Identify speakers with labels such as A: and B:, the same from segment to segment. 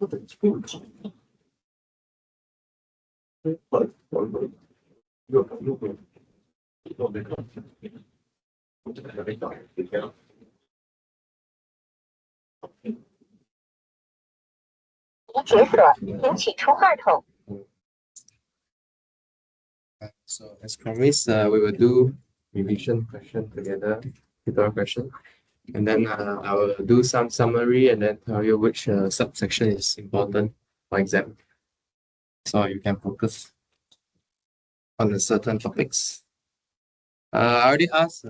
A: 解锁，请启出话筒。
B: So as promised, we will do revision question together, tutorial question, and then I will do some summary and then tell you which subsection is important for exam, so you can focus on the certain topics. I already asked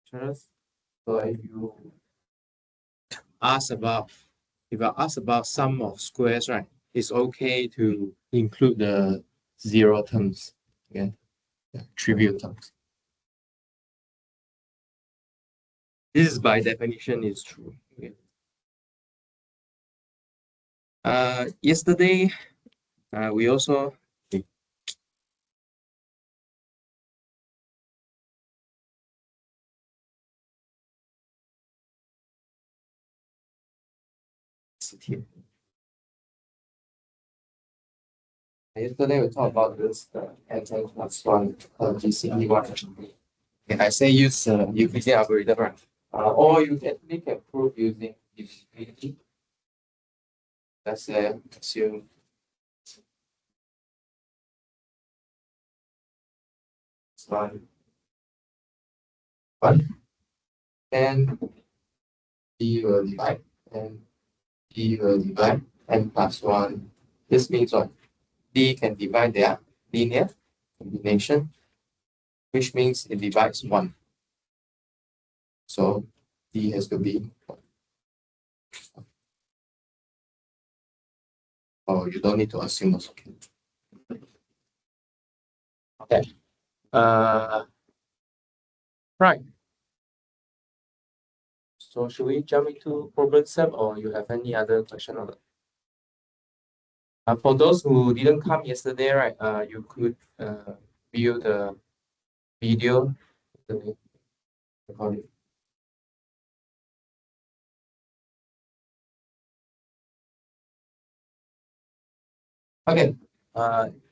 B: Charles, so if I ask about sum of squares, right, it's okay to include the zero terms, okay, trivial terms. This is by definition is true. Okay. Yesterday, we also yesterday we talked about this n10 plus 1 GCD 1. Okay, I say use Euclidean algorithm, right? Or you actually can prove using divisibility. Let's say assume one, and D will divide, and D will divide n plus 1. This means what? D can divide their linear combination, which means it divides 1. So D has to be 1. Oh, you don't need to assume also. Okay. Right. So should we jump into problem set, or you have any other question on it? For those who didn't come yesterday, right? You could view the video. The recording. Okay.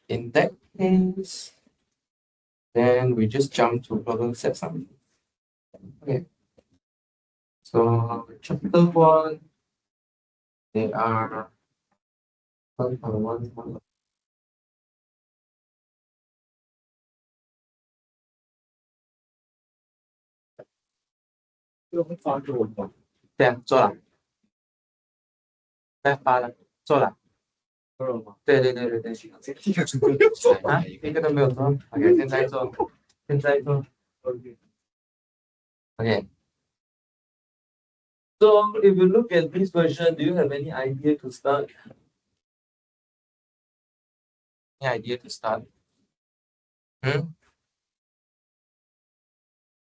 B: In that case, then we just jump to problem set summary. Okay. So chapter 1, there are 1.1.对啊，做了。发了，做了。对，啊，一个都没有做。OK， 现在做。Okay. So if you look at this version, do you have any idea to start? Any idea to start?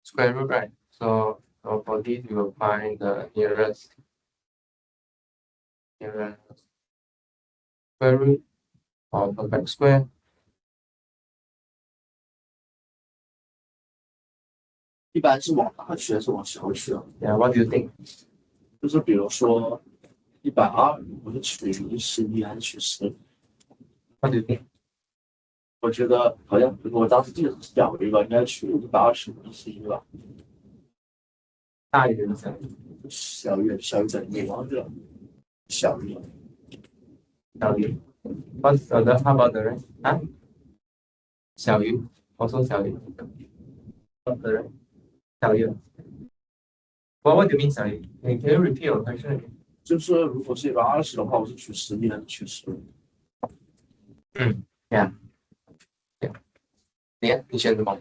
B: Square root, right? So for this, you will find the nearest square root of perfect square. Yeah, what do you think?
C: 就是比如说120，我是取11还是取10？
B: What do you think?
C: 我觉得好像我当时记得是小于吧，应该取125跟11吧。
B: 大于的小于
C: 在里面，忘记了小于。
B: What's the how about the rest? 啊？小于，我说小于。What's the rest? 小于。What do you mean 小于？ Can you repeat your question?
C: 就是如果是120的话，我是取11还是取10？Yeah.
B: 你选什么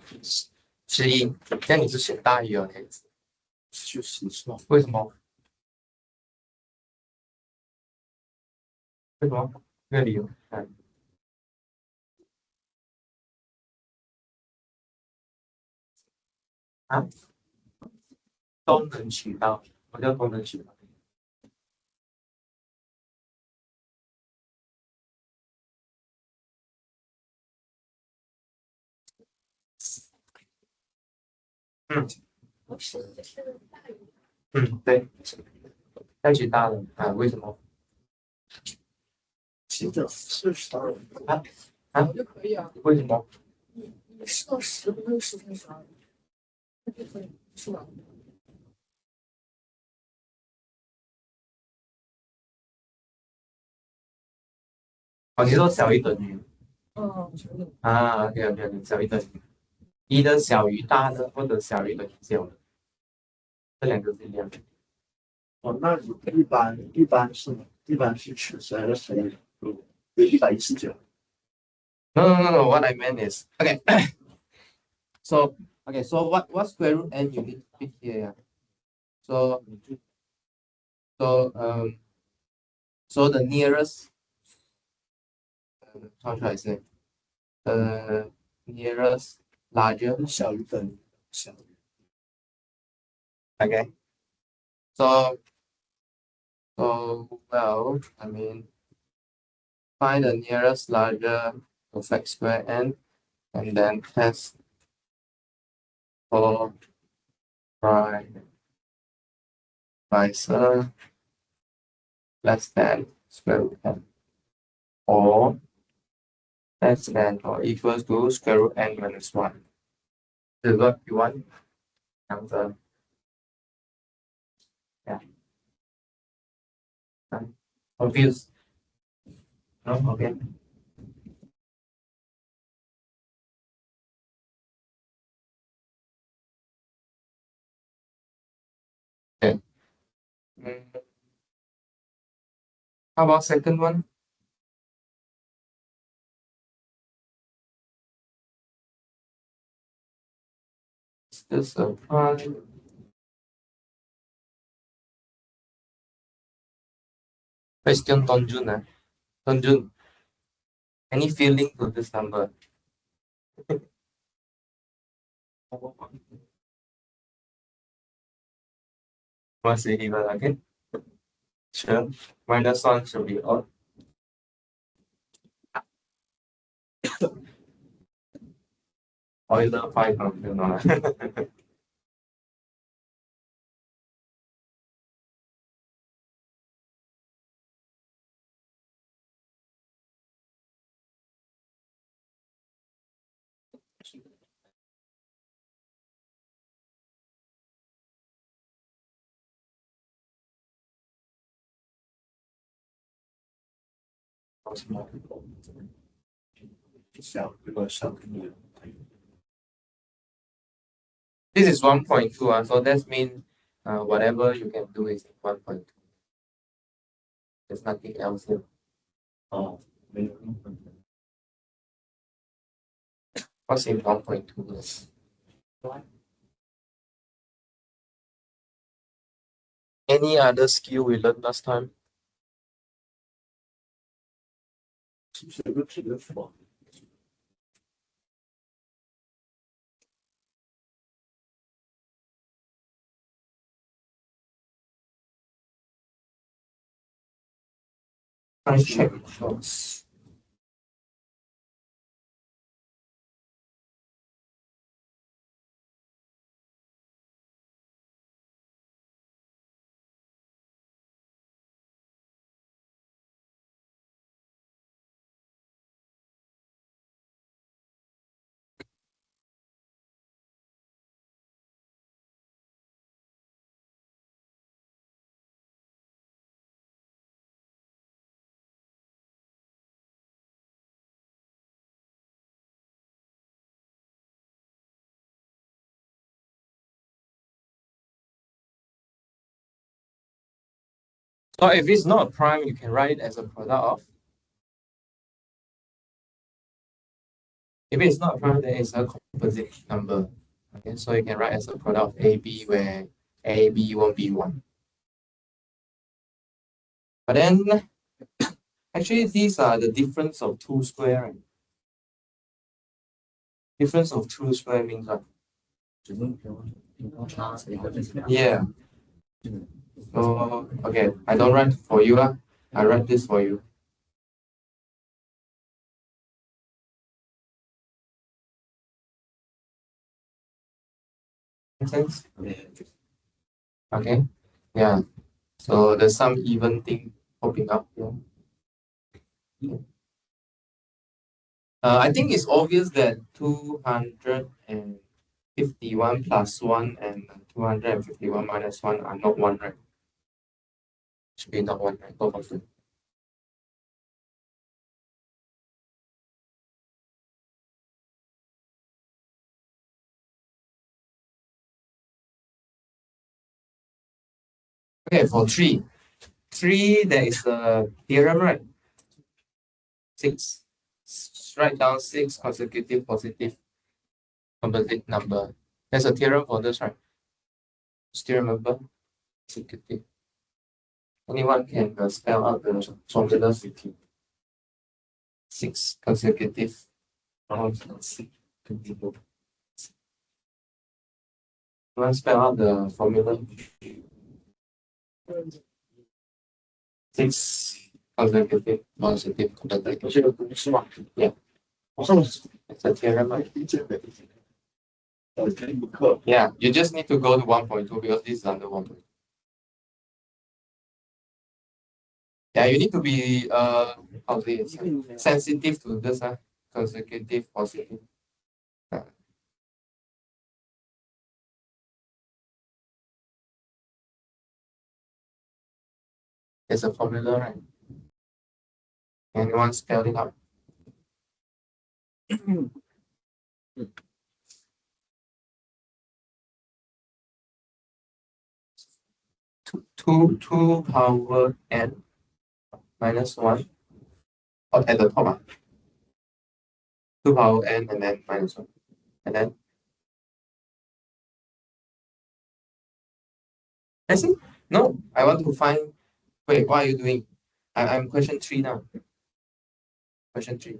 B: ？11，这样你是选大于哦，
C: 取10是吧？
B: 为什么？这个理由？啊？都能取到，我叫都能取到。对，再取大了啊？为什么？
C: 记得42
B: 就可以啊？为什么？
A: 你试到10不会实现12，那就可以是吧？
B: 哦，你说小于等于
A: 嗯，OK
B: OK，小于等于一的小于大的，或者小于等于小的，这两个是一样的。
C: 哦，那你一般是取谁？有119。
B: No. What I meant is okay. So So what square root n you need to fit here? Yeah? So so um so the nearest how should I say the nearest larger.
C: 小于等于小于
B: Okay. So well, I mean, find the nearest larger of x square n, and then test for prime divisor less than square root n, or less than or equals to square root n minus 1. This is what you want. Answer. Yeah. Confused? No? Okay. Okay. How about second one? Is this a prime? Question Tonjun. Tonjun, any feeling to this number? Must be even, okay? Sure. Minus 1 should be odd. Euler 5 function. This is 1.2, so that means whatever you can do is 1.2. There's nothing else here.
C: 哦，没有。
B: What's in 1.2? Any other skill we learned last time?
C: 是不是有个这个符？
B: I check first. So if it's not a prime, you can write it as a product of. If it's not a prime, then it's a composite number. Okay, so you can write as a product of AB where AB won't be 1. But then actually these are the difference of two square, right? Difference of two square means what? Yeah. So okay, I don't write for you lah. I write this for you. Make sense? Okay. Yeah. So there's some even thing popping up here. I think it's obvious that 251 plus 1 and 251 minus 1 are not 1, right? Should be not 1, right? Both of them. Okay, for 3. 3, there is a theorem, right? 6. Write down 6 consecutive positive composite number. There's a theorem for this, right? Still remember? Consecutive. Anyone can spell out the formula 6 consecutive. Consecutive. Want to spell out the formula? 6 consecutive positive composite.
C: 这个公式嘛，
B: Yeah.
C: 好像是
B: It's a theorem, right?
C: 这一课
B: Yeah, you just need to go to 1.2 because this is under 1.2. Yeah, you need to be how to say it, sensitive to this consecutive positive. There's a formula, right? Anyone spell it out? Two power n minus 1. Or at the top, 2 power n and then minus 1. And then I see. No, I want to find. Wait, what are you doing? I'm question 3 now. Question 3.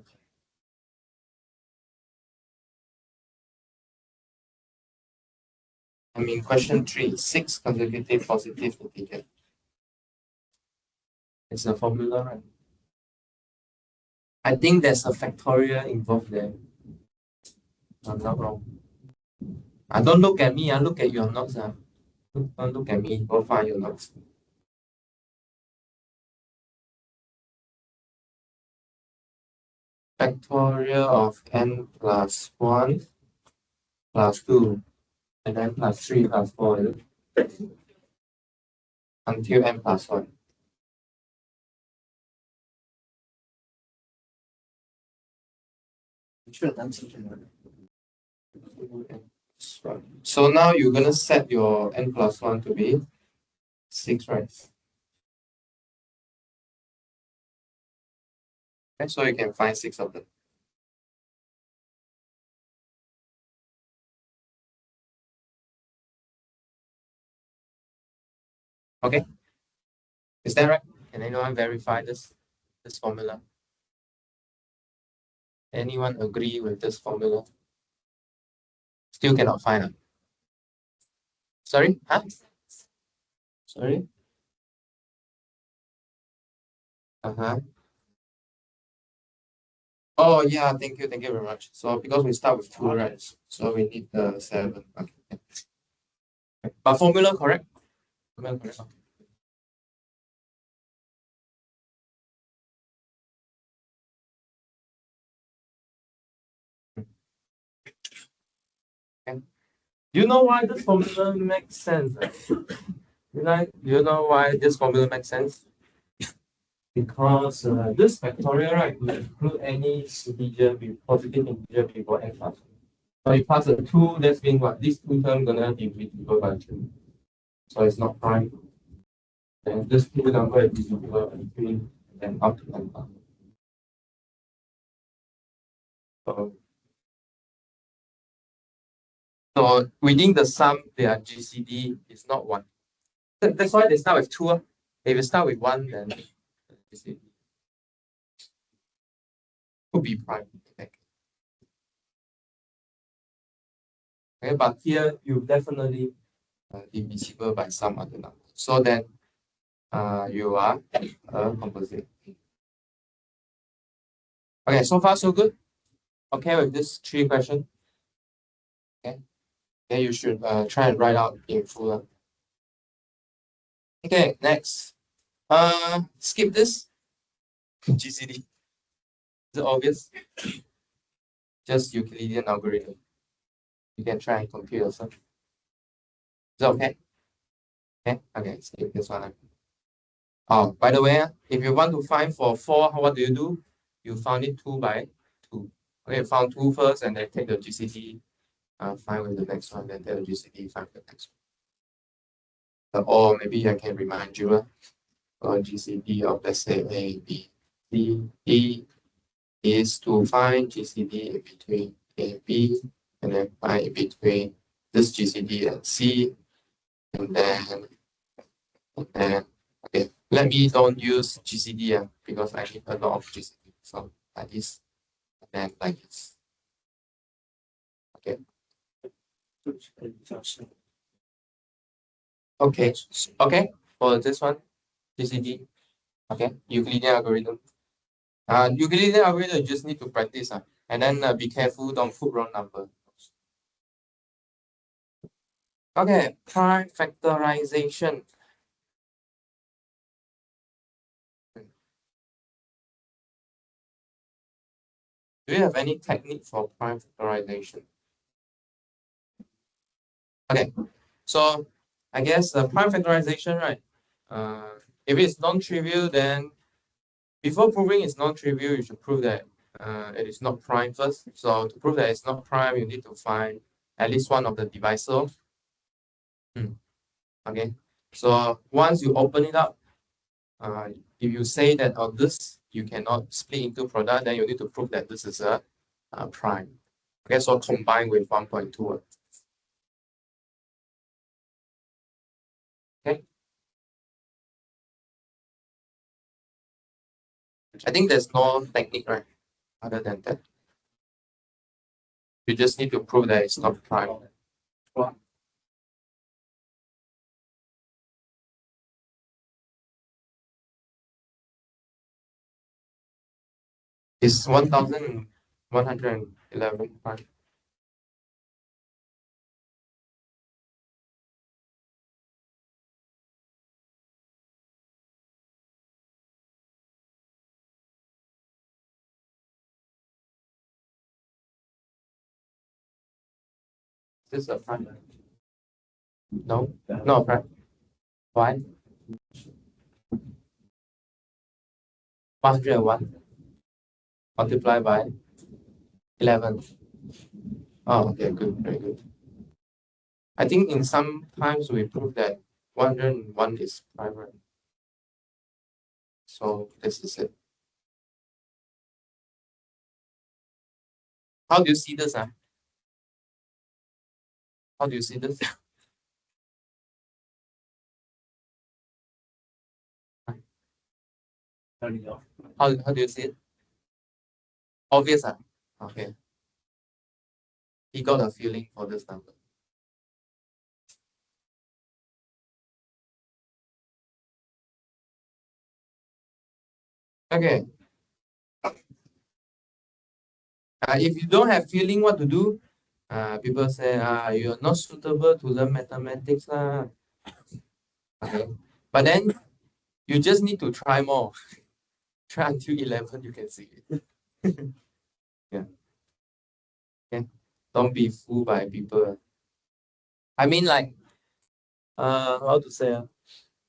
B: I mean question 3. 6 consecutive positive integers. It's a formula, right? I think there's a factorial involved there. I'm not wrong. Don't look at me. Look at your notes. Don't look at me. Go find your notes. Factorial of n plus 1 plus 2 and then plus 3 plus 4 until n plus 1. So now you're going to set your n plus 1 to be 6, right? Okay, so you can find 6 of them. Okay, is that right? Can anyone verify this formula? Anyone agree with this formula? Still cannot find it. Sorry? Huh? Sorry? Uh-huh. Oh yeah, thank you very much. So because we start with 2, right? So we need the 7. Okay. But formula correct? Formula correct. Okay. You know why this formula makes sense? You know why this formula makes sense? Because this factorial, right, will include any integer, positive integer before n plus 1. So you pass a 2, that's mean what? This 2 term gonna be divisible by 2. So it's not prime. Then this 2 number is divisible by 3, and then up to n plus 1. So within the sum, their GCD is not 1. That's why they start with 2. If you start with 1, then GCD could be prime. Okay, but here you definitely divisible by some other number. So then you are a composite. Okay, so far so good. Okay with this 3 question. Okay, then you should try and write out in full. Okay, next. Skip this GCD. Is it obvious? Just Euclidean algorithm. You can try and compute yourself. Is it okay? Okay, skip this one. Oh, by the way, if you want to find for 4, what do? You found it 2 by 2. Okay, found 2 first and then take the GCD, find with the next one, then take the GCD, find the next one. Or maybe I can remind you, GCD of, let's say, A, B, C, D is to find GCD in between A, B, and then find in between this GCD and C, and then okay, let me don't use GCD because I need a lot of GCD. So like this, and then like this. Okay. Okay. For this one, GCD. Okay. Euclidean algorithm. Euclidean algorithm, you just need to practice. And then be careful, don't put wrong number. Okay, prime factorization. Do you have any technique for prime factorization? Okay, so I guess the prime factorization, right? If it's non-trivial, then before proving it's non-trivial, you should prove that it is not prime first. So to prove that it's not prime, you need to find at least one of the divisor. Okay, so once you open it up, if you say that on this you cannot split into product, then you need to prove that this is a prime. Okay, so combine with 1.2. Okay. I think there's no technique, right? Other than that. You just need to prove that it's not prime. It's 1111 prime. Is this a prime? No, no prime. Why? 101 multiplied by 11. Oh, okay, good, very good. I think in some times we prove that 101 is prime, right? So this is it. How do you see this? How do you see this? How do you see it? Obvious. Okay. He got a feeling for this number. Okay. If you don't have feeling what to do, people say you're not suitable to learn mathematics. Okay. But then you just need to try more. Try until 11, you can see it. Yeah. Okay. Don't be fooled by people. I mean, like, how to say?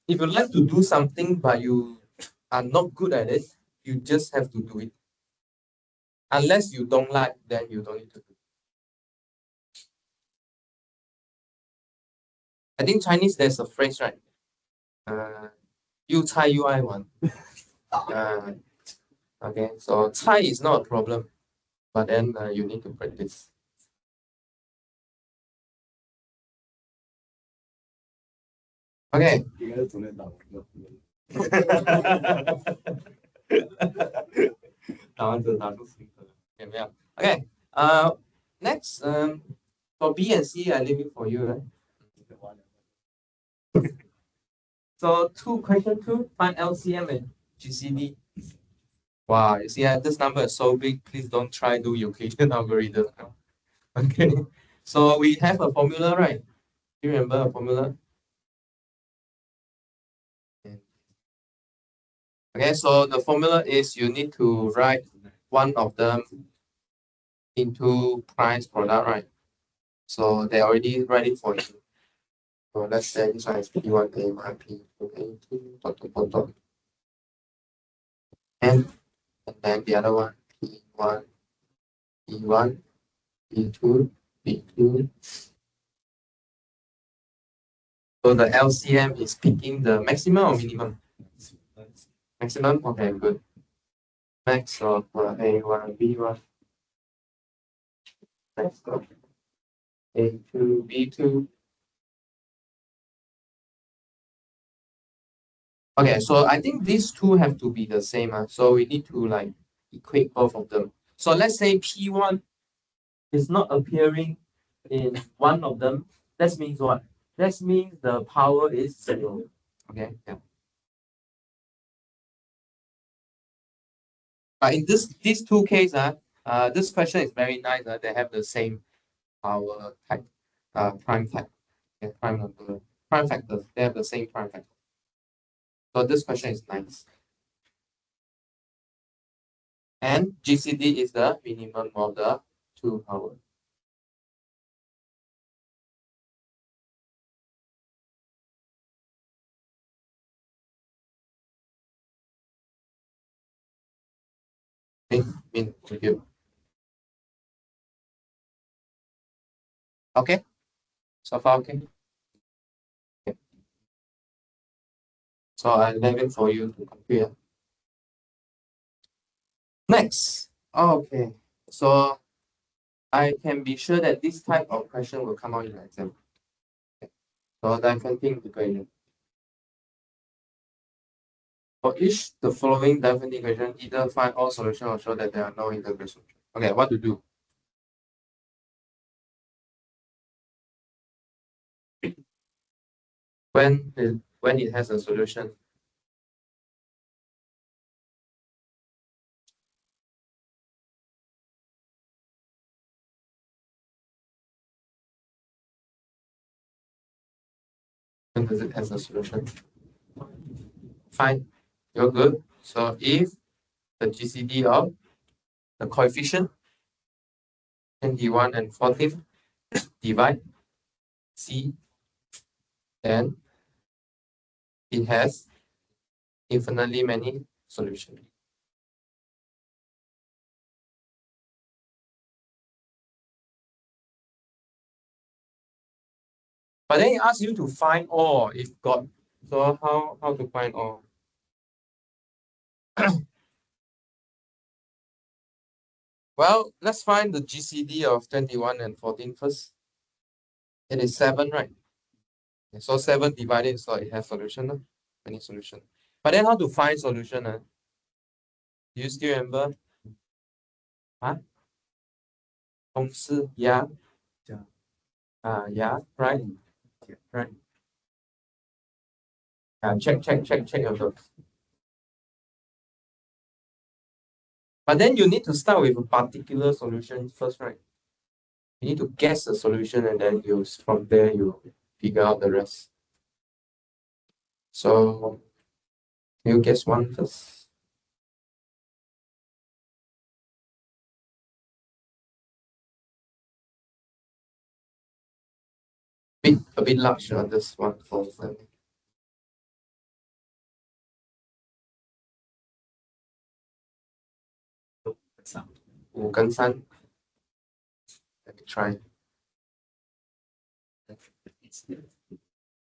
B: If you like to do something but you are not good at it, you just have to do it. Unless you don't like, then you don't need to do it. I think Chinese, there's a phrase, right? you猜 you I one. Okay, so 猜 is not a problem, but then you need to practice. Okay. 打完折打出10个，有没有？ Okay. Next, for B and C, I leave it for you, right? So 2, question 2, find LCM and GCD. Wow, you see this number is so big, please don't try to do Euclidean algorithm. Okay, so we have a formula, right? Do you remember a formula? Okay, so the formula is you need to write one of them into price product, right? So they already write it for you. So let's say this one is P1, A1, P2, A2, dot. And then the other one, P1, P1, P2, P2. So the LCM is picking the maximum or minimum? Maximum? Okay, good. Max of A1, B1. Max of A2, B2. Okay, so I think these two have to be the same. So we need to like equate both of them. So let's say P1 is not appearing in one of them. That means what? That means the power is 0. Okay, yeah. But in these two cases, this question is very nice. They have the same power type, prime type, prime number, prime factors. They have the same prime factor. So this question is nice. And GCD is the minimum of the two power. Mean review. Okay, so far okay. So I leave it for you to compare. Next, okay. So I can be sure that this type of question will come out in the exam. Okay. So differential equation. For each the following differential equation, either find all solutions or show that there are no integral solutions. Okay, what to do? When it has a solution. When does it have a solution? Fine, you're good. So if the GCD of the coefficient 21 and 40 divide C, then it has infinitely many solutions. But then it asks you to find all if got. So how to find all? Well, let's find the GCD of 21 and 14 first. It is 7, right? So 7 divided, so it has solution. Any solution. But then how to find solution? Do you still remember? Huh? 公式, yeah. Yeah, right. Right. Check your notes. But then you need to start with a particular solution first, right? You need to guess the solution and then from there you figure out the rest. So you guess one first. A bit large on this one for 5跟3. Let me try.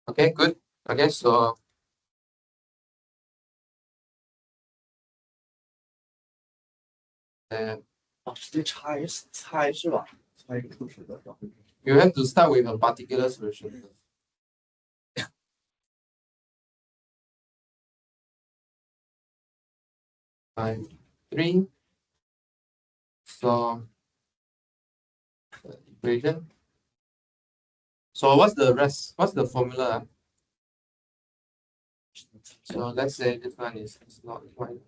B: Okay, good. Okay, so
C: 直接猜是吧？猜一个数学的。
B: you have to start with a particular solution. 5, 3. So equation. So what's the rest? What's the formula? So let's say this one is not quite.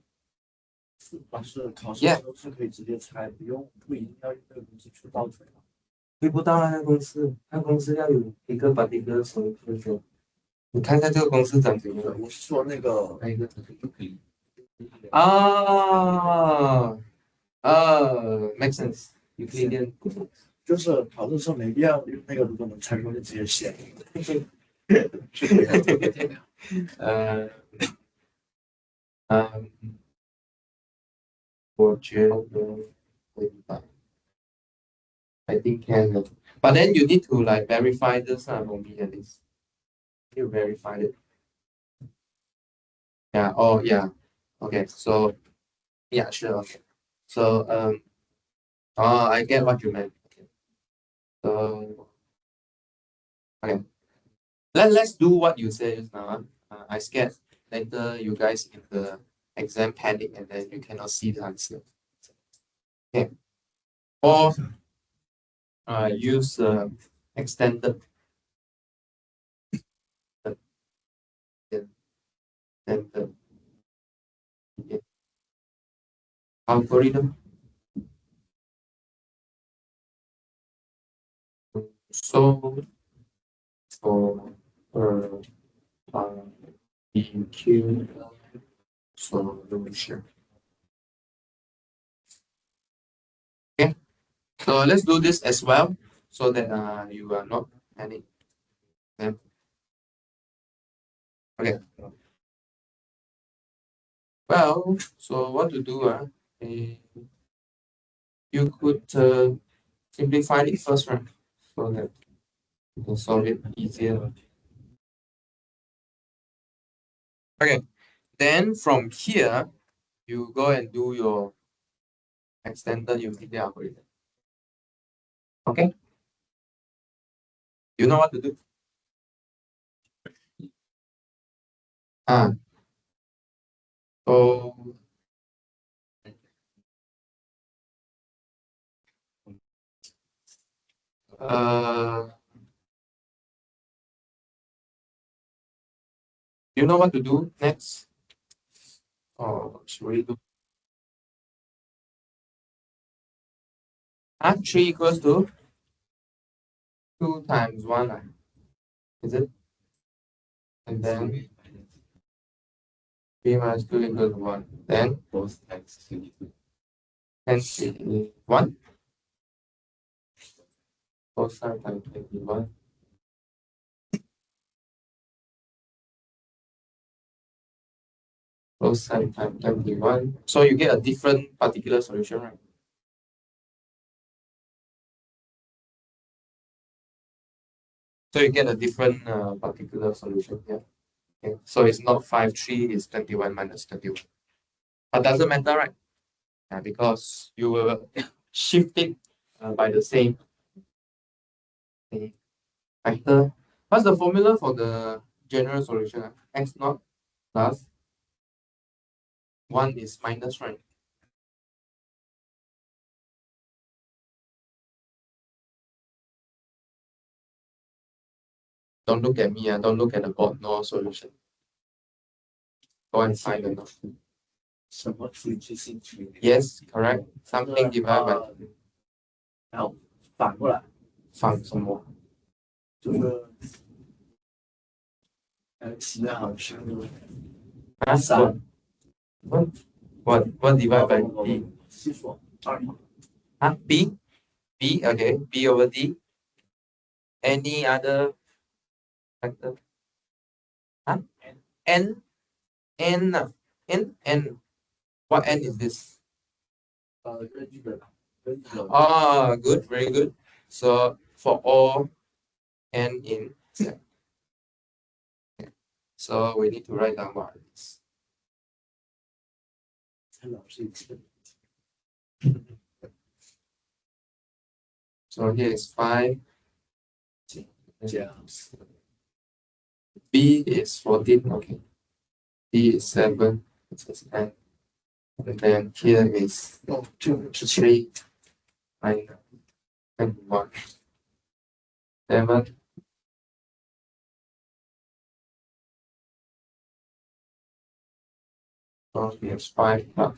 C: 老师考试的时候是可以直接猜，不一定要用那个公式去倒推。
B: 推不到那个公式，那公式要有一个 particular solution。你看看这个公式长怎样？
C: 我是说那个
B: 哪一个就可以？啊， Makes sense. Euclidean.
C: 就是考试时候没必要那个，如果能猜出就直接写。
B: 我觉得会吧。I think can. But then you need to like verify this for me at least. You verify it. Yeah. Oh yeah. Okay. So yeah, sure. Okay. So I get what you meant. Okay. So okay. Let's do what you said just now. I scared later you guys in the exam panic and then you cannot see the answer. Okay. Or use extended extended algorithm. So for EQ solution. Okay, so let's do this as well so that you are not panic. Okay. Well, so what to do? You could simplify it first, right? So that you can solve it easier. Okay. Then from here, you go and do your extended Euclidean algorithm. Okay? You know what to do? Ah. So you know what to do next? Oh, should we do 3 equals to 2 times 1, is it? And then 3 minus 2 equals 1. Then both times 1. Both sides times 21. Both sides times 21. So you get a different particular solution, right? So you get a different particular solution here. Okay. So it's not 5, 3, it's 21 minus 21. But doesn't matter, right? Yeah, because you will shift it by the same factor. What's the formula for the general solution? X naught plus 1 is minus, right? Don't look at me, don't look at the board, no solution. Go and find the note.
C: 什么除以性除以
B: Yes, correct. Something divided by
C: 然后反过来
B: 放什么？
C: 就是其他好像是
B: 3 what divided by D?
C: 系数2
B: B? B, okay. B over D. Any other factor? N? N? N? What N is this?
C: 根据的根据的
B: Good, very good. So for all N in Z. So we need to write down what it is.
C: 陈老师一次
B: So here is 5.
C: 这样
B: B is 14, okay. D is 7, this is 10. And then here is 2 to 3, 9, and 1. 7. So here's 5 plus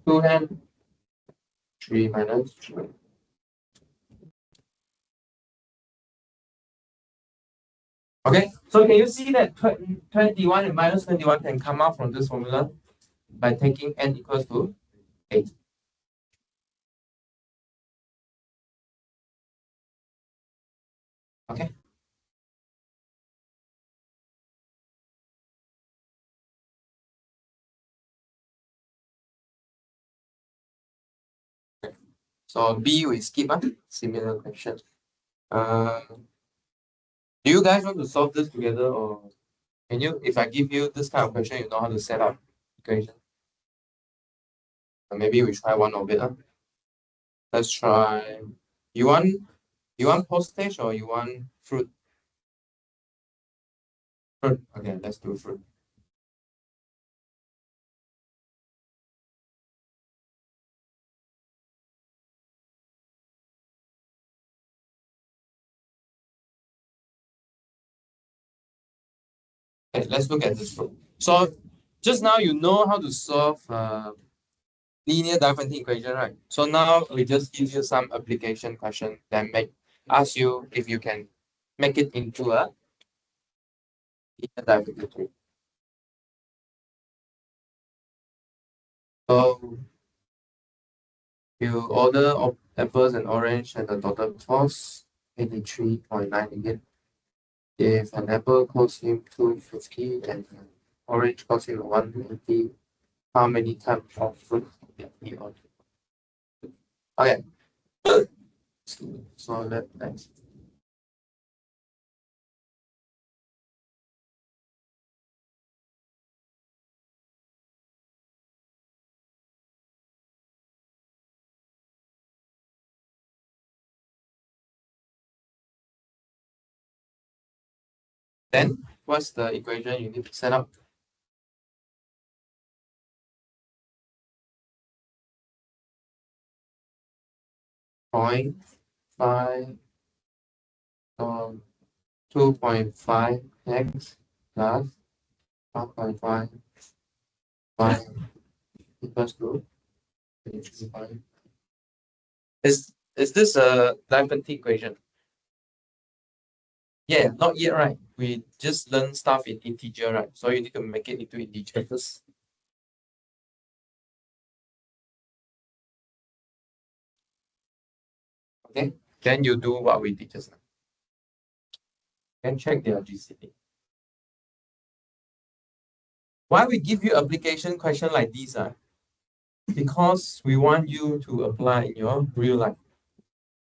B: 2 and 3 minus 3. Okay, so can you see that 21 and minus 21 can come out from this formula by taking n equals to 8. Okay. So B we skip similar question. Do you guys want to solve this together, or can you, if I give you this kind of question, you know how to set up equation? Or maybe we try one of it. Let's try. You want postage or you want fruit? Fruit. Okay, let's do fruit. Okay, let's look at this fruit. So just now you know how to solve linear differential equation, right? So now we just give you some application question, then ask you if you can make it into a linear differential equation. So you order of apples and orange and the total cost 83.9 again. If an apple costs him 250 and an orange costs him 180, how many types of fruit can he order? Okay. So let's then what's the equation you need to set up? Point five 2.5 x plus 1.5 equals to 3.5. Is this a differential equation? Yeah, not yet, right? We just learn stuff in integer, right? So you need to make it into integer first. Okay, then you do what we did just now. And check their GCD. Why we give you application question like these? Because we want you to apply in your real life.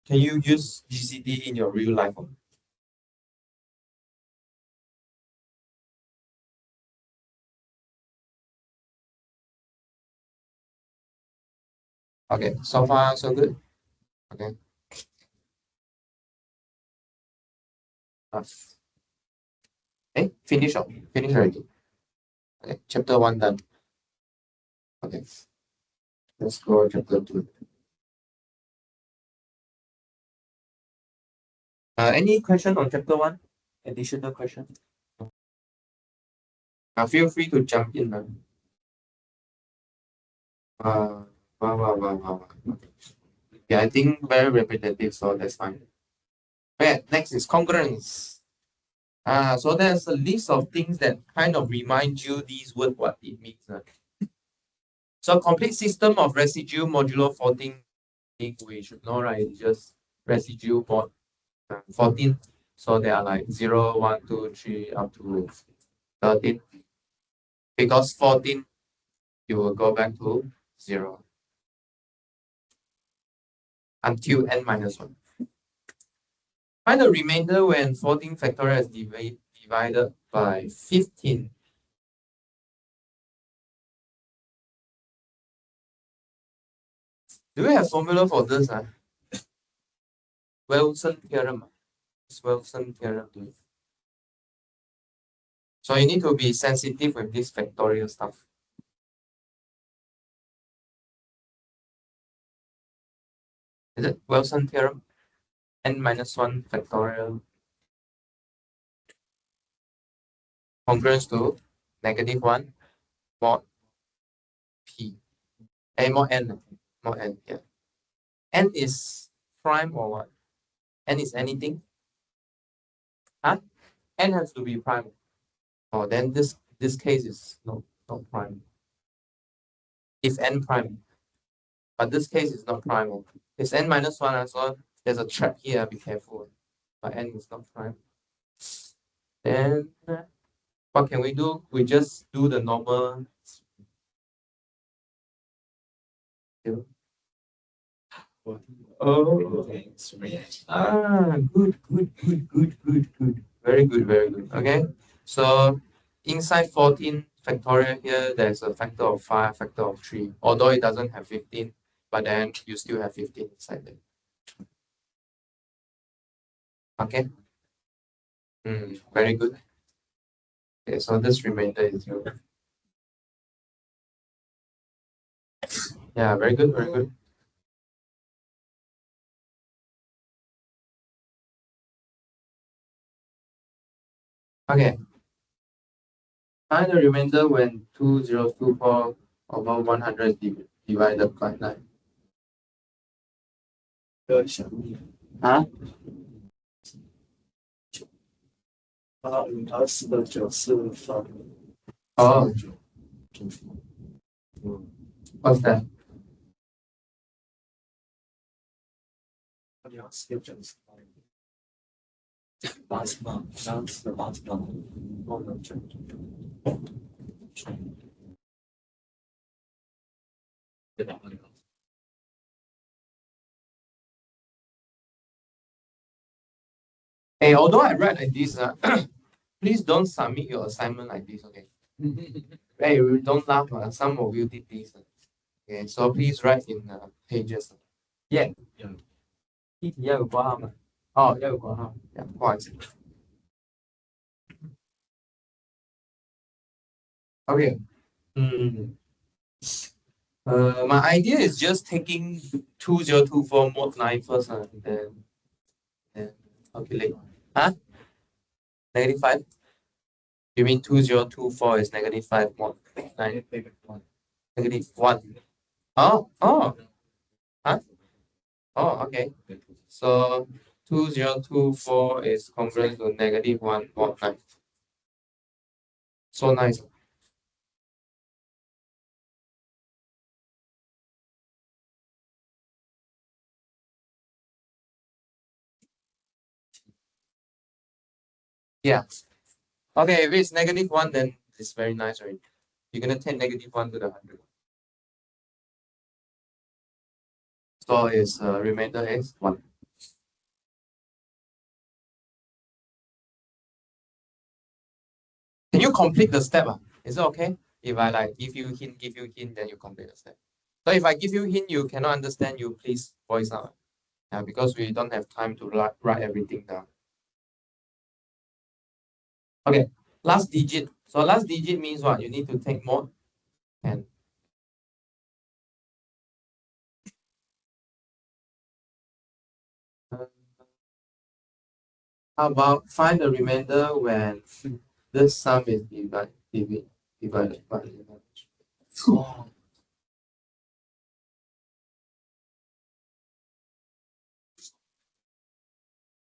B: Can you use GCD in your real life? Okay, so far so good. Okay. Finish already. Okay, chapter 1 done. Okay, let's go chapter 2. Any question on chapter 1? Additional question? Feel free to jump in. Wow, wow, wow, wow. Yeah, I think very repetitive, so that's fine. Okay, next is congruence. So there's a list of things that kind of remind you these words what it means. So complete system of residue modulo 14, we should know, right? It's just residue 14. So they are like 0, 1, 2, 3, up to 13. Because 14, you will go back to 0 until n minus 1. Find the remainder when 14 factorial is divided by 15. Do we have formula for this? Wilson theorem. It's Wilson theorem. So you need to be sensitive with this factorial stuff. Is it Wilson theorem? N minus 1 factorial congruence to -1 mod p. Mod n. Mod n, yeah. N is prime or what? N is anything? Huh? N has to be prime. Oh, then this case is not prime. If n prime, but this case is not prime. It's n minus 1 as well. There's a trap here, be careful. but n is not prime. Then what can we do? We just do the normal. Oh, good. Very good. Okay, so inside 14 factorial here, there's a factor of 5, factor of 3. Although it doesn't have 15, but then you still have 15 inside there. Okay. Very good. Okay, so this remainder is 0. Yeah, very good. Okay. Find the remainder when 2024 over 100 divided by 9. 啊
C: 854的94分。
B: Oh, what's that?
C: 8次的8不能整。
B: Hey, although I write like this, please don't submit your assignment like this, okay? Hey, don't laugh. Some of you did this. Okay, so please write in pages. Yeah. 题要有挂号吗？哦，要有挂号。不好意思。Okay. My idea is just taking 2024 mod 9 first, and then calculate. Huh? -5? You mean 2024 is -5 mod 9? -1. Oh. Huh? Oh, okay. So 2024 is congruent to -1 mod 9. So nice. Yeah. Okay, if it's -1, then it's very nice, right? You're gonna take -1 to the 100. So its remainder is 1. Can you complete the step? Is it okay? If I like give you hint, then you complete the step. So if I give you hint, you cannot understand, you please voice out. Yeah, because we don't have time to write everything down. Okay, last digit. So last digit means what? You need to take mod and how about find the remainder when this sum is divided by 11?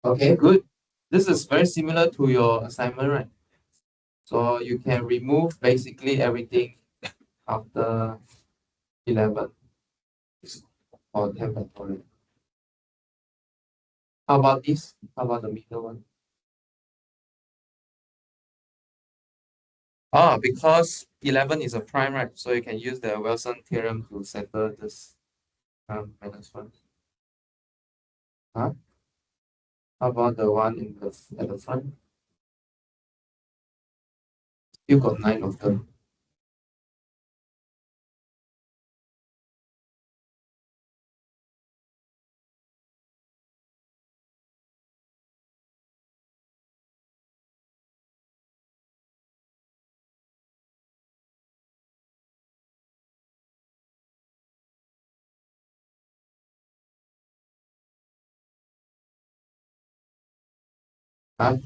B: Okay, good. This is very similar to your assignment, right? So you can remove basically everything after 11 or 10 factorial. How about this? How about the middle one? Because 11 is a prime, right? So you can use the Wilson theorem to settle this -1. Huh? How about the one at the front? You got 9 of them.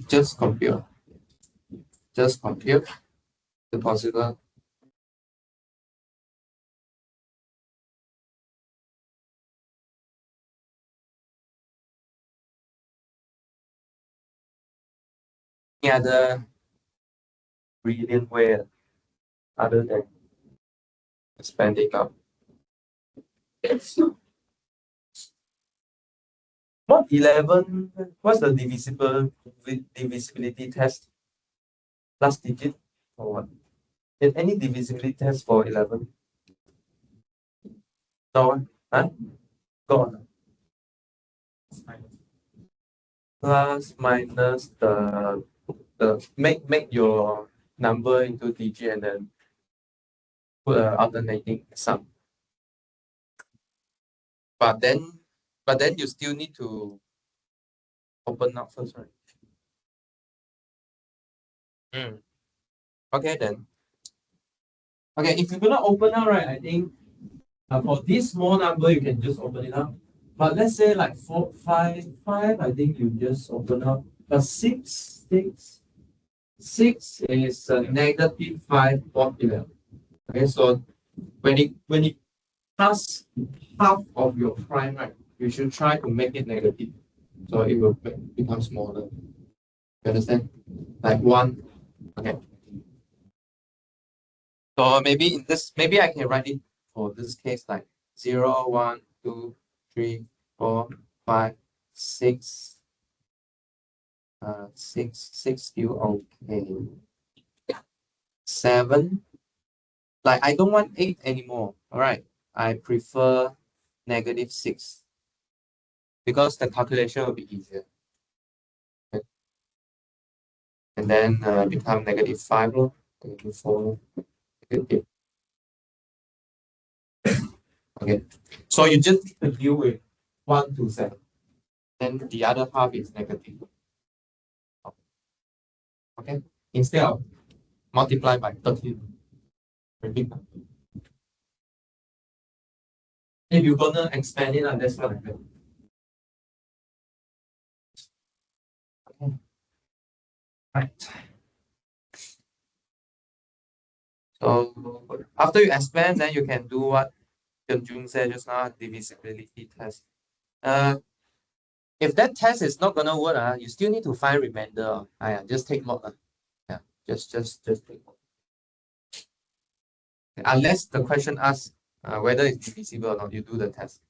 B: Just compute. Just compute the possible. Any other brilliant way other than spending up? What 11? What's the divisibility test? Last digit or what? Any divisibility test for 11? No, huh? Go on. Plus minus the make your number into digit and then put a alternating sum. But then you still need to open up first, right? Okay then. Okay, if you're gonna open up, right, I think for this small number you can just open it up. But let's say like 4, 5, 5, I think you just open up. But 6 is negative 5 or 11. Okay, so when it pass half of your prime, right, you should try to make it negative. So it will become smaller. You understand? Like 1. Okay. So maybe I can write it for this case like 0, 1, 2, 3, 4, 5, 6. 6 still okay. 7. Like I don't want 8 anymore. All right. I prefer negative 6 because the calculation will be easier. Okay. And then become negative 5, negative 4. Negative. Okay. So you just need to deal with 1 to 7. Then the other half is negative. Okay. Instead of multiply by 13. Very big. If you're gonna expand it, that's what I meant. Okay. Right. So after you expand, then you can do what Jun said just now, divisibility test. If that test is not gonna work, you still need to find remainder. Just take log. Yeah, just take log. Unless the question asks whether it's divisible or not, you do the test.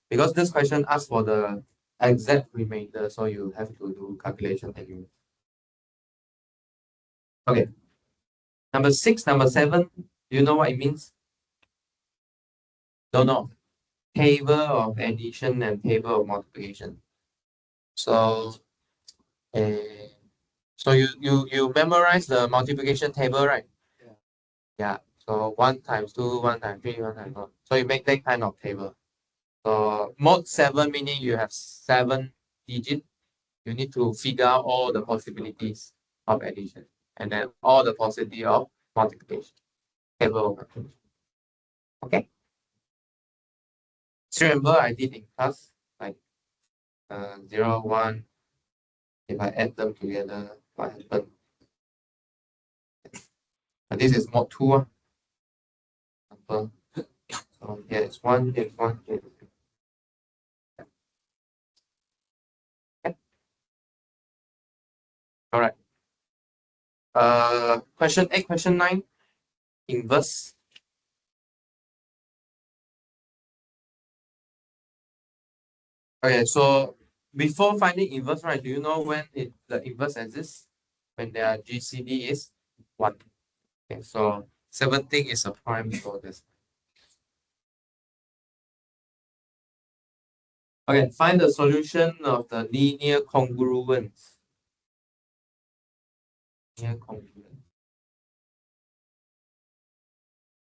B: Because this question asks for the exact remainder, so you have to do calculation anyway. Okay. Number 6, number 7, you know what it means? Don't know. Table of addition and table of multiplication. So, uh, so you memorize the multiplication table, right? Yeah. So 1 times 2, 1 times 3, 1 times 4. So you make that kind of table. So mod 7 meaning you have 7 digits. You need to figure out all the possibilities of addition and then all the possibility of multiplication. Table of multiplication. Okay. So remember I did in class like 0, 1. If I add them together, what happens? And this is mod 2. Number. So here is 1, here is 1, here is 2. Okay. All right. Question 8, question 9, inverse. Okay, so before finding inverse, right, do you know when the inverse exists? When their GCD is 1. Okay, so 17 is a prime for this. Okay, find the solution of the linear congruence. Linear congruence.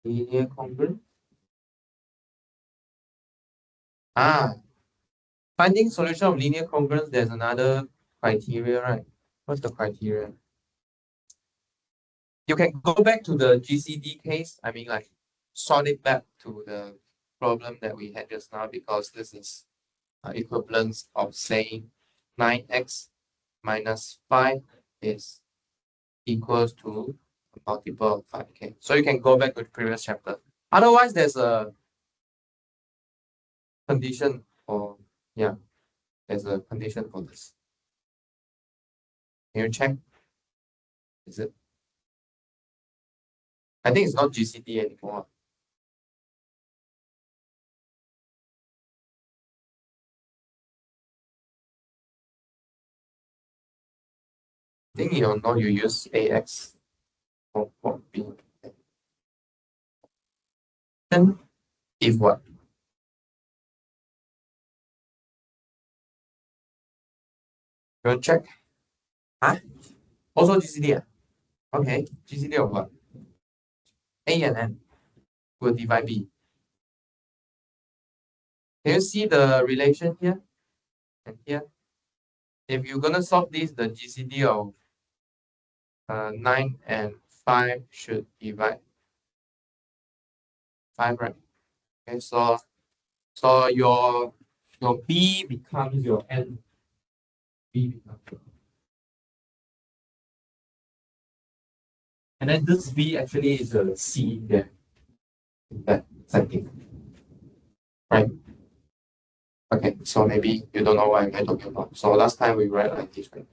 B: Linear congruence. Finding solution of linear congruence, there's another criteria, right? What's the criteria? You can go back to the GCD case. I mean, like, solve it back to the problem that we had just now because this is equivalence of saying 9x minus 5 is equals to a multiple of 5k. So you can go back to the previous chapter. Otherwise, there's a condition for, there's a condition for this. Can you check? Is it? I think it's not GCD anymore. think you know you use AX for B. Then if what? You want to check? Huh? Also GCD. Okay, GCD of what? A and N will divide B. Can you see the relation here and here? If you're gonna solve this, the GCD of 9 and 5 should divide 5, right? Okay, so your B becomes your N. B becomes your, and then this B actually is a C there. That setting. Right? Okay, so maybe you don't know what I'm talking about. So last time we read like this, right?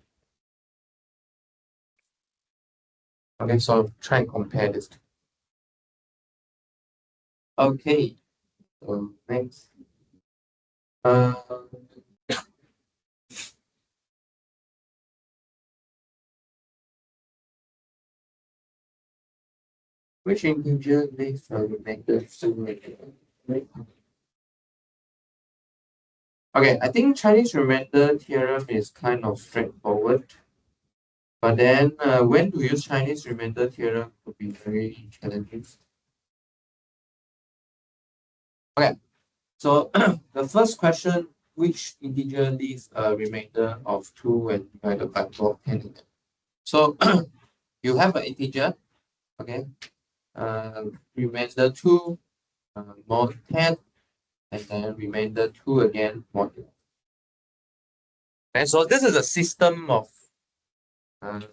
B: Okay, so try and compare this. Okay, so next. Uh, which integer makes a remainder simulated? Okay, I think Chinese remainder theorem is kind of straightforward. But then when to use Chinese remainder theorem could be very challenging. Okay, so the first question, which integer leaves a remainder of 2 when divided by 4? So you have an integer, okay, remainder 2 mod 10, and then remainder 2 again mod 11. And so this is a system of, can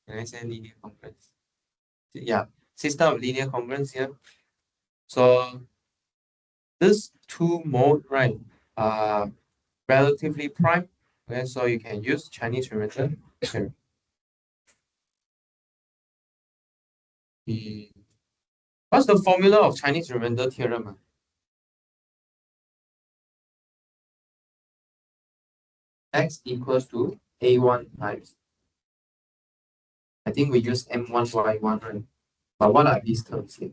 B: I say linear congruence? Yeah, system of linear congruence here. So this 2 mode, right, are relatively prime. Okay, so you can use Chinese remainder theorem. What's the formula of Chinese remainder theorem? X equals to A1 times. I think we use M1 Y1, right? But what are these terms here?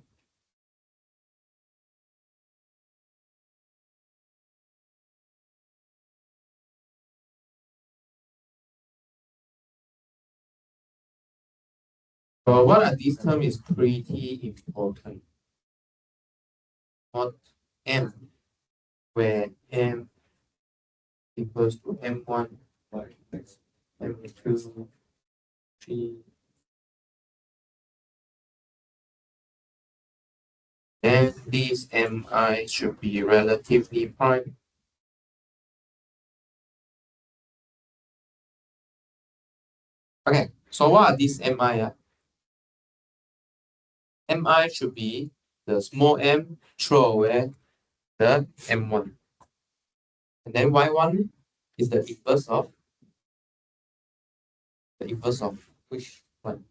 B: So what are these terms is pretty important. Not M, where M equals to M1 M2 3. And these Mi should be relatively prime. Okay, so what are these Mi? Mi should be the small m throw away the M1. And then Y1 is the inverse of which one?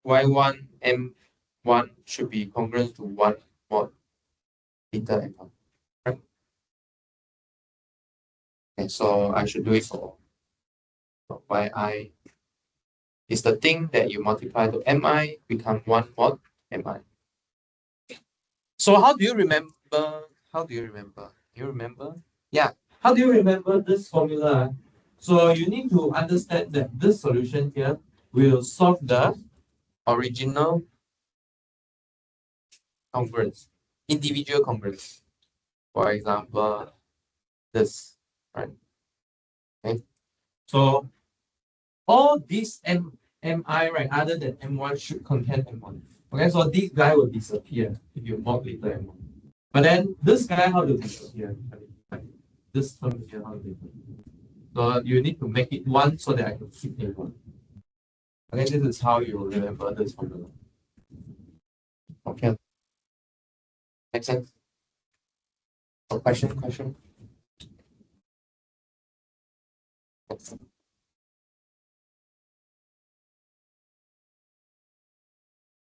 B: Y1 M1 should be congruent to 1 mod theta M1. Right? Okay, so I should do it for Yi. Is the thing that you multiply to Mi become 1 mod Mi. So how do you remember? You remember? Yeah. How do you remember this formula? So you need to understand that this solution here will solve the original congruence, individual congruence. For example, this, right? Okay. So all these Mi, right, other than M1 should contain M1. Okay, so this guy will disappear if you mod later M1. But then this guy, how to disappear? This term here, how to disappear? So you need to make it 1 so that I can keep M1. Okay, this is how you remember this formula. Okay. Make sense? So question?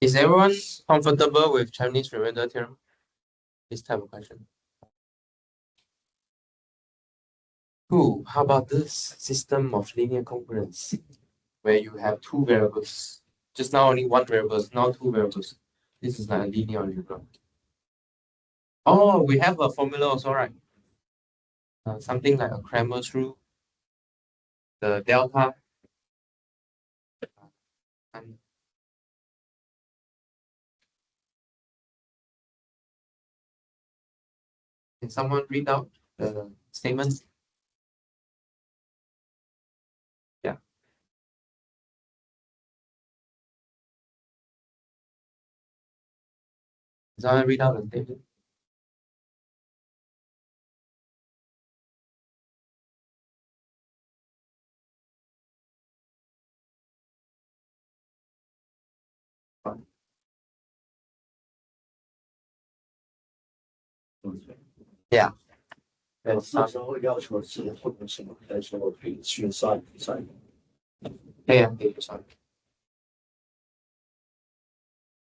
B: Is everyone comfortable with Chinese remainder theorem? This type of question. Cool. How about this system of linear congruence, where you have two variables? Just now only one variable, now two variables. This is like a linear algebra. Oh, we have a formula also, right? Something like a Cramer's rule, the delta. And can someone read out the statement? Yeah. Can someone read out the statement? Yeah.
C: 老师有时候会要求是混合型，还是说可以去算一算？
B: 可以啊，可以算。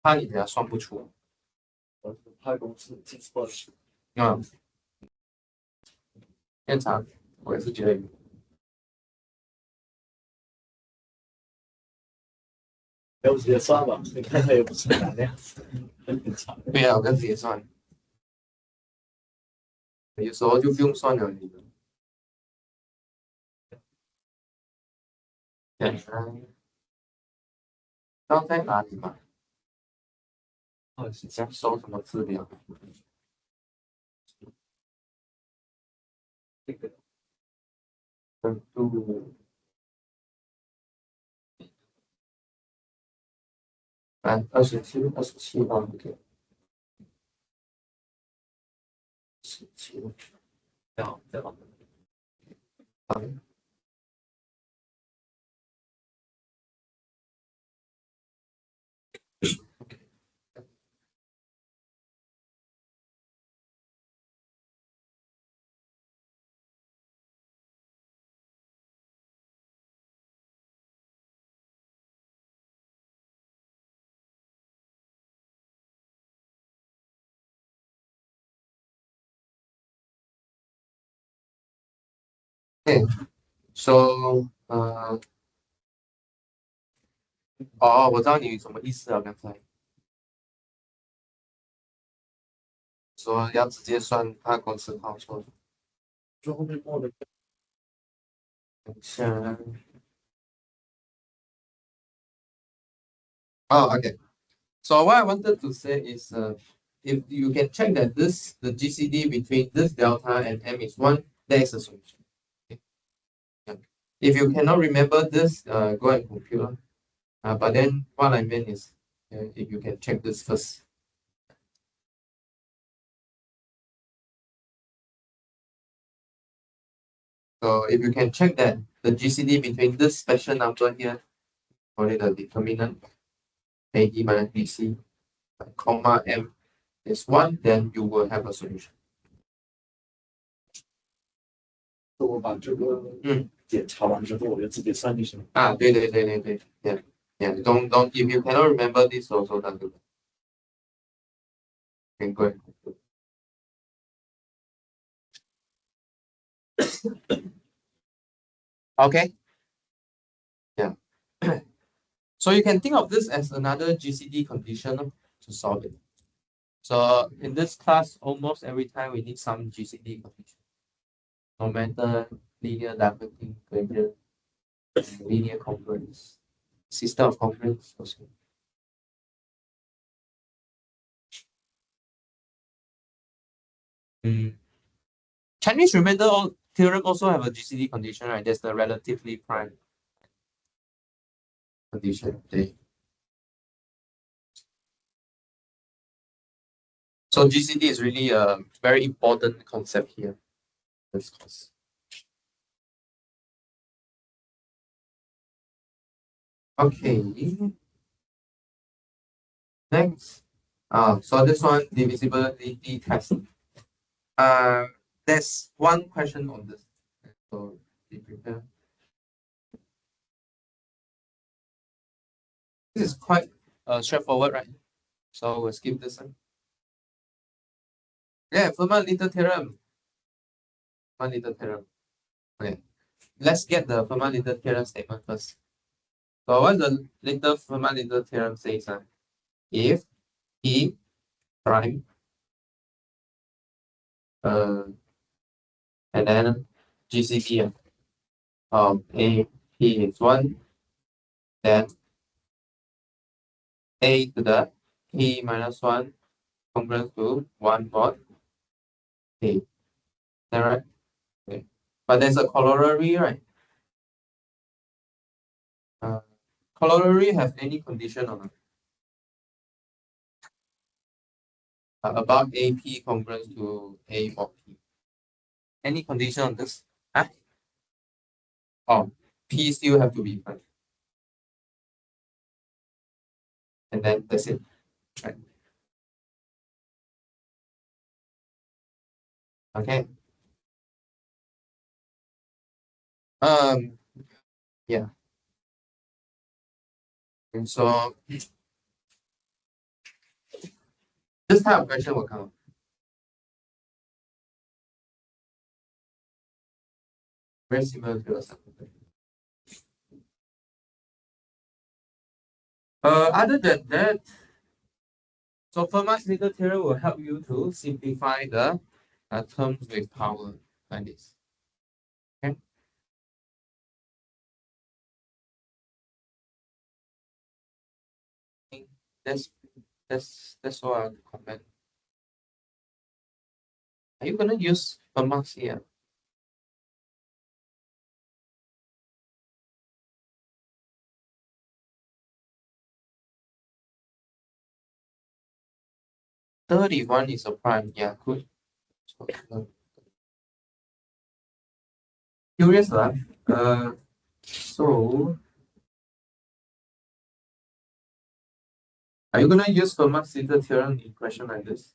B: 怕你等下算不出。
C: 我派公司计算是
B: 嗯，正常，我也是觉得
C: 没有直接算吧？你看它也不是很难的样子，很长。
B: 对啊，我跟自己算，有时候就不用算了，你们。简单，刚在哪里嘛？想收什么资料？这个深度，27号，OK，17，这样，好，对，so，哦，我知道你什么意思了，刚才说要直接算他公司号错，
C: 就后面过的
B: 像，哦，OK。So what I wanted to say is, if you can check that the GCD between this delta and m is 1, there is a solution. Okay. Yeah. If you cannot remember this, go and compute. But then what I meant is, if you can check this first. So if you can check that the GCD between this special number here, call it the determinant, AD minus BC, comma m is 1, then you will have a solution.
C: 我把这个检查完之后，我就自己算就行了。
B: 对，yeah. Yeah, don't if you cannot remember this also don't do that. Okay, good. Okay. Yeah. So you can think of this as another GCD condition to solve it. So in this class, almost every time we need some GCD condition. No matter linear diverging gradient, linear congruence, system of congruence also. Chinese remainder theorem also have a GCD condition, right? That's the relatively prime condition. Okay. So GCD is really a very important concept here. This course. Okay. Next. So this one, divisibility test. There's one question on this. So be prepared. This is quite straightforward, right? So we'll skip this one. Yeah, Fermat-Little theorem. Fermat-Little theorem. Let's get the Fermat-Little theorem statement first. So what the little Fermat-Little theorem says, if E prime and then GCD of A P is 1, then A to the P minus 1 congruent to 1 mod A. Is that right? Okay. But there's a corollary, right? Corollary have any condition or not? About AP congruent to A mod P. Any condition on this? Huh? Oh, P still have to be prime. And then that's it. Right. Okay. Yeah. And so this type of question will come. Very similar to a sample. Other than that, so Fermat's little theorem will help you to simplify the terms with power like this. Okay. That's all I'll comment. Are you gonna use Fermat's here? Thirty-one is a prime. Yeah, good. So, curious lah. So are you gonna use Fermat's little theorem in question like this?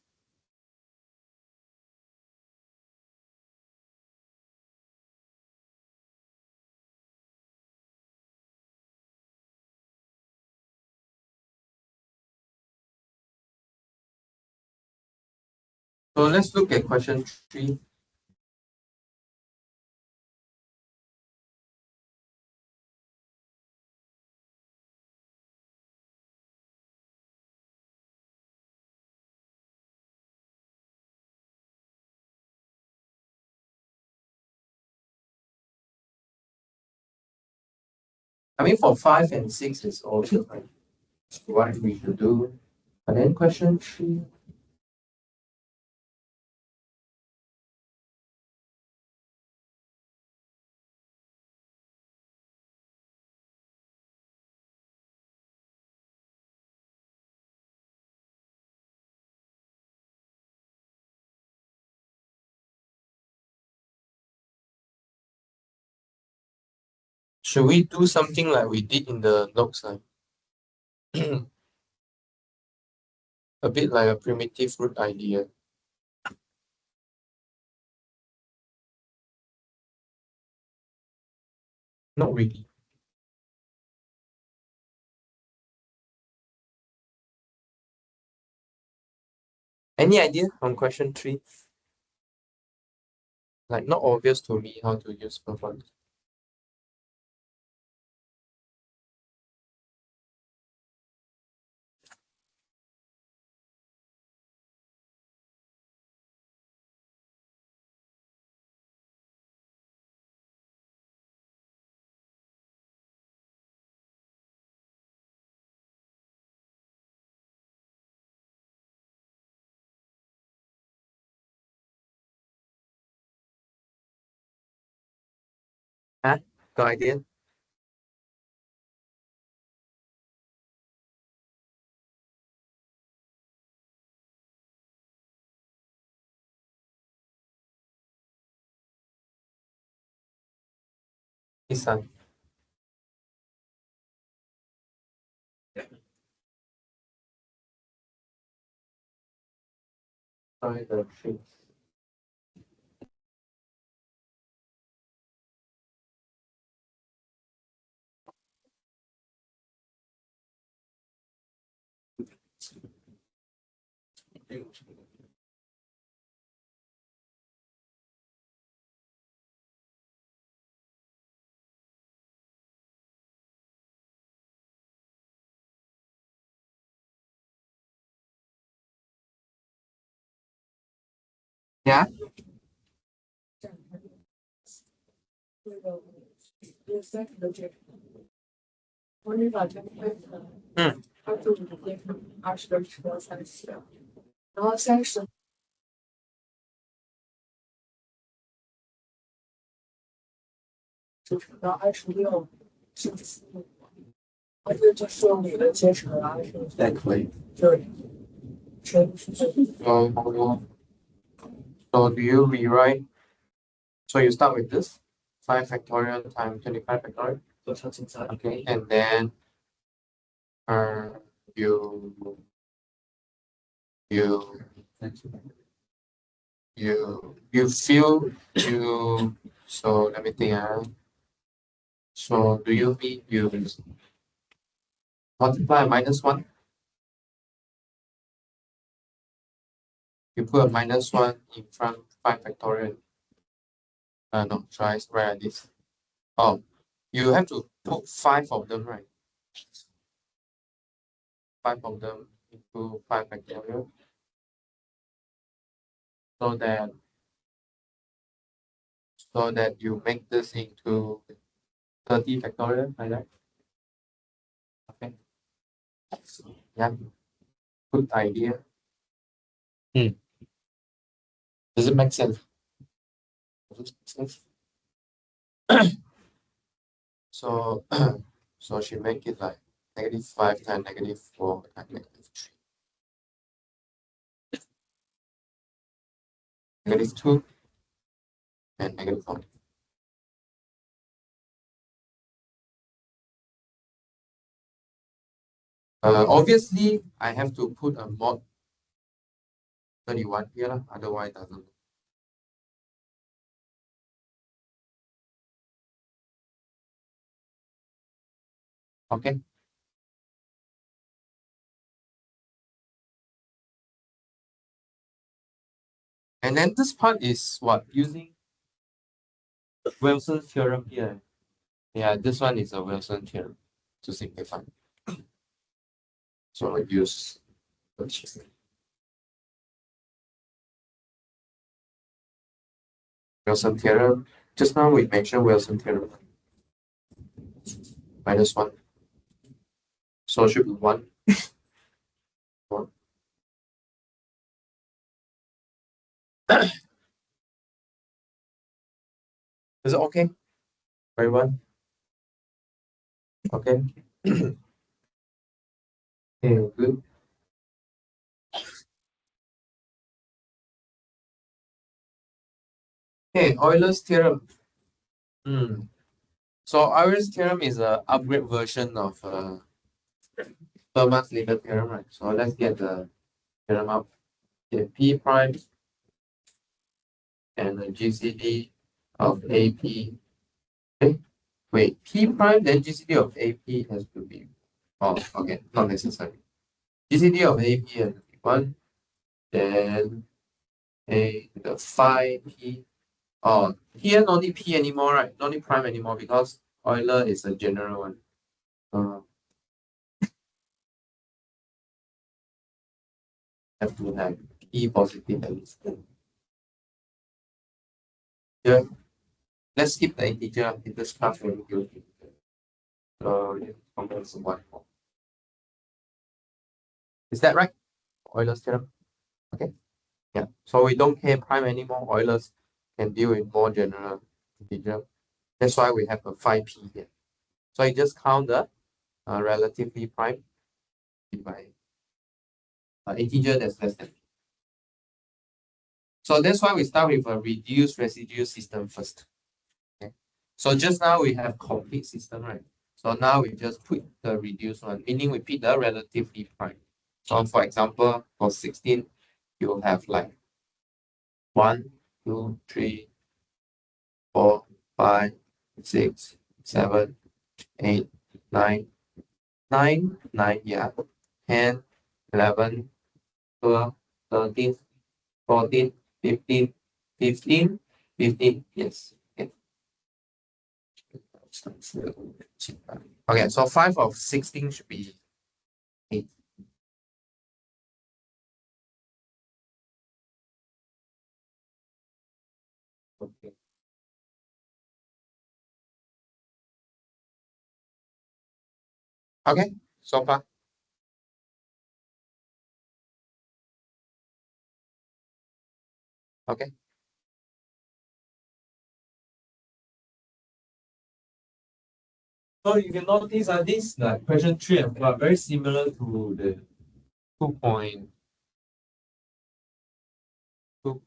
B: So let's look at question 3. I mean, for 5 and 6 is also like what we should do. But then question 3. Should we do something like we did in the notes? Like a bit like a primitive root idea. Not really. Any idea on question 3? Like not obvious to me how to use Fermat. Huh? Got idea? This one. Try the 3. Yeah.
A: 那个30的这个，我你把这个变成25变成20的乘30，然后30就乘到26，是不是？而且这是用你的阶乘啊，是不是？That
B: way.
A: 对，乘是
B: So do you rewrite? So you start with this 5 factorial times 25 factorial. Okay, and then you you feel you. So let me think. So do you mean you multiply -1? You put a -1 in front 5 factorial. No, try write this. Oh, you have to put 5 of them, right? 5 of them into 5 factorial. So that you make this into 30 factorial, like that. Okay. Yeah. Good idea. Does it make sense? Does it make sense? So so she make it like -5 times -4 times -3. -2 and -1. Obviously, I have to put a mod 31 here, otherwise it doesn't. Okay. And then this part is what? Using Wilson's theorem here. Yeah, this one is a Wilson theorem to simplify. So I use Wilson theorem. Just now we mentioned Wilson theorem. -1. So it should be 1. 1. Is it okay? Everyone? Okay. Okay, good. Okay, Euler's theorem. So Euler's theorem is an upgrade version of Fermat's later theorem, right? So let's get the theorem up. Okay, P prime and the GCD of AP. Okay, wait, P prime then GCD of AP has to be. Oh, okay, not necessary. GCD of AP has to be 1. Then the phi P. Oh, here no need P anymore, right? No need prime anymore because Euler is a general one. Have to have P positive at least. Yeah. Let's skip the integer in this class when we go to complex 1. Is that right? Euler's theorem. Okay. Yeah. So we don't care prime anymore. Euler's can deal with more general integer. That's why we have a phi p here. So you just count the relatively prime by integer that's less than. So that's why we start with a reduced residue system first. Okay. So just now we have complete system, right? So now we just put the reduced one, meaning we put the relatively prime. So for example, for 16, you'll have like 1, 2, 3, 4, 5, 6, 7, 8, 9, 9, 9, yeah, 10, 11, 12, 13, 14, 15, 15, 15, yes. Okay, so 5 of 16 should be 8. Okay. Okay, so far. Okay.
D: So you can notice this like question 3 and 4 are very similar to the
B: 2.2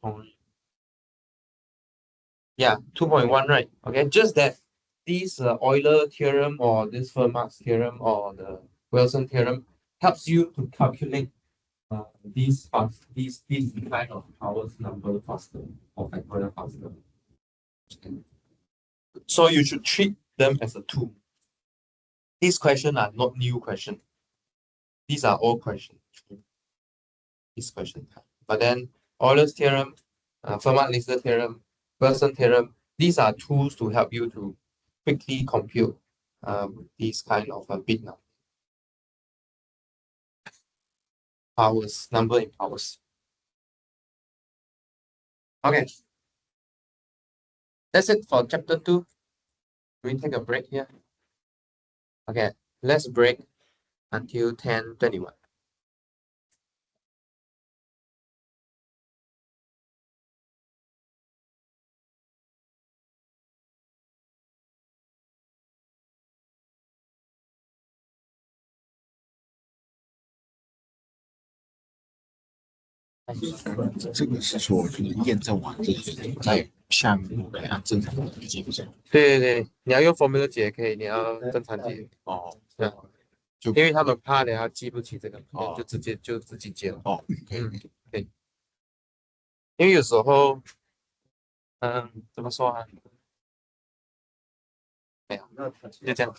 B: point. Yeah, 2.1, right? Okay, just that this Euler theorem or this Fermat's theorem or the Wilson theorem helps you to calculate these kind of powers number faster or factorial faster. So you should treat them as a tool. These questions are not new questions. These are old questions. This question. But then Euler's theorem, Fermat-Lisa theorem, Wilson theorem, these are tools to help you to quickly compute these kind of big number powers, number in powers. Okay. That's it for chapter 2. We take a break here. Okay, let's break until 10:21.
E: 这个是说就是验证完之后，在下面可以按正常的解不是？
B: 对对对，你要用 formula 解也可以，你要正常解。
E: 哦，
B: 对啊，
E: 就
B: 因为他们怕等下记不起这个，
E: 哦
B: 就直接就自己解了。
E: 哦，可以，
B: 因为有时候，怎么说啊？没有，就这样。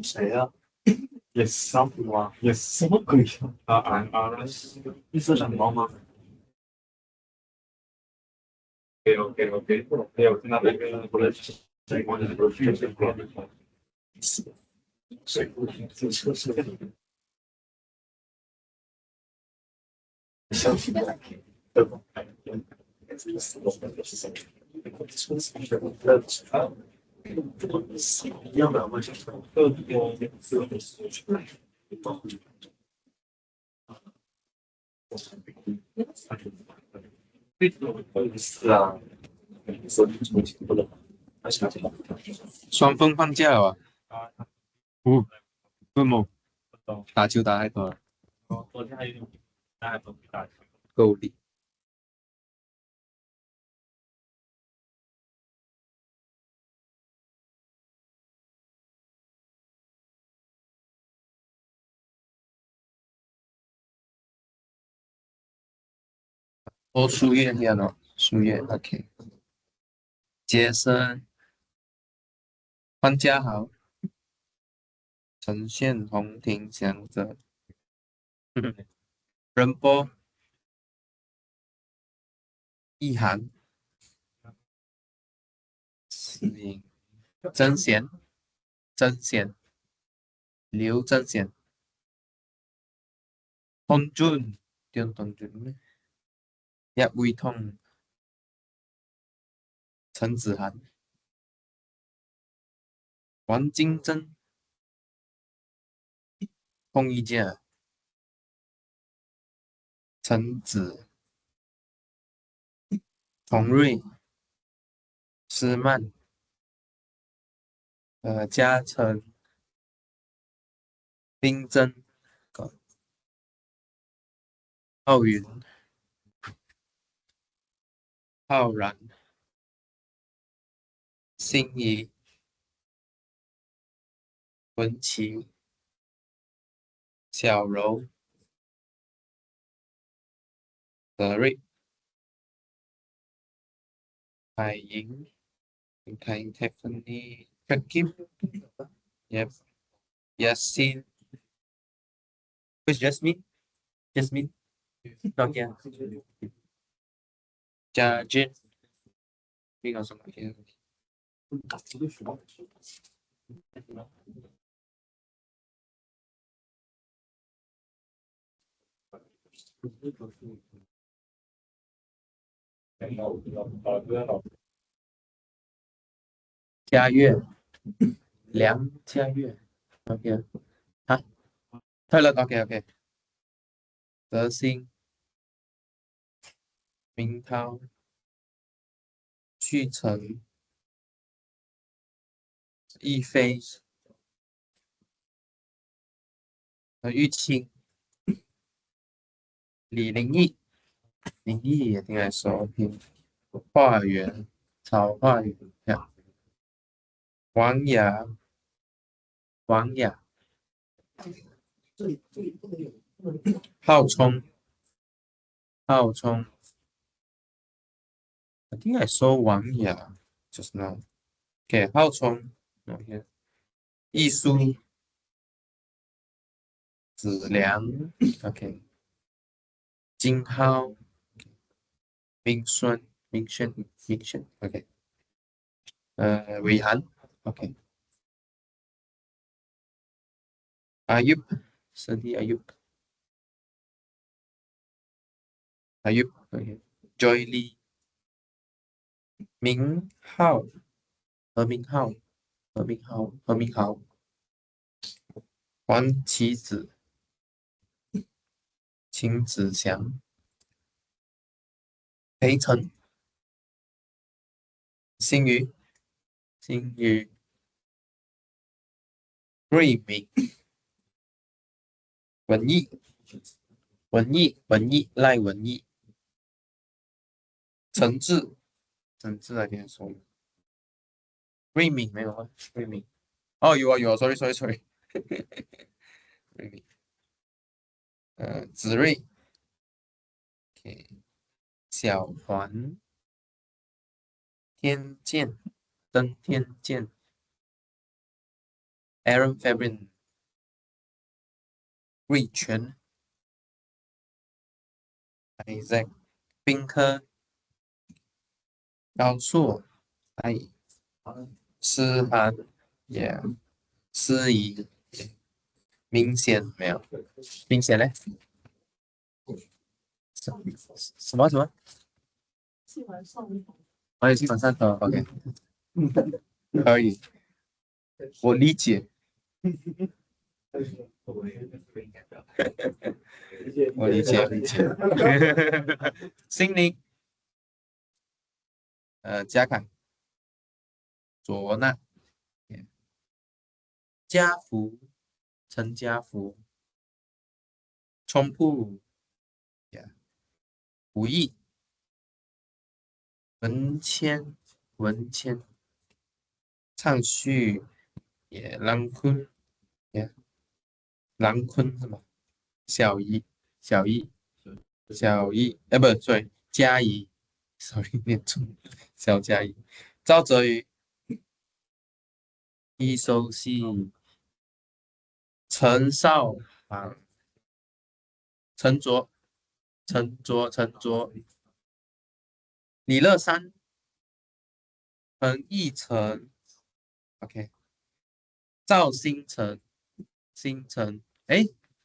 C: 谁呀？也三浦啊，也什么鬼绿色闪光吗？OK，没有看到那个不认识闪光的那个绿色光的水库这测试消息对吧？一样的，我想说，是啊，手机重新不能，而且
B: 双峰放假了啊？不，不么？打球打太多了，
D: 昨天还有点，还不去打球。
B: 够力。哦，书院这样哦，书院 OK。杰森，范家豪，陈宪宏，庭祥泽，任波，意涵，石英，曾贤，曾贤，刘曾贤， tôn Jun, Tiêu Tôn Jun, Yap Uy Thông,陈子涵，王金珍，彭一佳，陈子，童瑞，施曼，嘉诚，丁真，浩云，浩然，心仪，文琪，小柔，德瑞，海莹，凯莹 Tiffany, Prakim, yep, Yasin, who's Jasmine? Jasmine, not here. Jin, being also not here. 佳悦，梁佳悦，OK，啊，退了，OK，德兴，明涛，旭成，亦飞，玉清，李林毅，林毅也挺爱说，OK，化缘，曹化缘，呀，王雅，王雅，浩聪，浩聪，I think I saw 王雅 just now. OK，浩聪，OK，艺术，子良，OK，金浩，明顺，明轩，OK，伟涵，OK，Ayub，OK，Joy Lee，明浩，何明浩，黄棋子，秦子祥，裴晨，新宇，瑞敏，文艺，赖文艺，陈志来跟你说，瑞敏没有啊？瑞敏，哦，有啊，sorry，瑞敏，子睿，OK，小环，登天剑，Aaron Fabrin，瑞全，Isaac，宾科，高硕，哎，诗涵，Yeah，诗怡，明显没有，明显嘞，什么？
A: 今晚上午
B: 我也是晚上头，OK，可以，我理解，我理解，心灵，嘉凯，卓娜，家福，陈家福，冲铺，吴毅，文谦，唱旭，郎坤，郎坤是吗？小姨，不，sorry，嘉怡，sorry 念错，小嘉怡，赵泽宇，易收系，陈少航，陈卓，李乐山，彭奕成，OK，赵星辰，哎，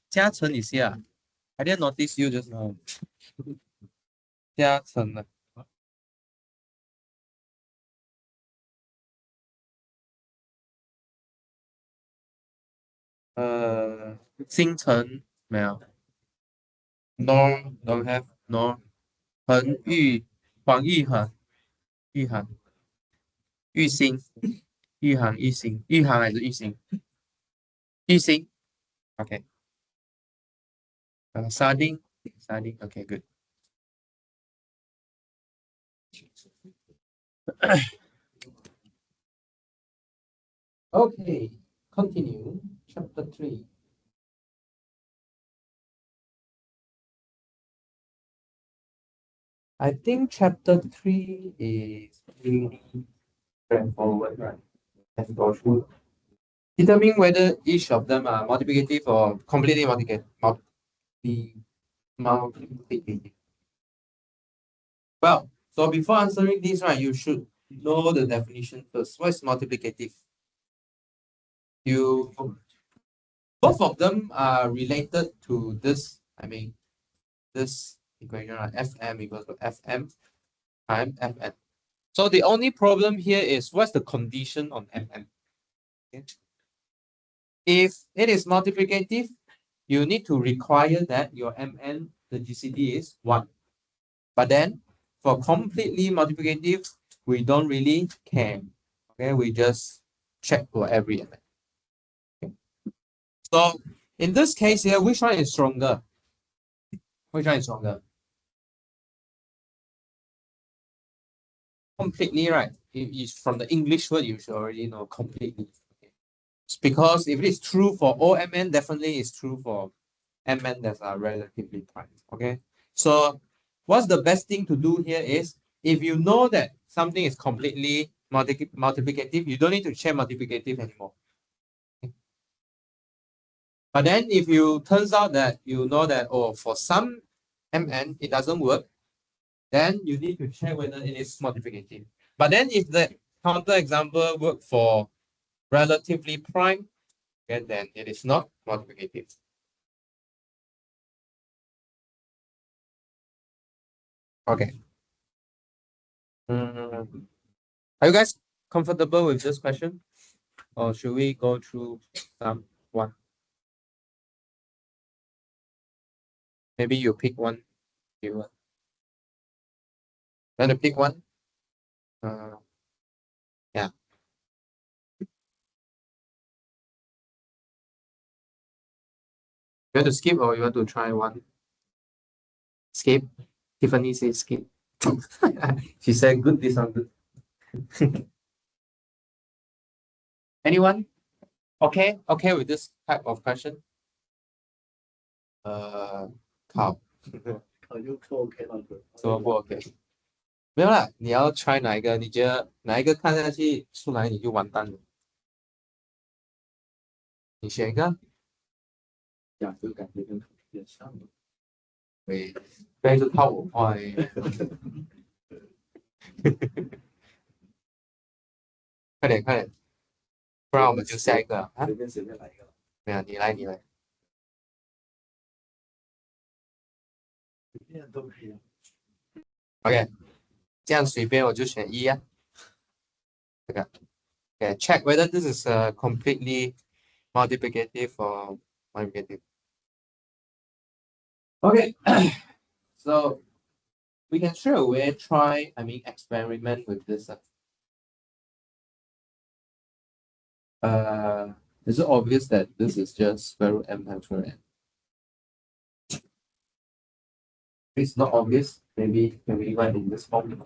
B: 嘉诚你是啊 I didn't notice you just now. 加成了。星辰没有。Nor don't have nor。恒玉黄玉恒玉恒玉兴玉航玉兴玉航还是玉兴？玉兴 OK。sardine sardine OK good。Okay, continue. Chapter 3. I think chapter 3 is really straightforward, right? Let's go through. Determine whether each of them are multiplicative or completely multiplicative. Well, so before answering this, right, you should know the definition first. What is multiplicative? Both of them are related to this, this equation, right? Fm equals to Fm times Fn. So the only problem here is what's the condition on Fm? Okay. If it is multiplicative, you need to require that your Mn, the GCD is 1. But then for completely multiplicative, we don't really care. Okay, we just check for every Mn. Okay. So in this case here, which one is stronger? Which one is stronger? Completely, right? It is from the English word, you should already know completely. Okay. It's because if it is true for OMN, definitely it's true for MN that are relatively prime. Okay. So what's the best thing to do here is if you know that something is completely multiplicative, you don't need to check multiplicative anymore. Okay. But then if you turns out that you know that, oh, for some MN it doesn't work, then you need to check whether it is multiplicative. But then if the counterexample work for relatively prime, okay, then it is not multiplicative. Okay. Are you guys comfortable with this question? Or should we go through some one? Maybe you pick one. You want to pick one? Yeah. You want to skip or you want to try one? Skip. Tiffany says skip. She said good, this one good. Anyone? Okay with this type of question? 考
C: 就不 OK 了。
B: 什么不 OK？没有啦，你要 try 哪一个？你觉得哪一个看下去出来你就完蛋了？你选一个。
C: 呀，就感觉跟有点像的。
B: 对，不是靠我画的。快点快点，不然我们就下一个啊。
C: 随便来一个。
B: 没有，你来。
C: 随便都可以。
B: OK， 这样随便我就选一啊。这个 ，OK， check whether this is completely multiplicative or multiplicative. Okay, so we can straight away try, experiment with this. Is it obvious that this is just square root m times square root n? If it's not obvious, maybe can we write in this form?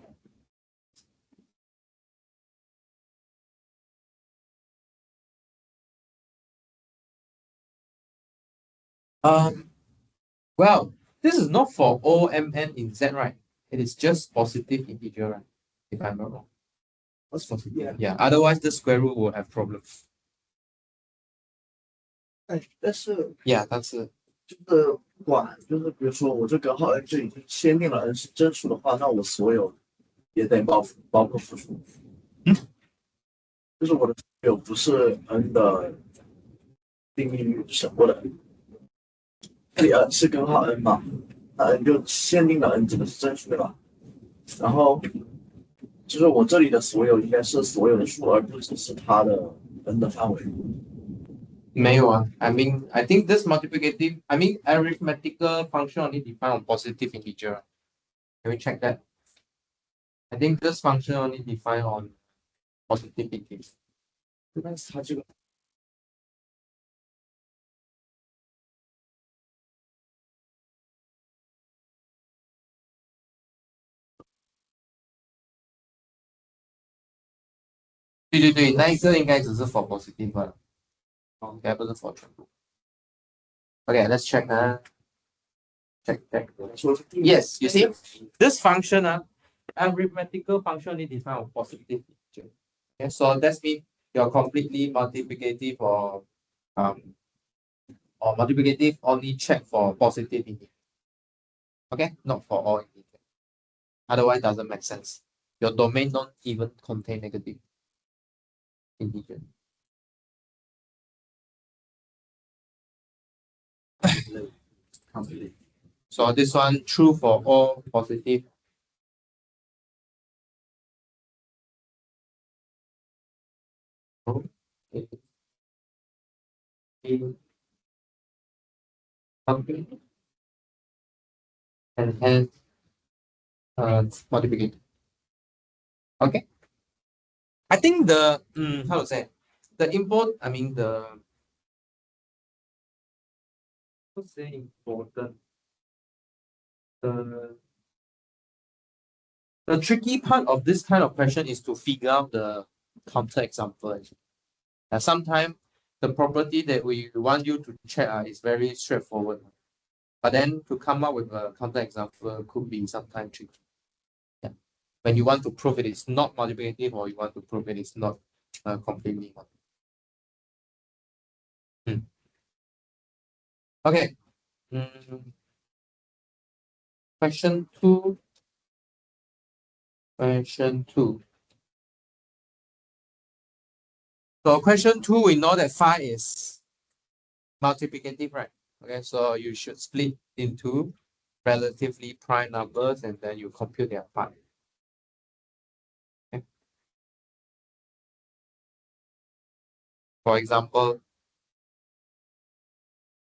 B: Well, this is not for all mn in z, right? It is just positive integer, right? If I'm not wrong. What's positive? Yeah, otherwise the square root will have problems.
C: 但是
B: Yeah, 但是
C: 就是管，就是比如说我这根号 n 就已经先定了 n 是真数的话，那我所有也得包括负数。就是我的所有不是 n 的定义省过的。这里 n 是根号 n 嘛，那 n 就限定了 n 指的是正数对吧？然后就是我这里的所有应该是所有的数，而不只是它的 n 的范围。
B: 没有啊。I mean, I think this multiplicative, I mean, arithmetical function only defined on positive integer. Can we check that? I think this function only defined on positive integer.
C: 但是它这个
B: 对对对，那一个应该只是 for positive 的，应该不是 for 全部。Okay, let's check. Check.
C: 说是定义
B: Yes, you see, this function, arithmetical function only defined on positive integer. Okay, so that means you're completely multiplicative or multiplicative only check for positive integer. Okay, not for all integer. Otherwise, doesn't make sense. Your domain don't even contain negative integer. So this one true for all positive. Something and hence multiplicative. Okay. I think the how to say the import. I mean the what's say important. The the tricky part of this kind of question is to figure out the counter example. Sometimes the property that we want you to check is very straightforward, but then to come up with a counter example could be sometimes tricky. Yeah. When you want to prove it is not multiplicative or you want to prove it is not completely multiplicative. Okay. Question 2. Question 2. So question 2, we know that 5 is multiplicative, right? Okay, so you should split into relatively prime numbers and then you compute their part. Okay. For example,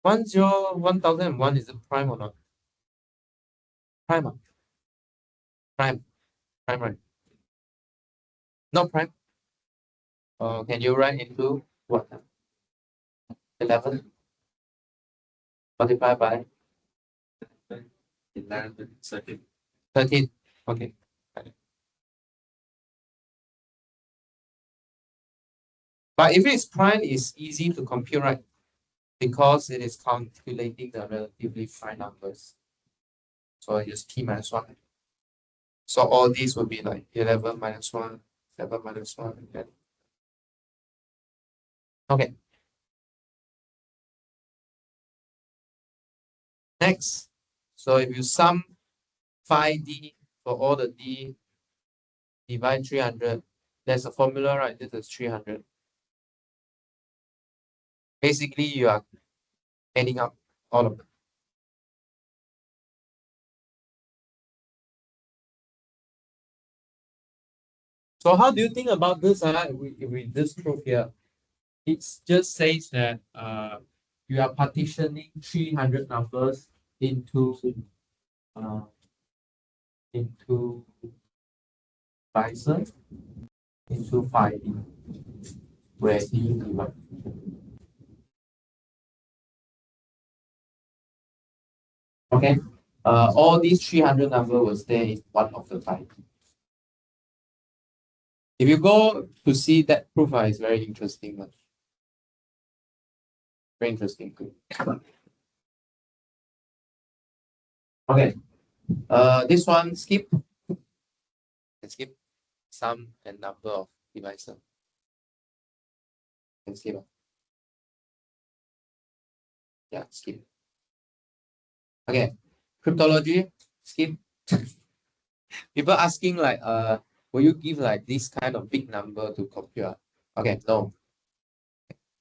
B: 1001 is it prime or not? Prime. Prime. Prime, right? Not prime. Can you write into what? 11 multiplied by 13. Okay. But if it's prime, it's easy to compute, right? Because it is calculating the relatively prime numbers. So I just p minus 1. So all these will be like 11 minus 1, 7 minus 1, and then. Okay. Next, so if you sum 5d for all the d, divide 300, there's a formula, right? This is 300. Basically, you are adding up all of them. So how do you think about this with this proof here? It just says that you are partitioning 300 numbers into Bison into 5D, where D is 1. Okay, all these 300 number will stay in one of the 5D. If you go to see that proof, it's very interesting. Very interesting. Okay, this one skip. Let's skip sum and number of devices. Can skip. Yeah, skip. Okay, cryptology, skip. People asking like, will you give like this kind of big number to compute? Okay, no,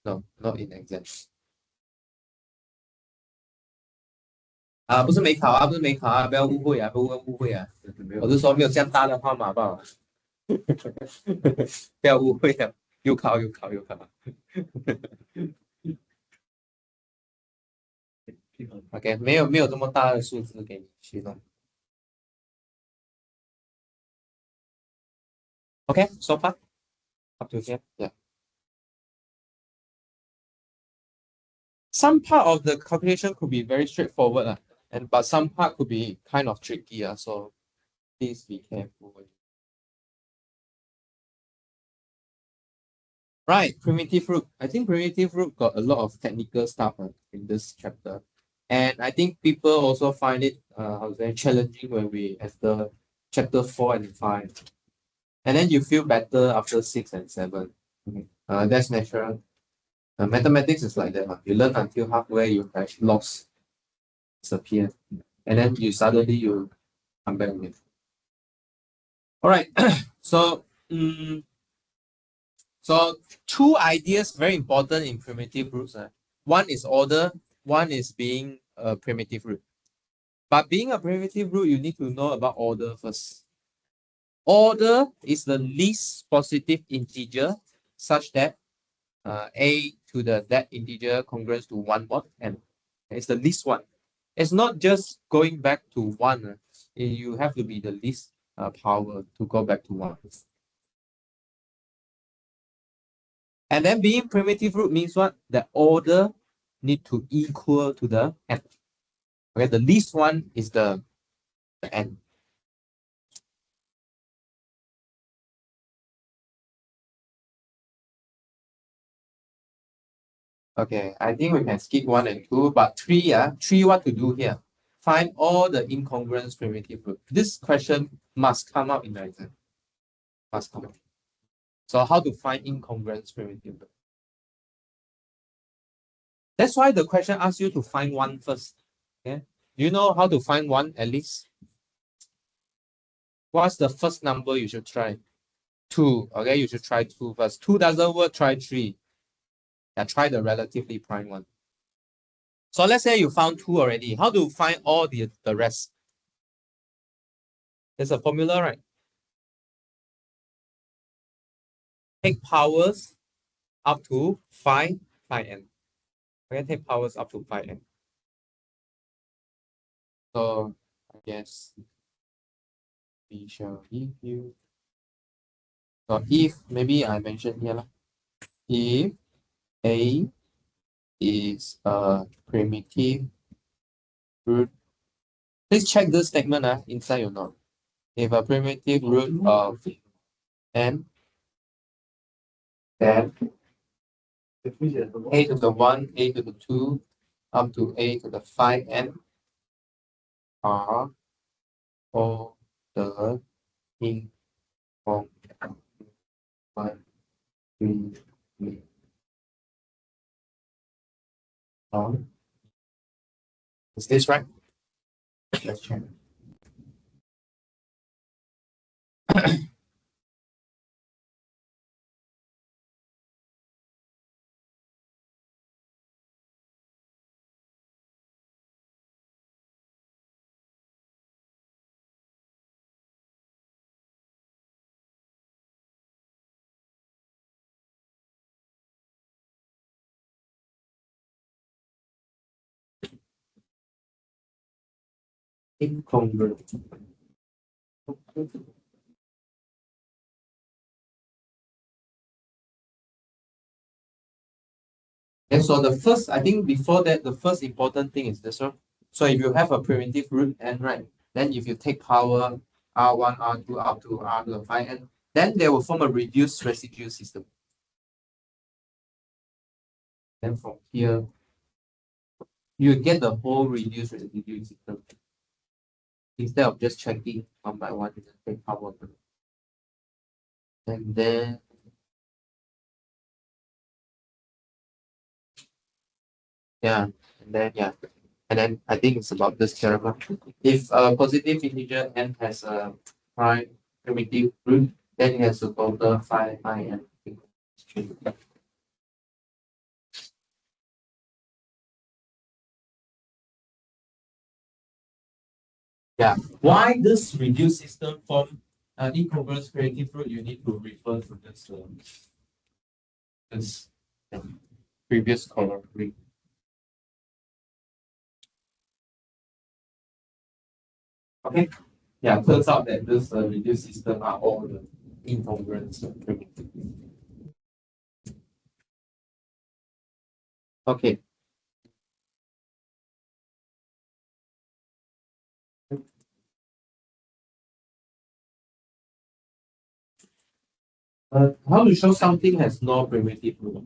B: not in exams. 啊，不是没考啊，不是没考啊，不要误会啊，不要误会啊，我是说没有这样大的号码吧，不要误会啊，又考又考又考。OK，没有这么大的数字给你去弄。OK，so far up to here, yeah. Some part of the calculation could be very straightforward, but some part could be kind of tricky, so please be careful. Right, primitive root. I think primitive root got a lot of technical stuff in this chapter. And I think people also find it challenging when we enter chapter 4 and 5. And then you feel better after 6 and 7. That's natural. Mathematics is like that. You learn until halfway, you have lost, disappear. And then you come back again. All right. So, so two ideas very important in primitive roots. One is order, one is being a primitive root. But being a primitive root, you need to know about order first. Order is the least positive integer such that a to that integer congruent to 1 mod n. It's the least one. It's not just going back to 1. You have to be the least power to go back to 1. And then being primitive root means what? The order need to equal to the n. Okay, the least one is the n. Okay, I think we can skip 1 and 2, but 3, 3 what to do here? Find all the incongruence primitive root. This question must come out in the exam. Must come out. So how to find incongruence primitive root? That's why the question asks you to find 1 first. Okay? Do you know how to find 1 at least? What's the first number you should try? 2. Okay, you should try 2 first. 2 doesn't work, try 3. Yeah, try the relatively prime one. So let's say you found 2 already. How to find all the rest? There's a formula, right? Take powers up to 5 n. Okay, take powers up to 5n. So I guess we shall give you. So if maybe I mentioned here, if a is a primitive root, please check this statement inside your note. If a primitive root of n, then a to the 1, a to the 2, up to a to the 5n are all the incongruent. Is this right? Let's check. Incongruent. And so the first, I think before that, the first important thing is this one. So if you have a primitive root n, right, then if you take power r1, r2, up to r to the 5n, then they will form a reduced residue system. Then from here, you get the whole reduced residue system. Instead of just checking one by one, you just take power. And then and then I think it's about this theorem. If a positive integer n has a prime primitive root, then it has a total 5 n.
D: Yeah. Why this reduced system form incongruous creative root? You need to refer to this previous corollary. Okay. Yeah, turns out that this reduced system are all the incongruence primitive. Okay. How to show something has no primitive root?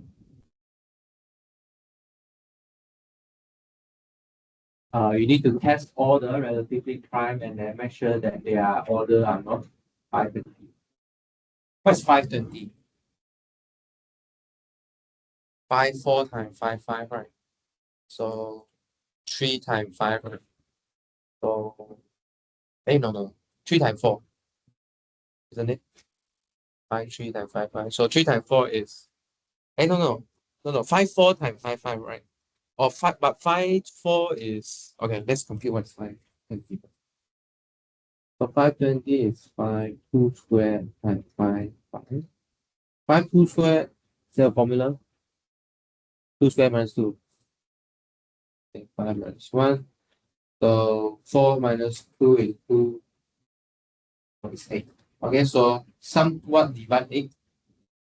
D: You need to test all the relatively prime and then make sure that their order are not 520. What's 520? 5, 4 times 5, 5, right? So 3 times 5, right? So, no. 3 times 4, isn't it? 5, 3 times 5, 5. So 3 times 4 is, no. 5, 4 times 5, 5, right? Or 5, but 5, 4 is, okay, let's compute what's 520. So 520 is 5, 2 squared times 5, 5. 5, 2 squared, is there a formula? 2 squared minus 2. Okay, 5 minus 1. So 4 minus 2 is 2. Is 8. Okay, so somewhat divide 8.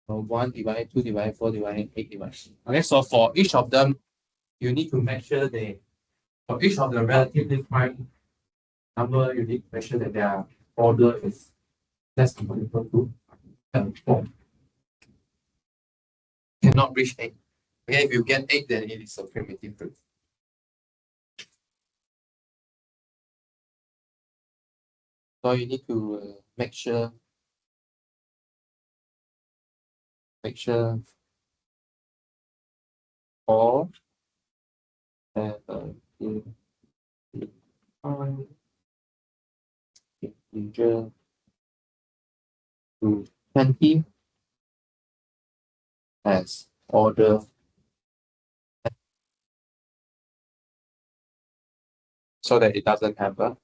D: So 1 divided 2 divided 4 divided 8 divided. Okay, so for each of them, you need to make sure for each of the relatively prime number, you need to make sure that their order is less than or equal to 4. Cannot reach 8. Okay, if you get 8, then it is a primitive root. So you need to make sure all that integer to 20 as order so that it doesn't have a.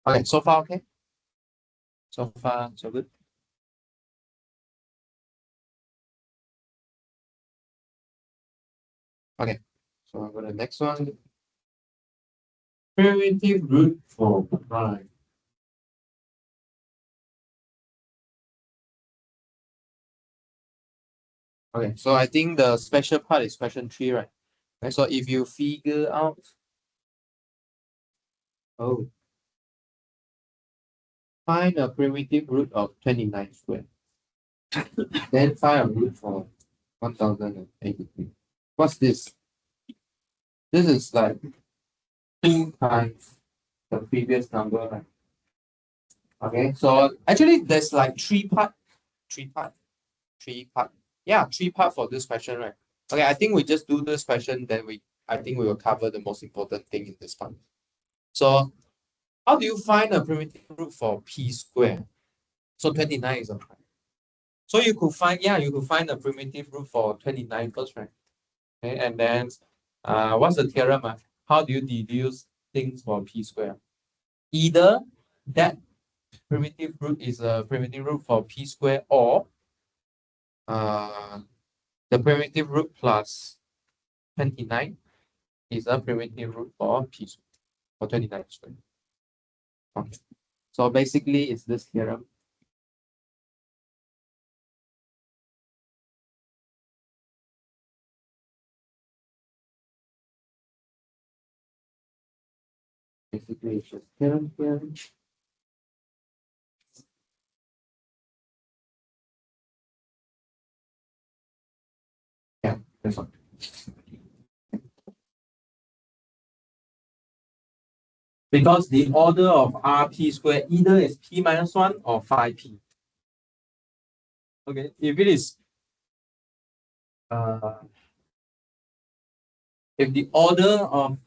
D: Okay, so far okay? So far, so good. Okay, so I'll go to the next one. Primitive root for prime. Okay, so I think the special part is question 3, right? Okay, so if you figure out, find a primitive root of 29 squared, then find a root for 1083. What's this? This is like 2 times the previous number, right? Okay, so actually there's like three part. Yeah, 3 part for this question, right? Okay, I think we just do this question, then I think we will cover the most important thing in this part. So how do you find a primitive root for p squared? So 29 is a prime. So you could find a primitive root for 29 first, right? Okay, and then what's the theorem? How do you deduce things for p squared? Either that primitive root is a primitive root for p squared, or the primitive root plus 29 is a primitive root for p squared, for 29 squared. Okay. So basically it's this theorem. Basically it's just theorem. Yeah, that's all. Because the order of Rp squared either is p minus 1 or 5p. Okay, if it is if the order of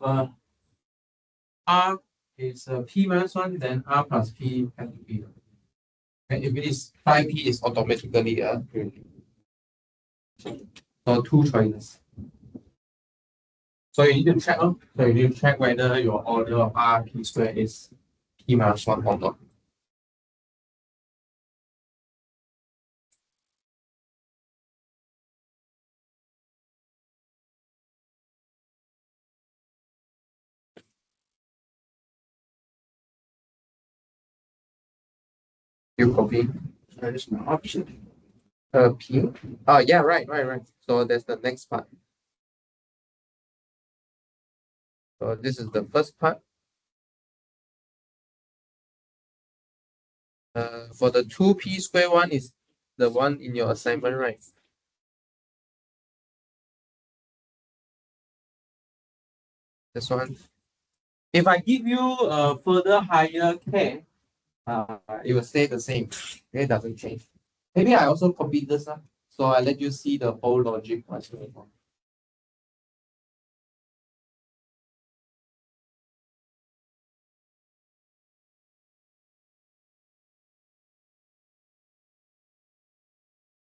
D: R is p minus 1, then R plus p has to be. And if it is 5p, it's automatically a primitive. So 2 choices. So you need to check, so you need to check whether your order of R P square is P minus 1 or not. You copy
C: That is my option.
D: P. Oh yeah, right. So that's the next part. So this is the first part. For the 2P square one is the one in your assignment, right? This one. If I give you a further higher K, it will stay the same. It doesn't change. Maybe I also copy this, so I let you see the whole logic.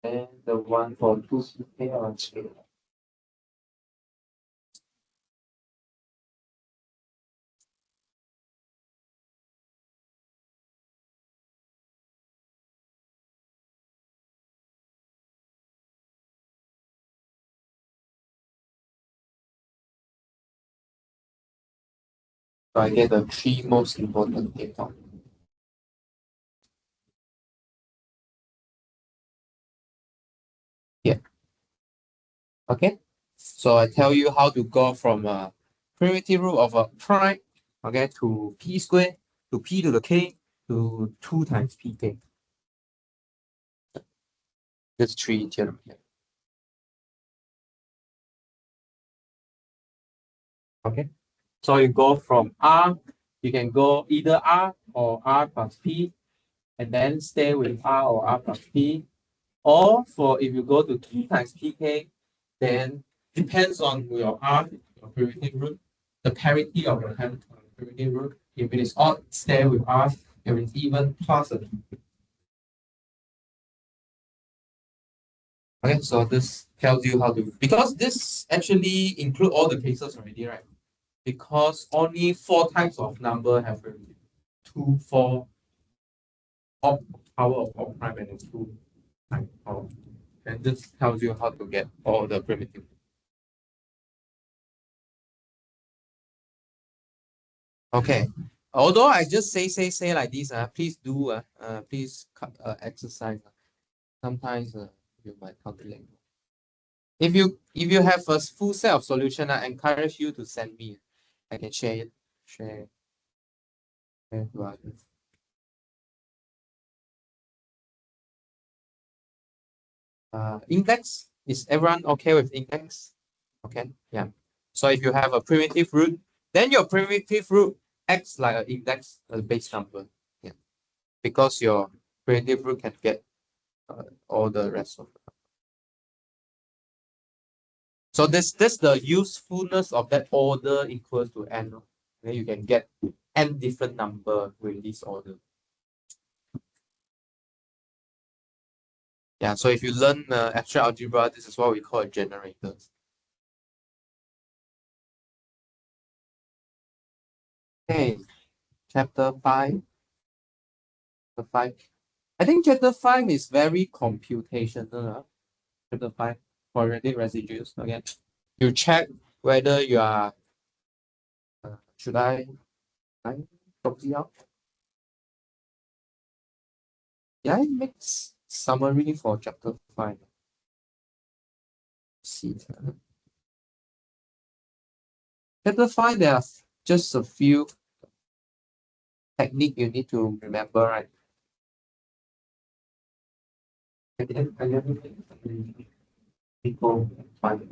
D: And the one for 2K on screen. So I get the 3 most important data. Yeah. Okay. So I tell you how to go from a primitive root of a prime, okay, to p squared, to p to the k, to 2 times pk. That's 3 theorem here. Okay. So you go from R, you can go either R or R plus P, and then stay with R or R plus P. Or for if you go to 2 times pk, then depends on your R, your primitive root, the parity of your primitive root. If it is odd, stay with R. If it's even, plus a P. Okay, so this tells you how to, because this actually include all the cases already, right? Because only 4 types of number have primitive. 2, 4, of power of all prime, and 2 times power. And this tells you how to get all the primitive. Okay. Although I just say like this, please do, please exercise. Sometimes you might calculate. If you have a full set of solution, I encourage you to send me. I can share it. Share to others. Index, is everyone okay with index? Okay, yeah. So if you have a primitive root, then your primitive root acts like an index, a base number. Yeah, because your primitive root can get all the rest of it. So this the usefulness of that order equals to n. Then you can get n different number with this order. Yeah, so if you learn abstract algebra, this is what we call a generator. Okay, chapter 5. Chapter 5. I think chapter 5 is very computational. Chapter 5, quadratic residues. Again, you check whether you are, should I copy out? Yeah, it makes summary for chapter 5. See. Chapter 5, there are just a few technique you need to remember, right? People find.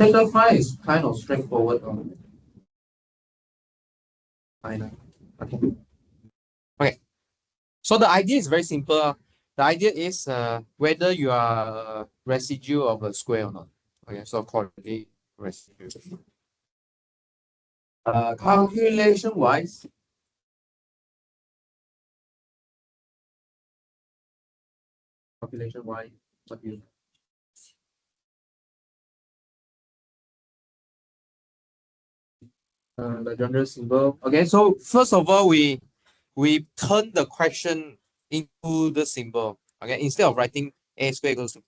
D: Chapter 5 is kind of straightforward. Okay. Okay. So the idea is very simple. The idea is whether you are a residue of a square or not. Okay, so quadratic residue. Calculation wise,
B: Population Y, what do you the genre symbol. Okay, so first of all, we turn the question into the symbol. Okay, instead of writing a squared equals to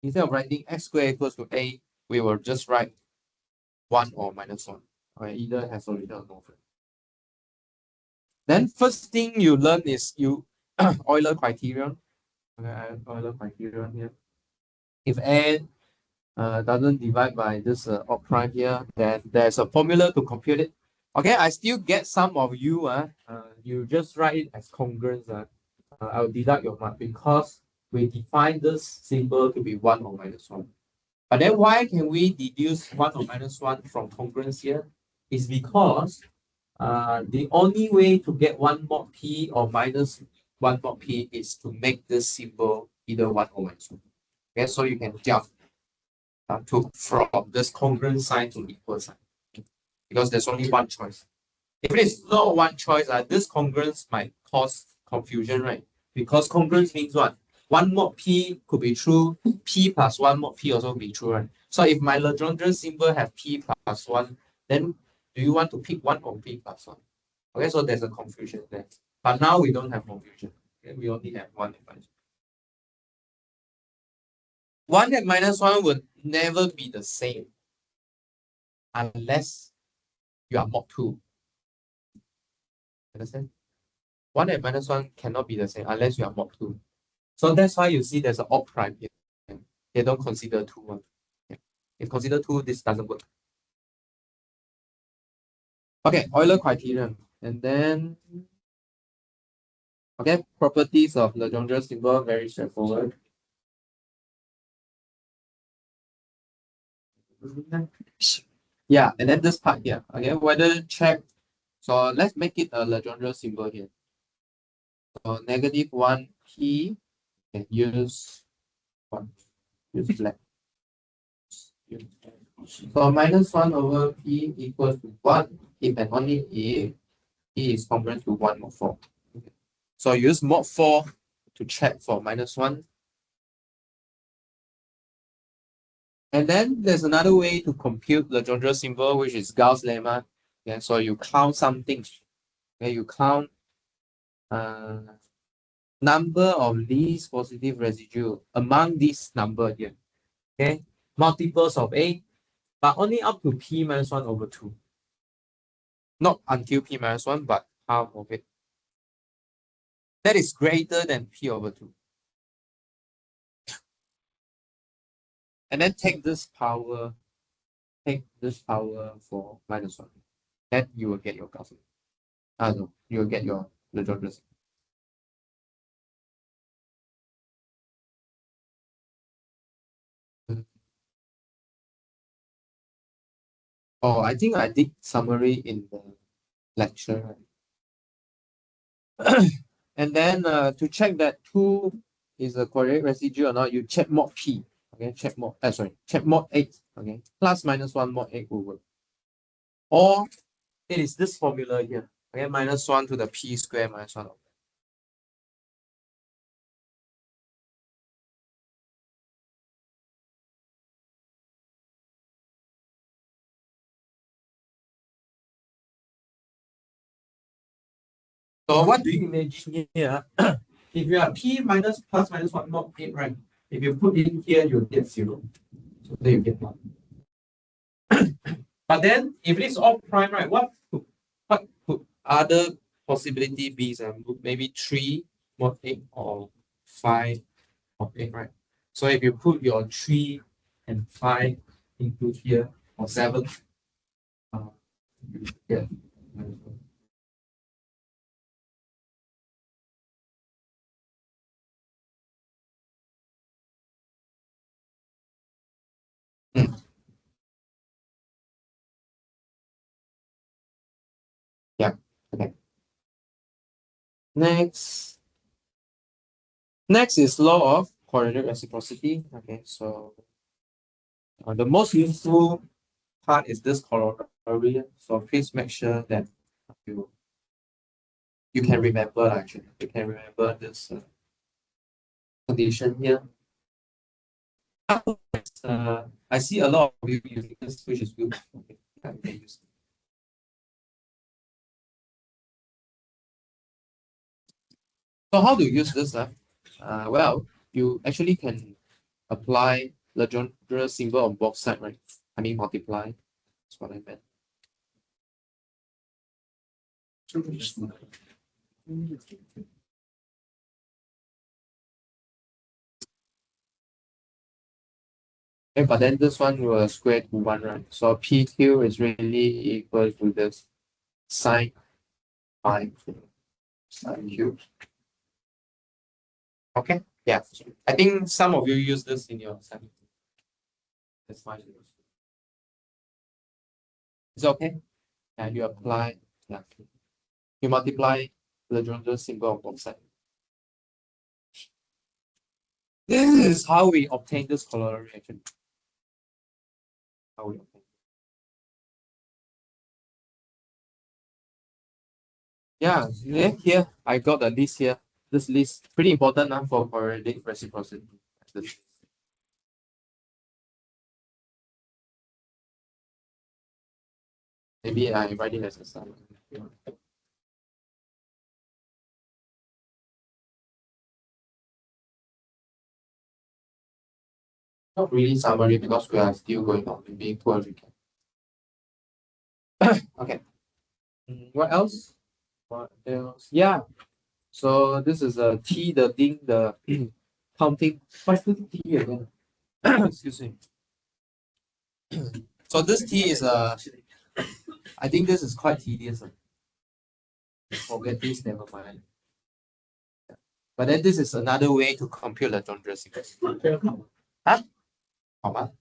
B: instead of writing x squared equals to a, we will just write 1 or minus 1. Okay, either has origin or no. Then first thing you learn is you Euler criterion. Okay, I have Euler criterion here. If n doesn't divide by this odd prime here, then there's a formula to compute it. Okay, I still get some of you, you just write it as congruence. I'll deduct your mark because we define this symbol to be 1 or minus 1. But then why can we deduce 1 or minus 1 from congruence here? Is because the only way to get 1 mod p or minus 1 mod p is to make this symbol either 1 or minus 1. Okay, so you can jump from this congruent sign to equal sign because there's only one choice. If it is not one choice, this congruence might cause confusion, right? Because congruence means what? 1 mod p could be true, p plus 1 mod p also be true, right? So if my Legendre symbol have p plus 1, then do you want to pick 1 or p plus 1? Okay, so there's a confusion there. But now we don't have confusion. Okay, we only have 1 and minus 1 and minus 1 would never be the same unless you are mod 2. Understand? 1 and minus 1 cannot be the same unless you are mod 2. So that's why you see there's an odd prime here. They don't consider 2. Yeah. If consider 2, this doesn't work. Okay, Euler criterion. And then, okay, properties of Legendre symbol, very straightforward. Yeah, and then this part here, okay, whether check. So let's make it a Legendre symbol here. So negative 1 p, and use 1, use black. So minus 1 over p equals to 1 if and only if p is congruent to 1 mod 4. Okay. So use mod 4 to check for minus 1. And then there's another way to compute the Legendre symbol, which is Gauss lemma. Okay, so you count some things. Okay, you count number of least positive residue among this number here. Okay, multiples of A, but only up to p minus 1 over 2. Not until p minus 1, but half of it. That is greater than p over 2. And then take this power for minus 1. Then you will get your Gauss. No, you will get your Legendre. Oh, I think I did summary in the lecture. And then to check that 2 is a quadratic residue or not, you check mod p. Okay, check mod 8. Okay, plus minus 1 mod 8 will work. Or it is this formula here. Okay, minus 1 to the p square minus 1. So what do you imagine here? If you are p minus plus minus 1 mod 8, right? If you put in here, you'll get 0. So there you get 1. But then if it is all prime, right? What could other possibility be? Maybe 3 mod 8 or 5 mod 8, right? So if you put your 3 and 5 into here, or 7, you get yeah. Okay. Next is law of quadratic reciprocity. Okay, so the most useful part is this corollary. So please make sure that you can remember actually. You can remember this
D: condition here. I see a lot of you using this, which is good. Okay, I can use it. So how to use this? Well, you actually can apply Legendre symbol on both sides, right? I mean multiply. That's what I meant. Okay, but then this one will square to 1, right? So PQ is really equal to this sine phi sine Q. Okay, yeah. I think some of you use this in your assignment. That's fine. It's okay. And you apply, yeah. You multiply the Legendre symbol on both sides. This is how we obtain this corollary actually. How we obtain. Yeah, here I got a list here. This list pretty important for quadratic reciprocity. Maybe I write it as a summary. Not really summary because we are still going on. Maybe poor recap. Okay. What else? What else? Yeah. So this is a T, the thing, the counting. What's the T again? Excuse me. So this T is I think this is quite tedious. Forget this, never mind. But then this is another way to compute the Legendre symbol. 啊？好吗？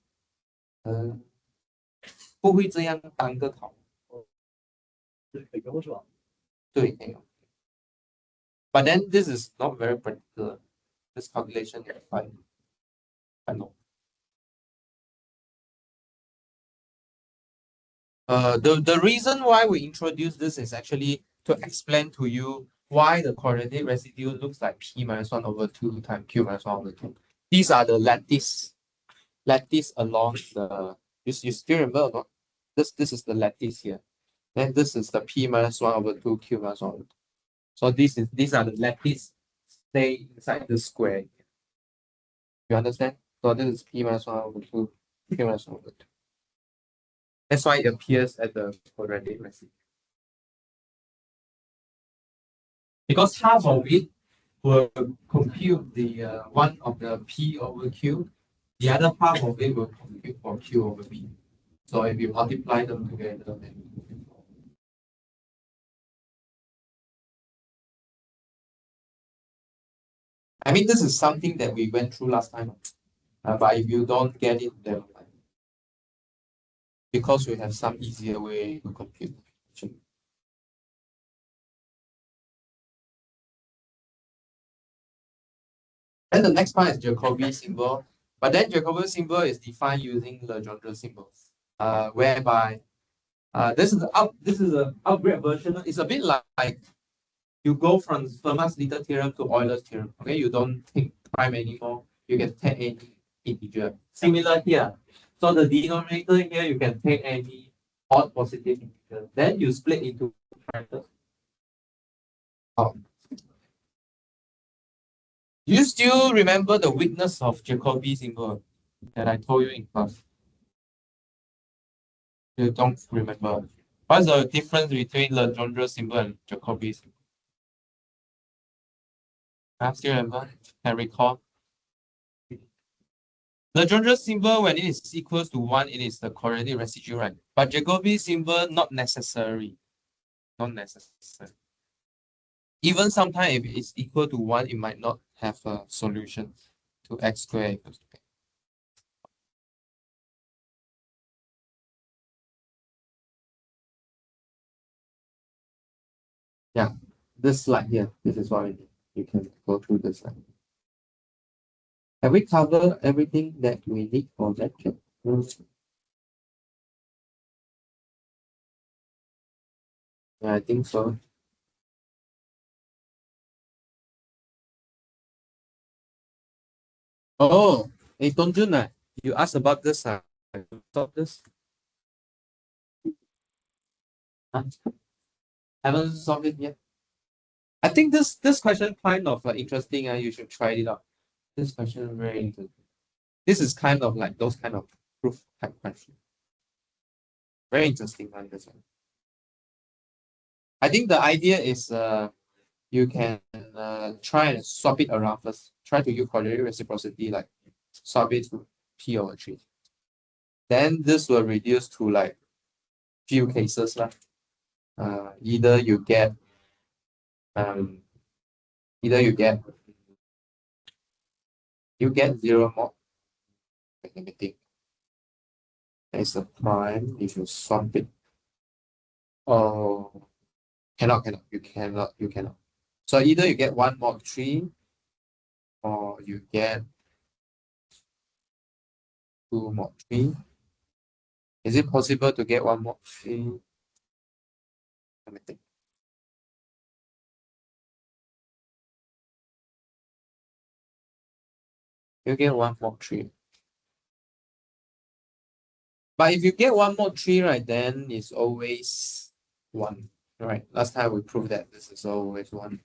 D: 不会这样单个考。对，可以。But then this is not very practical. This calculation is quite long. The reason why we introduce this is actually to explain to you why the coordinate residue looks like p minus 1 over 2 times q minus 1 over 2. These are the lattice along the, you still remember or not? This is the lattice here. Then this is the p minus 1 over 2 q minus 1 over 2. So these are the lattice stay inside the square. You understand? So this is p minus 1 over 2 q minus 1 over 2. That's why it appears at the quadratic residue. Because half of it will compute the one of the p over q, the other half of it will compute for q over p. So if you multiply them together, then I mean this is something that we went through last time. But if you don't get it, then because we have some easier way to compute. And the next part is Jacobi symbol. But then Jacobi symbol is defined using the Legendre symbol, whereby this is an upgrade version. It's a bit like you go from Fermat's little theorem to Euler's theorem. Okay, you don't take prime anymore. You can take any integer. Similar here. So the denominator here you can take any odd positive integer. Then you split into fractals. Oh. Do you still remember the weakness of Jacobi symbol that I told you in class? You don't remember. What's the difference between Legendre symbol and Jacobi symbol? I still remember. Can recall. Legendre symbol, when it is equals to 1, it is the quadratic residue, right? But Jacobi symbol, not necessary. Not necessary. Even sometimes if it's equal to 1, it might not have a solution to x squared equals to x. Yeah, this slide here, this is what we need. You can go through this slide. Have we covered everything that we need for lecture? Yeah, I think so. Oh, hey, Dongjun, you asked about this. Stop this. Huh? Haven't solved it yet. I think this question kind of interesting. You should try it out. This question is very interesting. This is kind of like those kind of proof type question. Very interesting one. This one. I think the idea is you can try and swap it around first. Try to use quadratic reciprocity, like swap it to P over 3. Then this will reduce to like few cases. Either you get um either you get 0 mod. Let me think. There's a prime if you swap it. Oh, you cannot. So either you get 1 mod 3 or you get 2 mod 3. Is it possible to get 1 mod 3? Let me think. You get 1 mod 3. But if you get 1 mod 3, right, then it's always 1. Right? Last time we proved that this is always 1.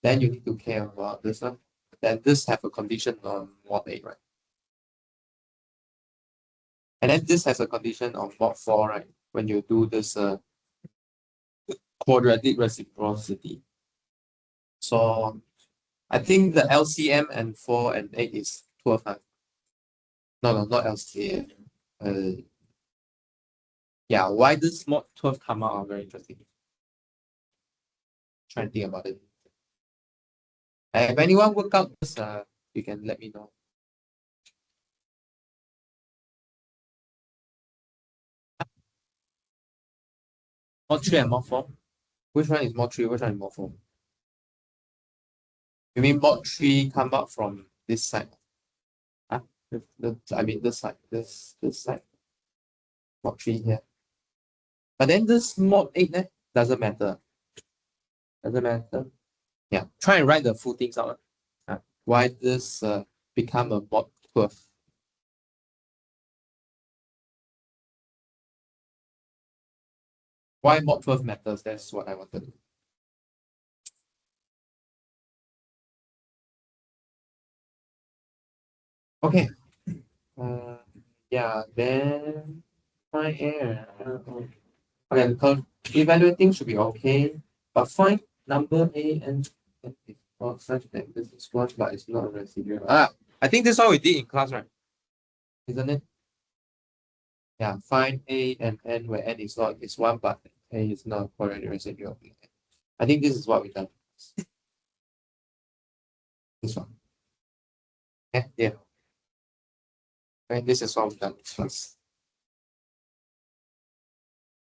D: Then you need to care about this one. Then this have a condition on mod 8, right? And then this has a condition on mod 4, right? When you do this quadratic reciprocity. So I think the LCM and 4 and 8 is 12. No, not LCM. Yeah, why this mod 12 come out? Very interesting. Try and think about it. If anyone work out this, you can let me know. Mod 3 and mod 4. Which one is mod 3? Which one is mod 4? You mean mod 3 come out from this side? Huh? I mean this side. This side. Mod 3 here. But then this mod 8 doesn't matter. Doesn't matter. Yeah. Try and write the full things out. Why this become a mod 12? Why mod 12 matters? That's what I wanted to. Okay. Yeah, then find air. Okay, because evaluating should be okay, but find number A and if not such that this is one, but it's not residual. I think this one we did in class, right? Isn't it? Yeah, find A and N where N is not is one, but A is not quadratic residual. I think this is what we done. This one. Yeah. And this is what we done first.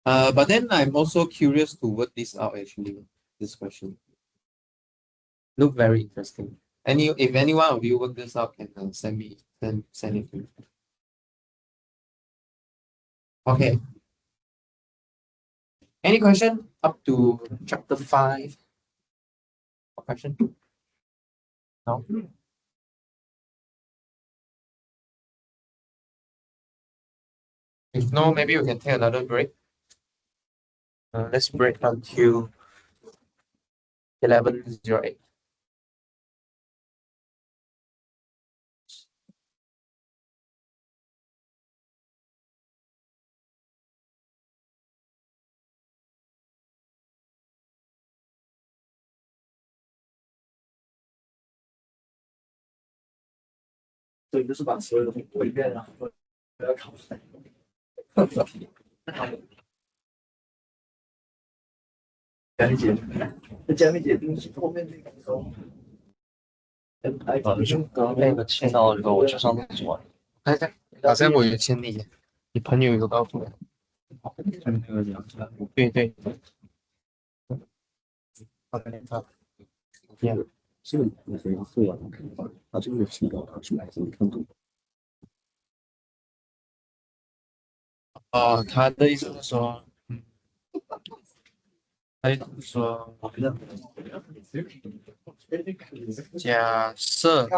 D: But then I'm also curious to work this out actually, this question. Look very interesting. If any one of you work this out, can send me send it to me. Okay. Any question up to chapter 5? Question? No? If no, maybe we can take another break. Let's break until 11:08.
C: 所以就是把所有的东西过一遍，然后不要考试。讲解，讲解东西后面那个时候，
E: 就刚刚那个签到了之后，我就上厕所。
D: 看看，好像我有签你朋友有告诉我。
E: 就是那个梁山，
D: 对对。
E: 这个你可以做完看法，它这个提高它是来自看懂。
D: 哦，他的意思是说，他的意思是说，假设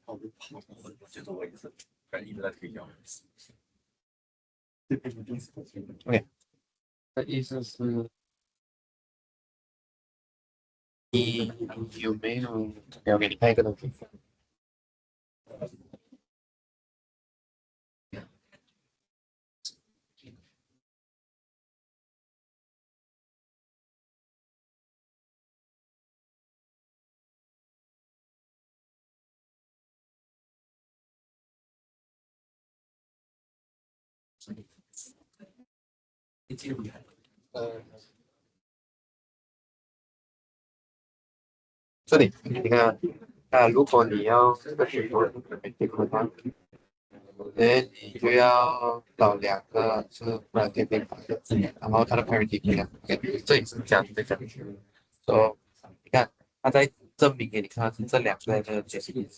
E: 我觉得我也是，反正一直在推销。
D: 的意思是，你有没有？我给你看一个东西。这里你看如果你要这个许多的话，你就要找两个是天平方的，然后它的 parity 不一样。这里是这样的讲，说你看它在证明给你看是这两个的解析，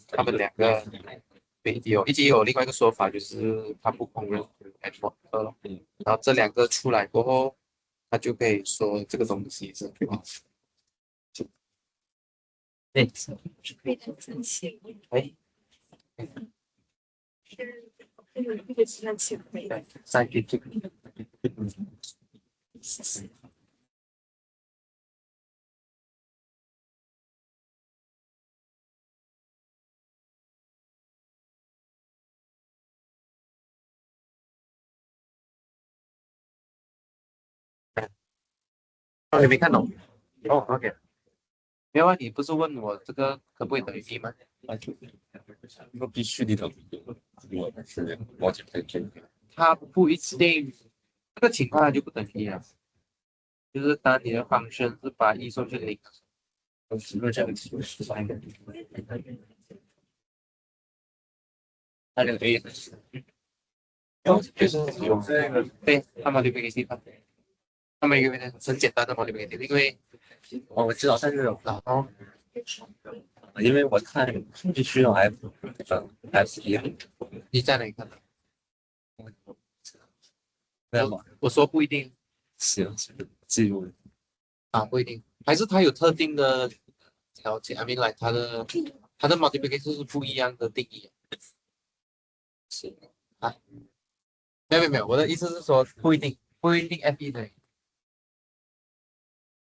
D: 他们两个一直有另外一个说法，就是它不公认 H 2了，然后这两个出来过后，它就可以说这个东西是对吧？哎，
A: 非常神奇。
D: 哎，
A: 这个计算器可以。
D: 再给这个。哦，你没看懂？哦，OK。没有啊，你不是问我这个可不可以等于一吗？
E: 那必须得等，我是我这边
D: 它不一定，这个情况它就不等于一啊。就是当你的方程是把一送去零，是不是这个题是三个？那个可以，就是用这个对，它 multiplication，它们一个很简单的 multiplication，因为
E: 我知道，但是
D: 然后
E: 因为我看必须用 F 一，
D: 你在哪里看的？
E: 这样吗？
D: 我说不一定
E: 行，记住了。
D: 啊，不一定，还是它有特定的条件。I mean like 它的 multiplication 是不一样的定义。是啊，没有，我的意思是说不一定 F 一等于，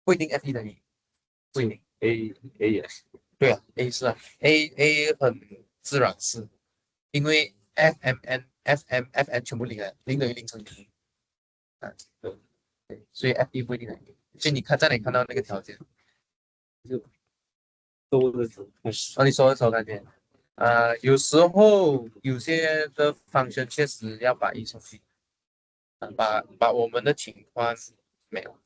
D: 不一定 F 一等于，不一定。
E: A 也是，
D: 对啊，A 是啊，A 很自然是，因为 Fm 全部零了，零等于零乘一，啊，对，所以 F 一不一定等于。所以你看在哪里看到那个条件？
E: 都是
D: 哦，你说一说感觉，有时候有些的方向确实要把一乘一，把我们的情况没有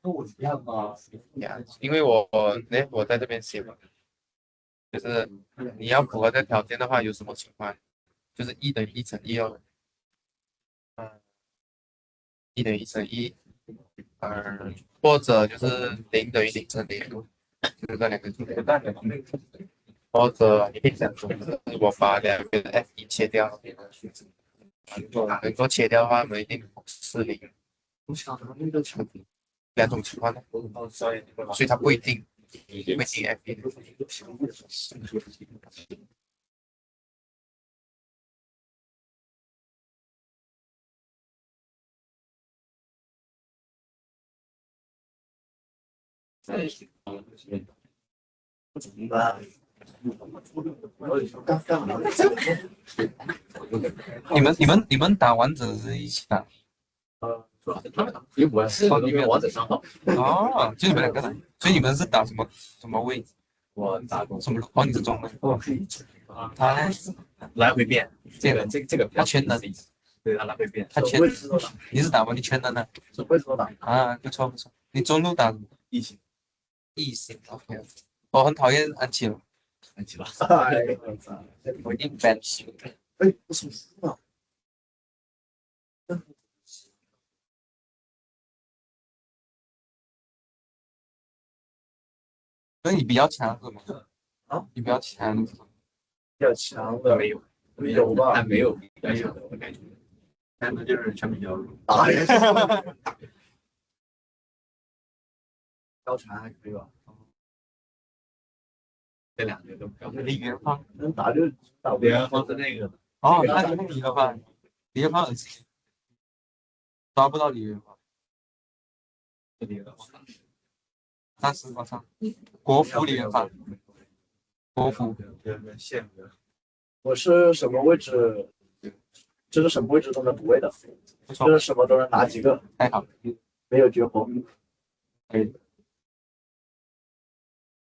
E: 跟我一样吗？
D: 呀，因为我在这边写嘛，就是你要符合这个条件的话，有什么情况？就是一等于一乘一哦，一等于一乘一，或者就是零等于零乘零，就是这两个题。或者你可以想说，我把两个 f 一切掉，能够切掉的话，我们一定是零。两种情况呢，所以它不一定会进 f 一。你们打王者是一起打？
C: 因为王者上号，
D: 哦，就你们两个人，所以你们是打什么位置？
C: 我打过
D: 什么？哦，你是中路。他呢？
C: 来回变，这个
D: 他全能，
C: 对他来回变，
D: 他全
C: 位置都打，
D: 你是打吗？你全能呢？
C: 位置都打，
D: 啊，不错。你中路打什么？
C: 一起
D: 异形 OK。我很讨厌安琪了，
C: 一起吧。
D: 我一定 ban。
C: 哎，我手撕了，
D: 所以你比较强是吗？
C: 啊，
D: 你比较强，
C: 比较强的有吧？
E: 还没有比较强的，我感觉，但是就是全比较弱。
C: 哎呀，貂蝉还可以吧？
B: 这两个都不要。
D: 李元芳。
C: 能打就打不了。
B: 李元芳是那个
D: 哦，那个李元芳，李元芳恶心，抓不到李元芳。
B: 李元芳，
D: 当时我操，国服李元芳，国服。
B: 羡慕。
C: 我是什么位置？就是什么位置都能补位的，
D: 不错，
C: 就是什么都能拿几个，
D: 太好了。
C: 没有绝活。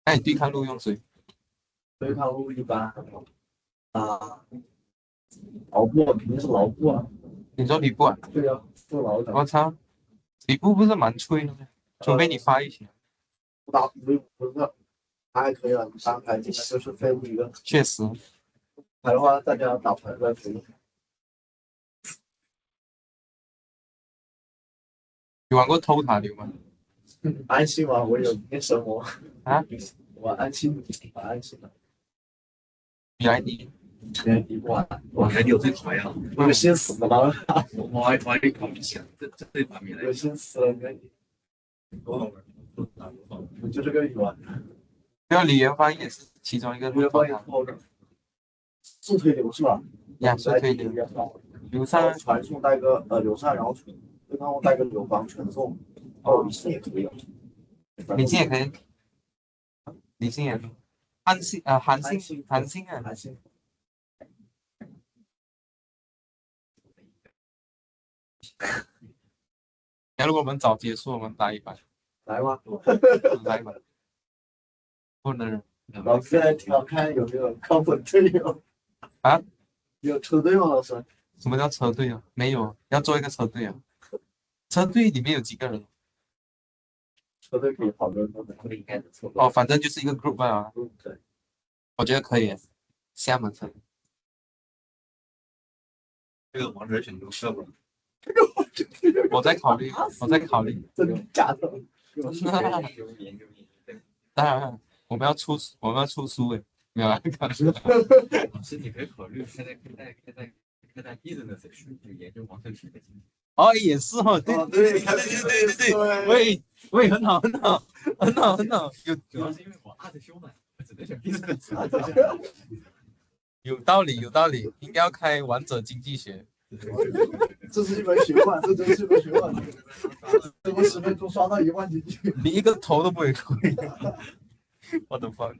D: 那你对抗路用谁？
C: 对抗路一般啊，劳布肯定是劳布啊。
D: 你说吕布啊？
C: 对啊，做劳的。
D: 我操，吕布不是蛮脆的吗？除非你发一起。
C: 不打不是，他还可以啊，你单排进来就是废物一个。
D: 确实。
C: 牌的话，大家打牌都可以。
D: 你玩过偷塔流吗？
C: 安心吗？我有变神魔
D: 啊？
C: 我安心，我安心了。
D: 你来你。
C: 你不玩，
B: 我还有最讨厌了，
C: 有心死了吗？
B: 我还考虑想这方面来
C: 有心死了，
B: 多好玩，
C: 我就这个语玩。
D: 对啊，李元芳也是其中一个。
C: 李元芳也偷的，速推流是吧？
D: 呀，速推流。刘禅
C: 传送带个刘禅，然后对方带个刘邦传送，哦，李信也可以。
D: 李信也可以。李信也可以。韩信啊，韩信啊。
C: 韩信。
D: 那如果我们早结束，我们打一把。
C: 来吧，
D: 来吧。不能。
C: 老师来调看有没有靠谱队友
D: 啊？
C: 有车队吗？老师？
D: 什么叫车队啊？没有，要做一个车队啊。车队里面有几个人？
C: 车队可以好多人都应该错。
D: 哦，反正就是一个 group 啊。
C: 对，
D: 我觉得可以。厦门城。
B: 这个王者选中设备。
D: 我在考虑。
C: 真的假的？
D: 当然，我们要出书诶，没有啊？
B: 老师，你可以考虑开在 business 去研究王者选择。
D: 哦，也是哦，对，喂，很好，
B: 主要是因为我2的修嘛，我只能选 business。
D: 有道理，应该要开王者经济学。
C: 这是一门学问，这真是一门学问。我10分钟刷到1万进去，
D: 你一个头都不会亏。我的妈！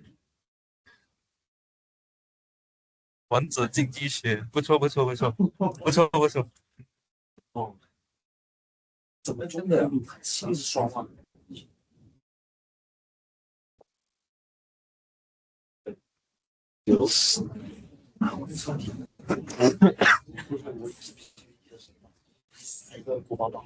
D: 王者经济学不错。
C: 哦，怎么真的70双啊？90啊！我操！一个古堡堡。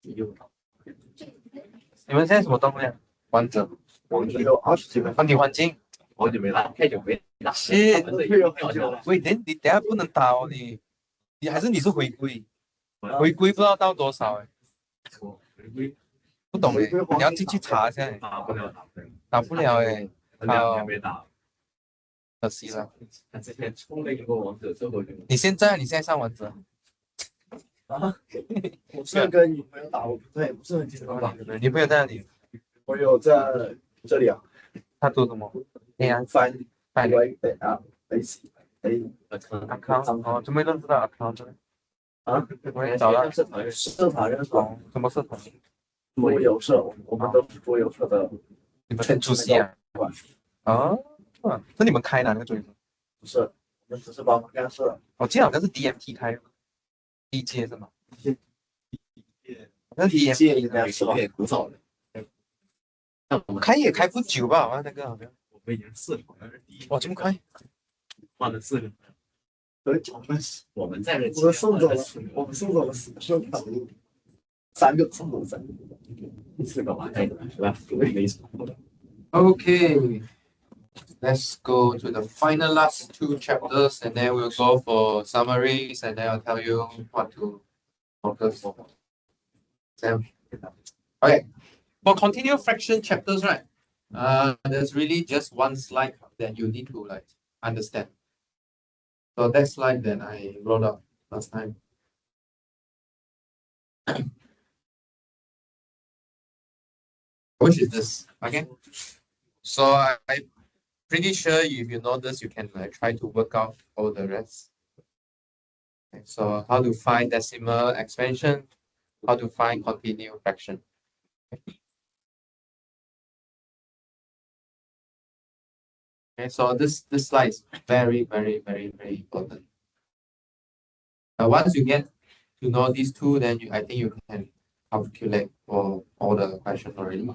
D: 你们现在什么动力啊？王者
C: 有20几个。
D: 环境。
B: 好久没打，太久没打。
D: 喂，你等下不能打哦，你还是你是回归不知道到多少哎。
B: 回归
D: 不懂哎，你要进去查一下。打不了哎。
B: 2年没打，
D: 可惜了。
B: 他之前充了一波王者之后就。
D: 你现在上王者
C: 啊？我是跟女朋友打，我不是很经常打。
D: 女朋友在哪里？
C: 我有在这里啊。
D: 他读什么？
C: 翻
D: A
C: account
D: 哦，怎么认识到 account 呢？
C: 啊？
D: 我也找到
C: 社团认识的。
D: 什么社团？
C: 桌游社，我们都是桌游社的。
D: 你们出席啊？是你们开的那个桌游？
C: 不是，我们只是帮忙干事。
D: 我记得好像是 DMT 开的，第一届是吗？那
C: DMT 应该是有点古早的。
D: 开也开不久吧？好像那个好像。
B: 我们已经4个，好像是第一。
D: 哇，这么快？
B: 换了4个。我们在这。
C: 我们送走了4个社团，3个送走了3个。
B: 4个吧，是吧？没错。
D: OK。let's go to the final last two chapters, and then we'll go for summaries, and then I'll tell you what to focus on. Okay, for continuous fraction chapters, right? There's really just one slide that you need to like understand. So that slide that I wrote up last time. Which is this? Okay. So I'm pretty sure if you know this, you can like try to work out all the rest. Okay, so how to find decimal expansion, how to find continuous fraction. Okay, so this slide is very important. Once you get to know these two, then I think you can calculate for all the questions already.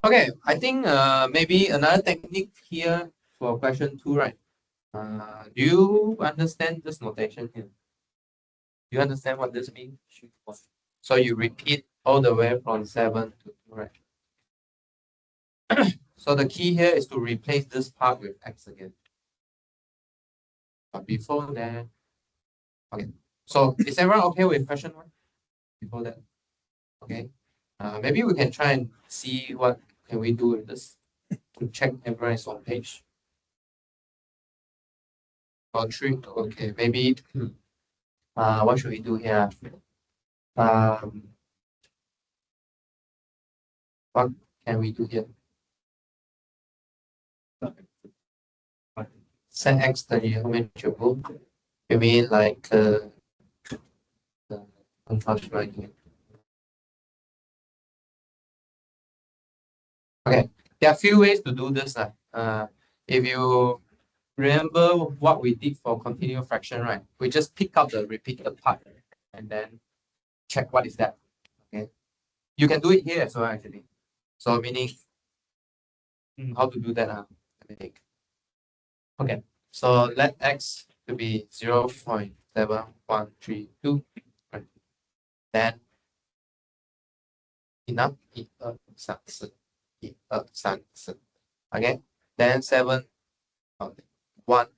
D: Okay, I think maybe another technique here for question 2, right? Do you understand this notation here? Do you understand what this means? So you repeat all the way from 7 to 2, right? So the key here is to replace this part with x again. But before that, okay. So is everyone okay with question 1? Before that, okay. Maybe we can try and see what can we do with this to check everyone is on page. Or 3, okay. Maybe what should we do here? What can we do here? Set x 等于后面全部 you mean like okay, there are a few ways to do this. If you remember what we did for continuous fraction, right? We just pick up the repeated part and then check what is that. Okay, you can do it here as well actually. So meaning how to do that? Let me think. Okay, so let x to be 0.7132. Right? Then enough. 1、2、3、4。1、2、3、4。Okay, then 7.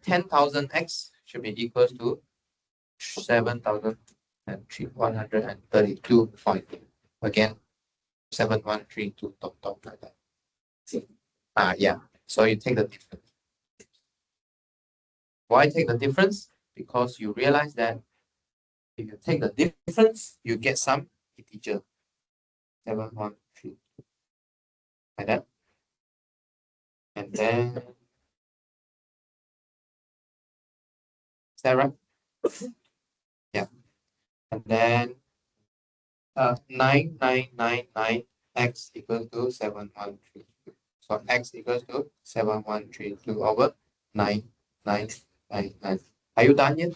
D: 10,000 x should be equal to 7,132 point. Again, 7132 dot like that. Yeah. So you take the difference. Why take the difference? Because you realize that if you take the difference, you get some integer. 7132. Like that. And then is that right? Yeah. And then 9999 x equals to 7132. So x equals to 7132 over 9999. Are you done yet?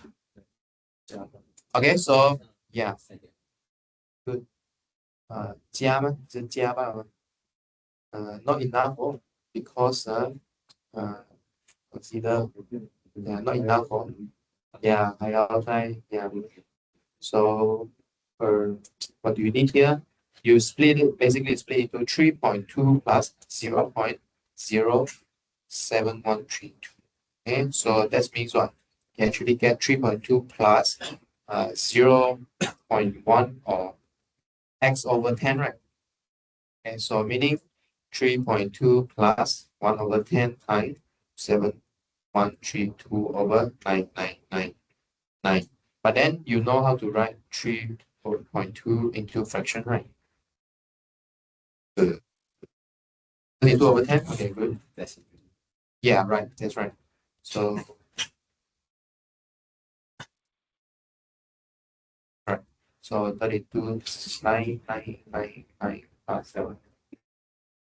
D: Okay, so yeah. Good. 加吗？是加吧？not enough because consider not enough yeah, I outside yeah. So what do you need here? You split it, basically split into 3.2 plus 0.07132. Okay, so that means what? You actually get 3.2 plus 0.1 or x over 10, right? Okay, so meaning 3.2 plus 1 over 10 times 7,132 over 9,999. But then you know how to write 3.2 into fraction, right? Good. 32 over 10? Okay, good. That's it. Yeah, right. That's right. So, right. So 32 9,999 plus 7.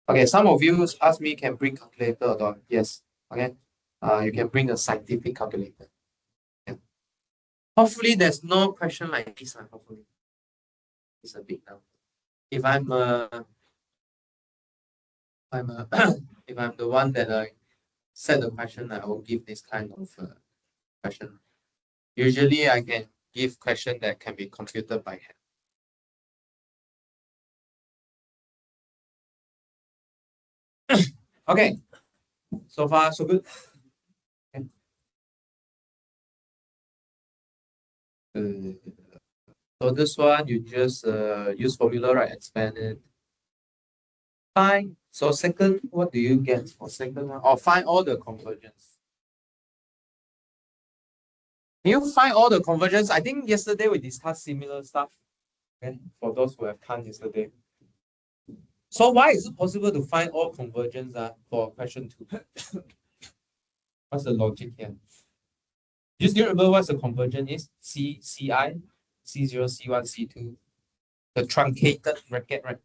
D: Okay, some of you ask me can bring calculator or not. Yes. Okay. You can bring a scientific calculator. Yeah. Hopefully there's no question like this. Hopefully. It's a big number. If I'm if I'm the one that set the question, I will give this kind of question. Usually I can give question that can be computed by hand. Okay, so far so good. Okay. So this one you just use formula, right? Expand it. Fine. So second, what do you get for second one? Or find all the convergence. Can you find all the convergence? I think yesterday we discussed similar stuff. Okay, for those who have come yesterday. So why is it possible to find all convergence for question 2? What's the logic here? You still remember what's the convergence is? Ci, C0, C1, C2. The truncated bracket, right?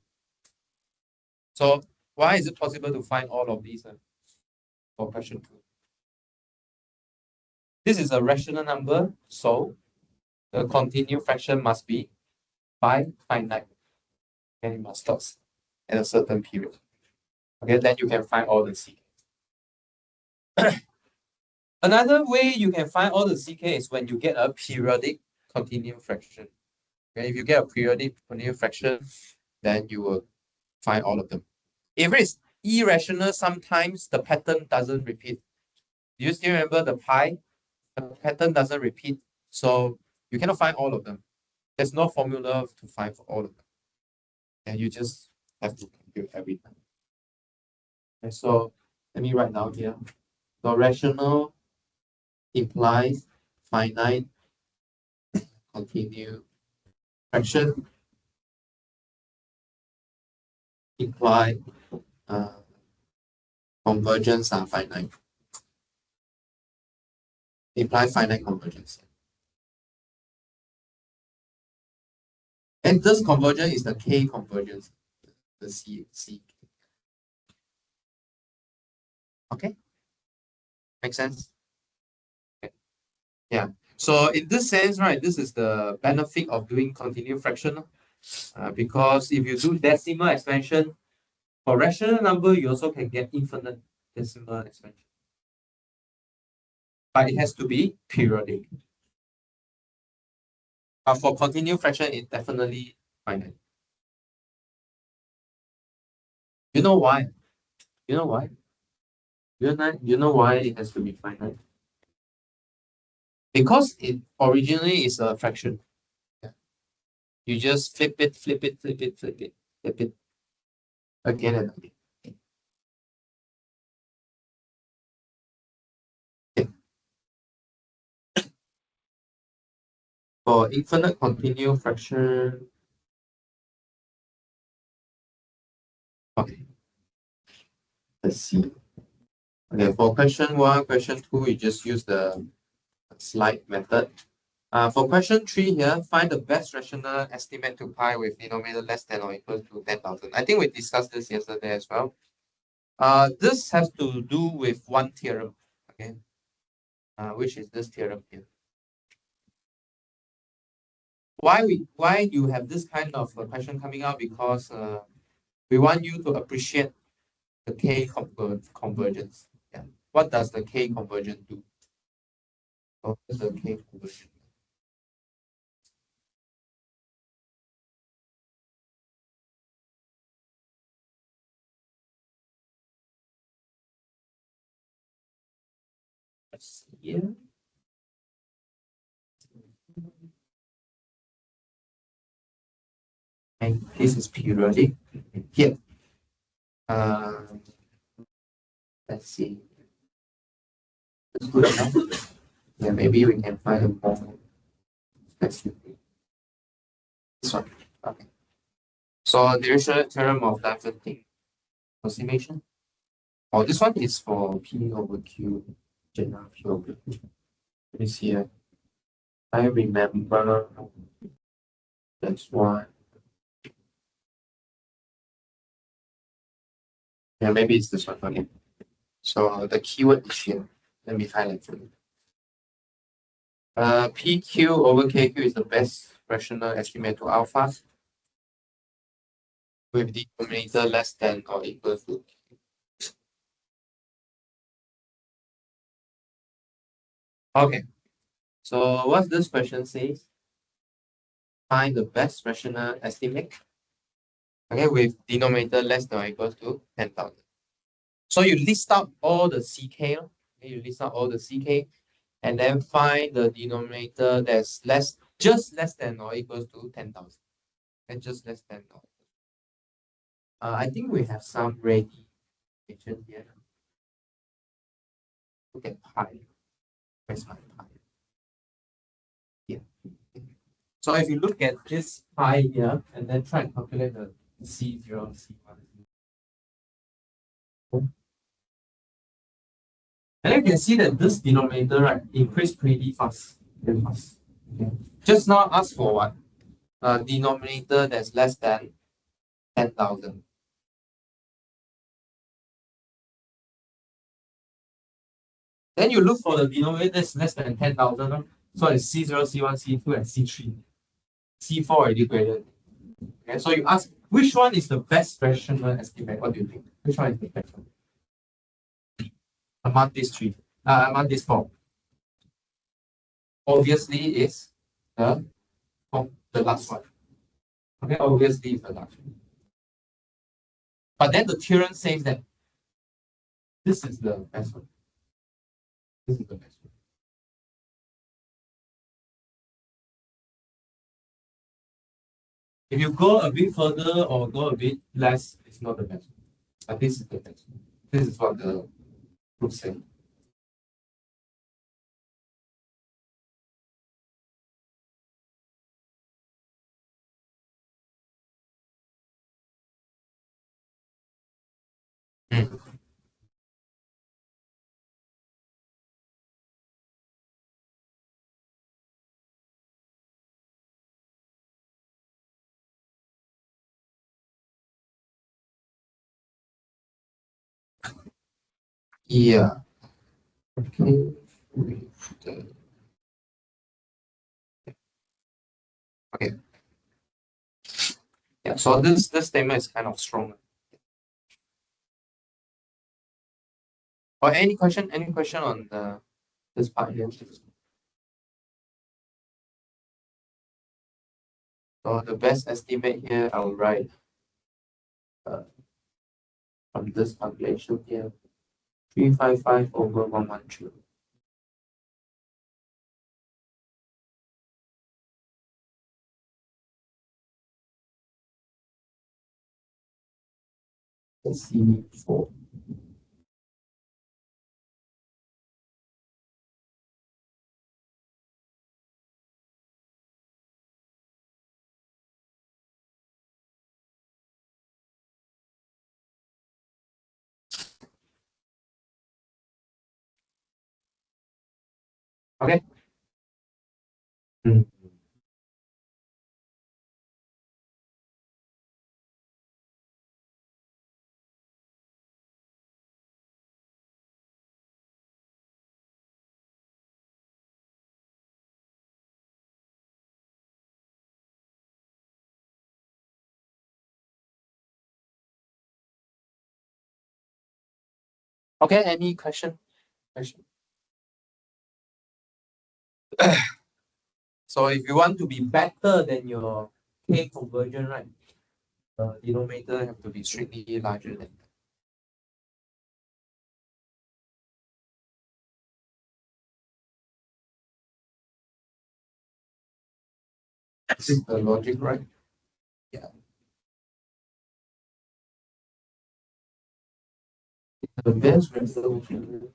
D: So why is it possible to find all of these for question 2? This is a rational number, so the continued fraction must be finite. And it must stop at a certain period. Okay, then you can find all the CK. Another way you can find all the CK is when you get a periodic continued fraction. Okay, if you get a periodic continued fraction, then you will find all of them. If it's irrational, sometimes the pattern doesn't repeat. Do you still remember the pi? The pattern doesn't repeat, so you cannot find all of them. There's no formula to find for all of them. And you just have to compute everything. Okay, so let me write down here. The rational implies finite continued fraction imply convergence are finite. Imply finite convergence. And this convergence is the K convergence, the C. Okay? Make sense? Okay. Yeah. So in this sense, right, this is the benefit of doing continued fraction. Because if you do decimal expansion, for rational number, you also can get infinite decimal expansion. But it has to be periodic. For continued fraction, it's definitely finite. You know why? You know why? You know why it has to be finite? Because it originally is a fraction. Yeah. You just flip it again and again. Okay. For infinite continued fraction, okay. Let's see. Okay, for question 1, question 2, you just use the slide method. For question 3 here, find the best rational estimate to pi with denominator less than or equal to 10,000. I think we discussed this yesterday as well. This has to do with one theorem, okay, which is this theorem here. Why you have this kind of question coming out? Because we want you to appreciate the K convergence. Yeah. What does the K convergence do? What is the K convergence? Let's see here. And this is periodic. Here. Let's see. That's good enough. Yeah, maybe we can find a more. Let's see. This one. Okay. So there is a theorem of diverging approximation. Oh, this one is for P over Q, general P over Q. Let me see. I remember that's why. Yeah, maybe it's this one. Okay. So the keyword is here. Let me highlight for you. PQ over KQ is the best rational estimate to alpha with the denominator less than or equal to. Okay. So what this question says? find the best rational estimate. Okay, with denominator less than or equals to 10,000. So you list out all the CK, okay, you list out all the CK, and then find the denominator that's just less than or equals to 10,000. And just less than or I think we have some ready equation here. Look at pi. Where's my pi? Here. So if you look at this pi here and then try and calculate the C0, C1. And you can see that this denominator, right, increased pretty fast. Very fast. Okay. Just now ask for what? A denominator that's less than 10,000. Then you look for the denominator that's less than 10,000. So it's C0, C1, C2, and C3. C4 already graded. Okay, so you ask which one is the best rational estimate? What do you think? Which one is the best one? Among these three, among these four. Obviously is the last one. Okay, obviously is the last one. But then the theorem says that this is the best one. This is the best one. If you go a bit further or go a bit less, it's not the best one. But this is the best one. This is what the group said. Yeah. Okay. Okay. Yeah. So this statement is kind of strong. Or any question? Any question on this part here? So the best estimate here, I will write from this calculation here, 355 over 113. C4. Okay. Okay. Any question? So if you want to be better than your K conversion, right? The denominator have to be strictly larger than that. This is the logic, right? Yeah. The best resolution.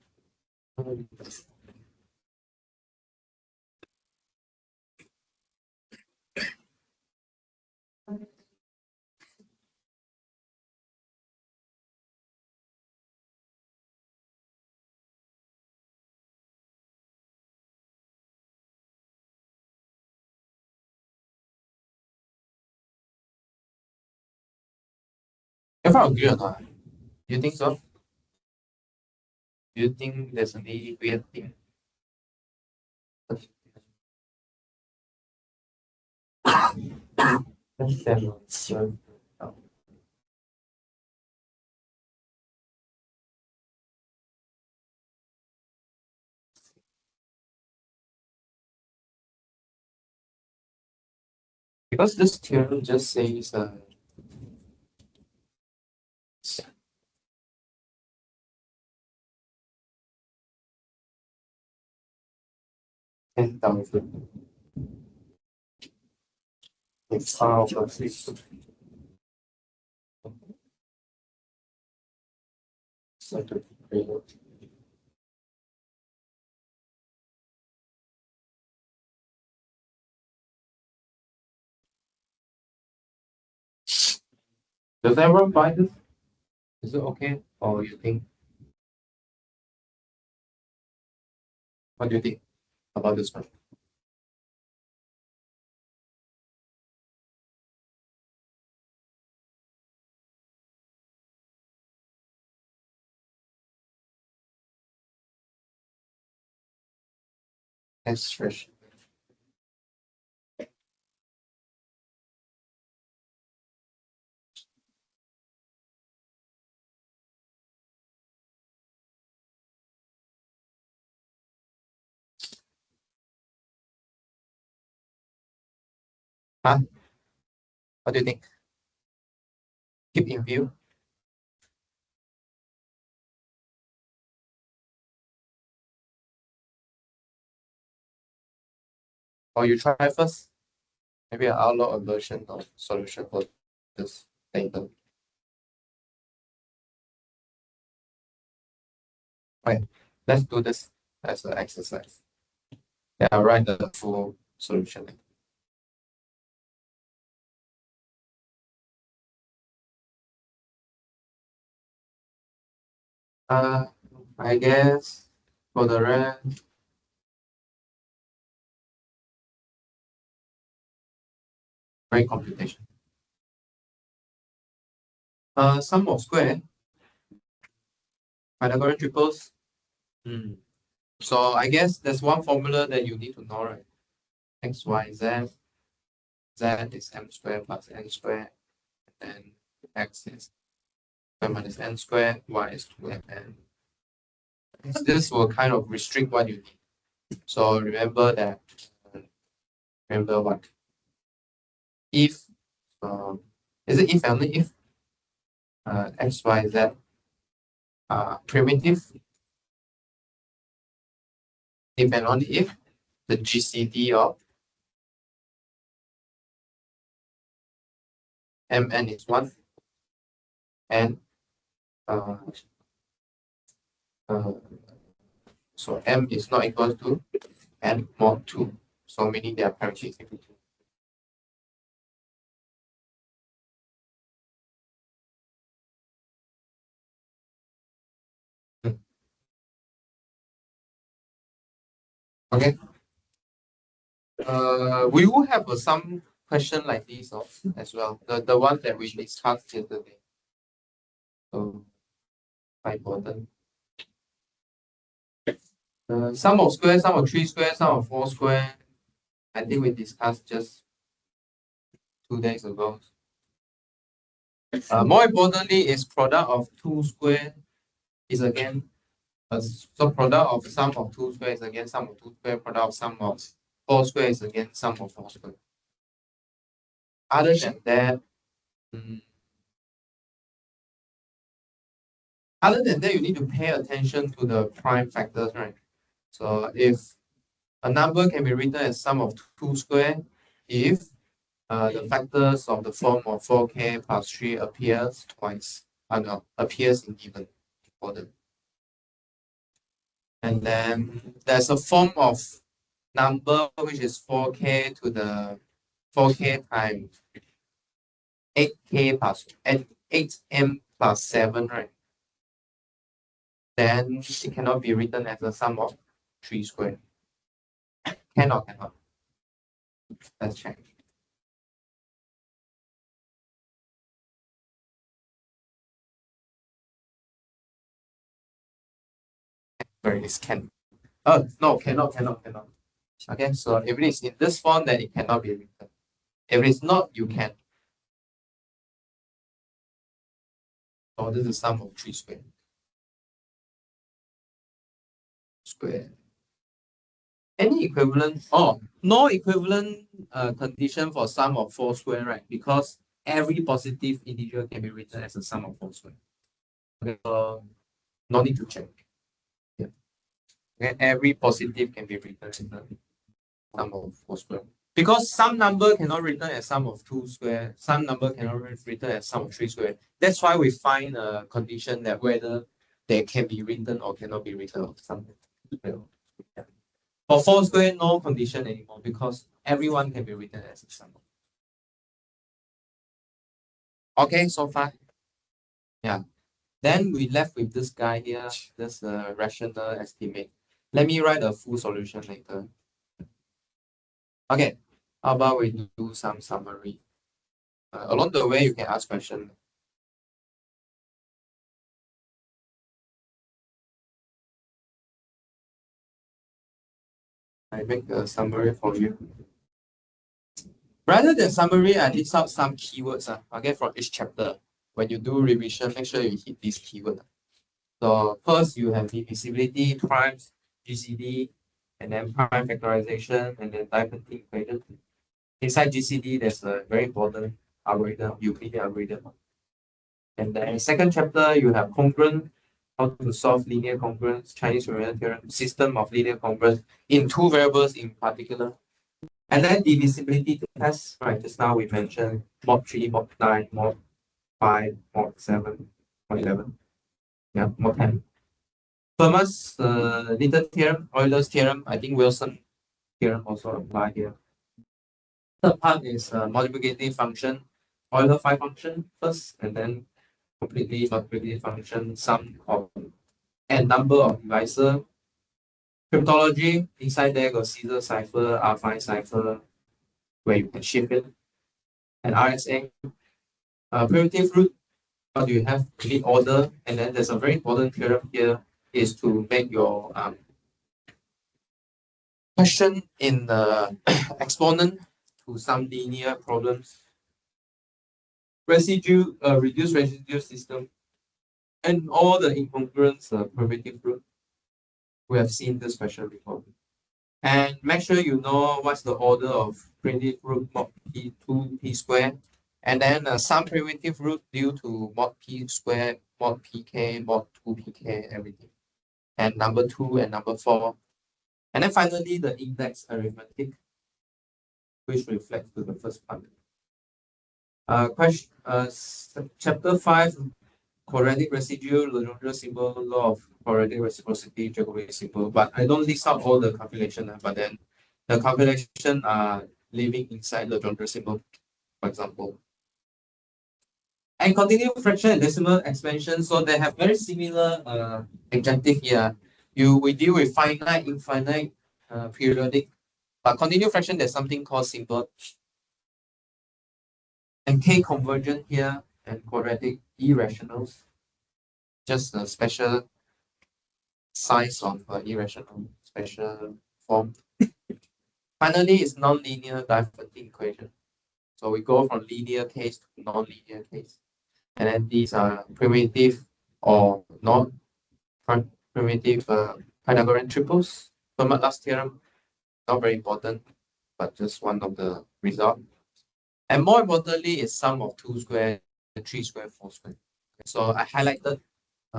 D: If I agree or not? You think so? Do you think there's any weird thing? That's them. Because this theorem just says 10,000 is power of 6. Does everyone buy this? Is it okay? Or you think? What do you think about this one? Expression. Huh? What do you think? Keep in view. Or you try first? Maybe I'll outlaw a version of solution for this table. Right. Let's do this as an exercise. Yeah, I'll write the full solution. I guess for the rest, very computation. Sum of square, Pythagorean triples. So I guess there's one formula that you need to know, right? X, Y, Z. Z is m squared plus n squared, and then x is square minus n squared, y is 2mn. This will kind of restrict what you need. So remember that, remember what? If, is it if only if x, y, z are primitive? If and only if the GCD of mn is 1 and uh, uh, so m is not equal to n mod 2. So meaning they are parametric. Okay. We will have some question like this as well. The one that we discussed yesterday. So quite important. Sum of square, sum of 3 square, sum of 4 square. I think we discussed just 2 days ago. More importantly, is product of 2 square is again so product of sum of 2 square is again sum of 2 square, product of sum of 4 square is again sum of 4 square. Other than that, you need to pay attention to the prime factors, right? So if a number can be written as sum of 2 square if the factors of the form of 4k plus 3 appears twice, no, appears in given order. And then there's a form of number which is 4k to the 4k times 8k plus 8m plus 7, right? Then it cannot be written as a sum of 3 square. Cannot. Let's check. Where is can? Oh no, cannot. Okay, so if it is in this form, then it cannot be written. If it is not, you can. So this is sum of 3 square. Any equivalent, oh, no equivalent condition for sum of 4 square, right? Because every positive integer can be written as a sum of 4 square. Okay, so no need to check. Yeah. Okay, every positive can be written as a sum of 4 square. Because some number cannot written as sum of 2 square, some number cannot written as sum of 3 square. That's why we find a condition that whether they can be written or cannot be written of some. Yeah. For 4 square, no condition anymore because everyone can be written as a sum. Okay, so far. Yeah. Then we left with this guy here, this rational estimate. Let me write a full solution later. Okay, how about we do some summary? Along the way, you can ask questions. I make a summary for you. Rather than summary, I list out some keywords okay, from each chapter. When you do revision, make sure you hit these keywords. So first, you have divisibility, primes, GCD, and then prime factorization, and then divergent equation. Inside GCD, there's a very important algorithm, Euclidean algorithm. And then second chapter, you have congruent, how to solve linear congruence, Chinese Remainder theorem, system of linear congruence in two variables in particular. And then divisibility tests, right? Just now we mentioned mod 3, mod 9, mod 5, mod 7, mod 11, yeah, mod 10. Fermat's little theorem, Euler's theorem, I think Wilson theorem also apply here. Third part is multiplicative function, Euler 5 function first, and then completely multiplicative function, sum of n number of divisor. Cryptology, inside there got Caesar cipher, R5 cipher, where you can shift it. And RSA, primitive root, what do you have? You need order, and then there's a very important theorem here is to make your question in the exponent to some linear problems. Residue, reduced residue system, and all the incongruence primitive root. We have seen this question before. And make sure you know what's the order of primitive root mod p2 p squared, and then some primitive root due to mod p squared, mod pk, mod 2 pk, everything. And number 2 and number 4. And then finally the index arithmetic, which reflects to the first part. Chapter 5, quadratic residue, Legendre symbol, law of quadratic reciprocity, Jacobi symbol. But I don't list out all the calculation, but then the calculation are living inside the Legendre symbol, for example. And continuous fraction and decimal expansion, so they have very similar adjective here. We deal with finite, infinite, periodic, but continuous fraction there's something called simple. And K convergent here and quadratic irrationals, just a special size of irrational, special form. Finally, it's non-linear divergent equation. So we go from linear case to non-linear case. And then these are primitive or not primitive Pythagorean triples. Fermat last theorem, not very important, but just one of the results. And more importantly, is sum of 2 square, 3 square, 4 square. So I highlighted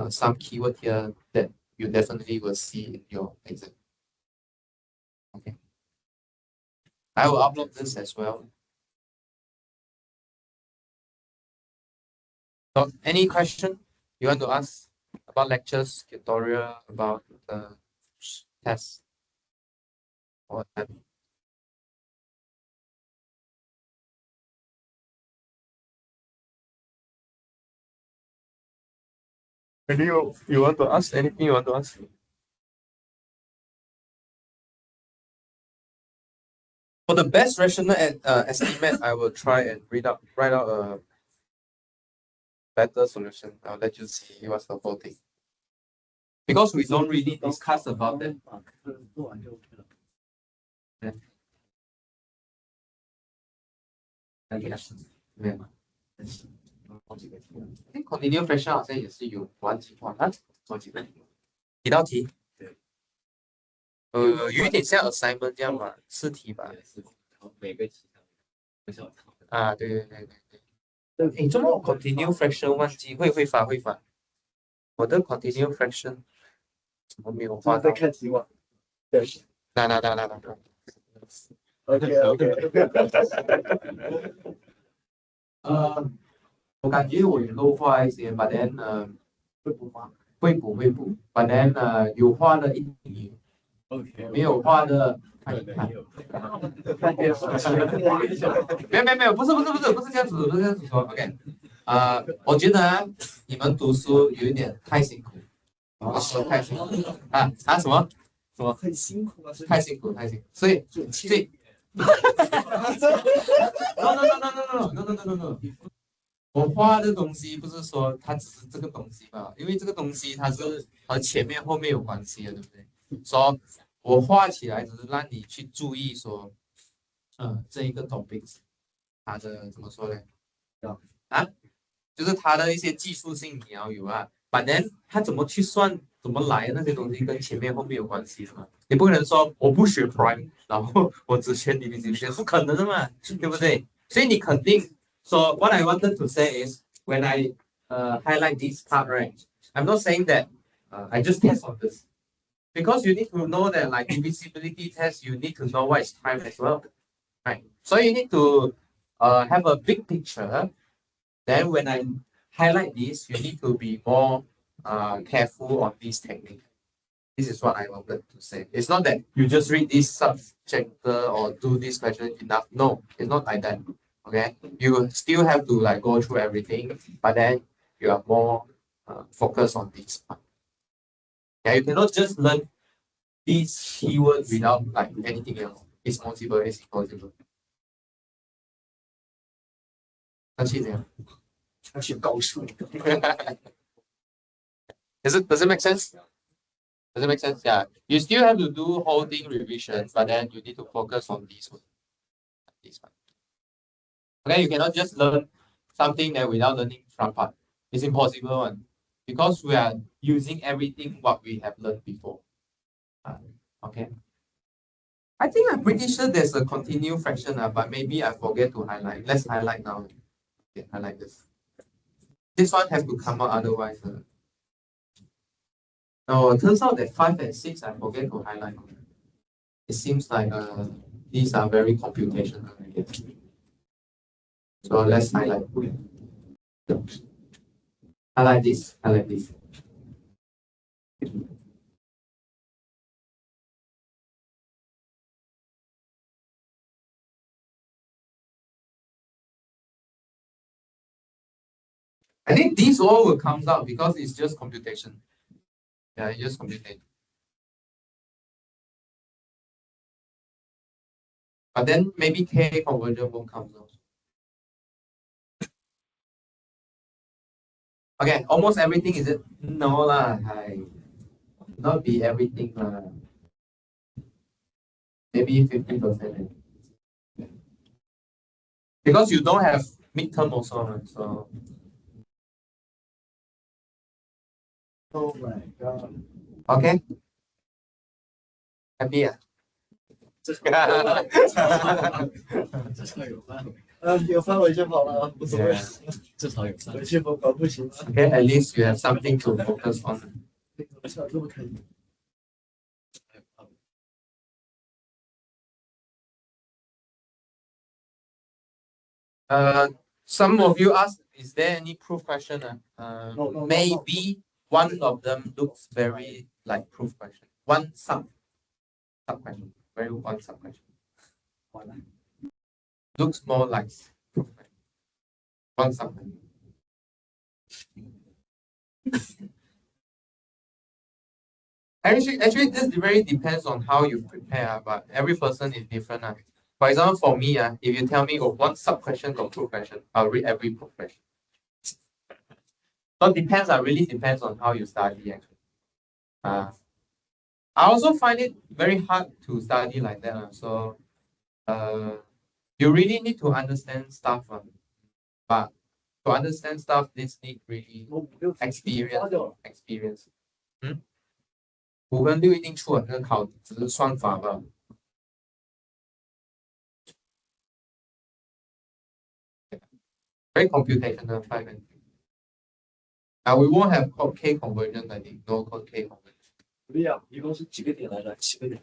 D: some keyword here that you definitely will see in your exam. Okay. I will upload this as well. So any question you want to ask about lectures, tutorial, about the test? Or you want to ask anything you want to ask? For the best rational estimate, I will try and write out a better solution. I'll let you see what's the whole thing. Because we don't really discuss about it. Yeah. Yeah. I think continuous fraction 好像也是有玩几款，做几个几道题。有一点像 assignment 这样吧，试题吧。
E: 每个题不是
D: 啊，对对对对对。诶，这么 continue fraction 忘记会发。我的 continue fraction 怎么没有画
C: 在
D: 到？
C: 看题吗？对。
D: 那。
C: OK。
D: 我感觉我有漏画一些，but then 会补吗？会补，but then 有画的一点，
C: OK。
D: 没有画的看一看。没有，不是这样子，不是这样子说。OK，我觉得你们读书有一点太辛苦，我说太辛苦什么
C: 很辛苦啊，
D: 太辛苦，所以no，我画的东西不是说它只是这个东西吧，因为这个东西它是和前面后面有关系的，对不对？说我画起来只是让你去注意说，这一个 topic 它的怎么说呢？啊，就是它的一些技术性你要有啊，反正它怎么去算、怎么来那些东西跟前面后面有关系的嘛。你不可能说我不学 prime，然后我只学 division，不可能的嘛，对不对？所以你肯定说，what I wanted to say is when I highlight this part, right? I'm not saying that I just test on this because you need to know that like divisibility test, you need to know what is time as well, right? So you need to have a big picture. Then when I highlight this, you need to be more careful on this technique. This is what I wanted to say. It's not that you just read this subject or do this question enough. No, it's not like that. Okay, you still have to like go through everything, but then you are more focused on this part. Yeah, you cannot just learn these keywords without like anything else. It's possible. It's impossible. 那是这样。
C: 而且高数。
D: Does it make sense? Does it make sense? Yeah. You still have to do holding revision, but then you need to focus on this one. This one. Okay, you cannot just learn something that without learning front part. It's impossible one. Because we are using everything what we have learned before. Okay. I think I'm pretty sure there's a continued fraction, but maybe I forget to highlight. Let's highlight now. Okay, highlight this. This one has to come out otherwise. No, it turns out that 5 and 6 I forget to highlight. It seems like these are very computational, I guess. So let's highlight. Highlight this. I think these all will come out because it's just computation. Yeah, it's just computation. But then maybe K conversion won't come out. Okay, almost everything is it? No lah, not be everything lah. Maybe 50%. Because you don't have midterm also, right? So.
C: Oh my god.
D: Okay. Happy 啊？
C: 至少有范围。有范围就好了，无所谓。
E: 至少有范围。
C: 回去疯狂不行吗
D: Okay, at least you have something to focus on.
C: 这么可以。
D: Some of you asked, is there any proof question?
C: No.
D: Maybe one of them looks very like proof question. One sub question. Very one sub question. Looks more like proof question. One sub question. Actually, this very depends on how you prepare, but every person is different. For example, for me, if you tell me one sub question or proof question, I'll read every proof question. So it depends, really depends on how you study actually. I also find it very hard to study like that. So you really need to understand stuff. But to understand stuff, this need really experience. 5跟6一定出了，那个考只是算法吧。Very computational 5 and 3. We won't have code K conversion, I think. No code K conversion.
C: 不对呀，一共是几个点来着？7个点。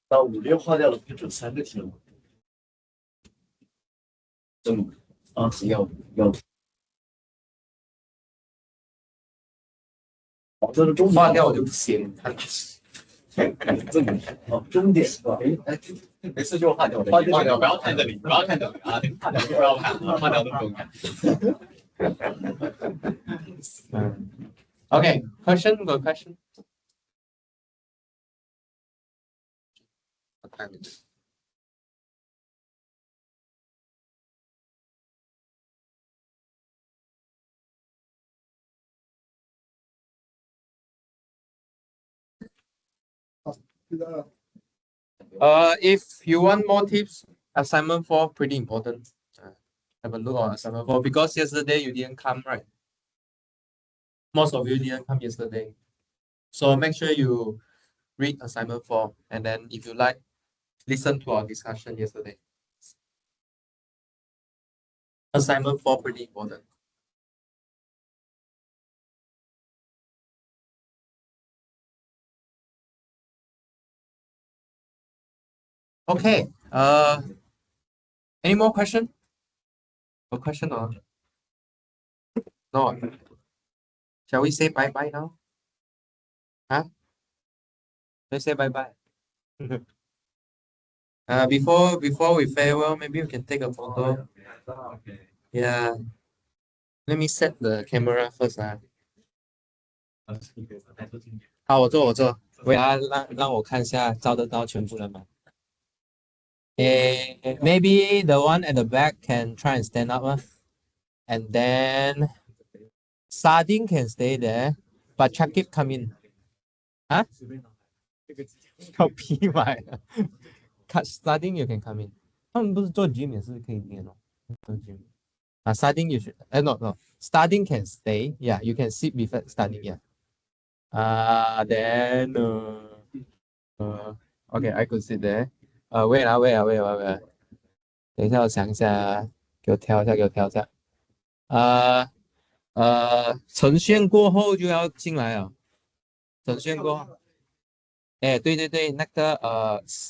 C: 那5、6划掉了，不就只3个题了吗？正啊，要。这是终
D: 划掉我就不写。
C: 这个哦，终点是吧？哎，没事就划掉，划掉，不要看这里，不要看这里啊，划掉就不要看啊，划掉都不用看。
D: Okay, question, good question. What time is it? If you want more tips, assignment 4 pretty important. Have a look on assignment 4 because yesterday you didn't come, right? Most of you didn't come yesterday. So make sure you read assignment 4 and then if you like, listen to our discussion yesterday. Assignment 4 pretty important. Okay. Any more question? A question or no? Shall we say bye bye now? Huh? Let's say bye bye. Before we farewell, maybe we can take a photo. Yeah. Let me set the camera first. 好，我做。喂啊，让我看一下，照得到全部人吗？Maybe the one at the back can try and stand up, and then Sardine can stay there, but Chakip come in. 啊？要批买了。Sardine you can come in. 他们不是做 gym 也是可以练哦。做 gym. Sardine you should. No. Sardine can stay. Yeah, you can sit with Sardine. Yeah. Then okay, I could sit there. Wait. 等一下，我想一下，给我挑一下。呈现过后就要进来了。呈现过后，哎，对，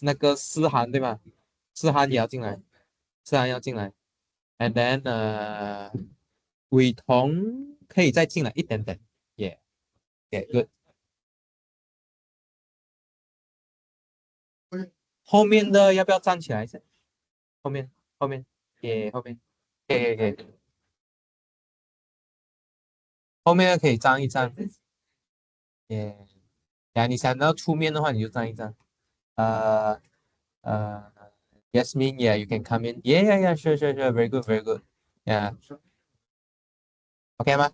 D: 那个思涵对吗？思涵也要进来，思涵要进来。And then 伟彤可以再进来一点点。Yeah, good. 后面的要不要站起来一下？后面，后面，后面，可以。后面的可以站一站。呀，你想要出面的话，你就站一站。Yasmin, yeah, you can come in. Yeah, sure. Very good. Yeah. OK 吗？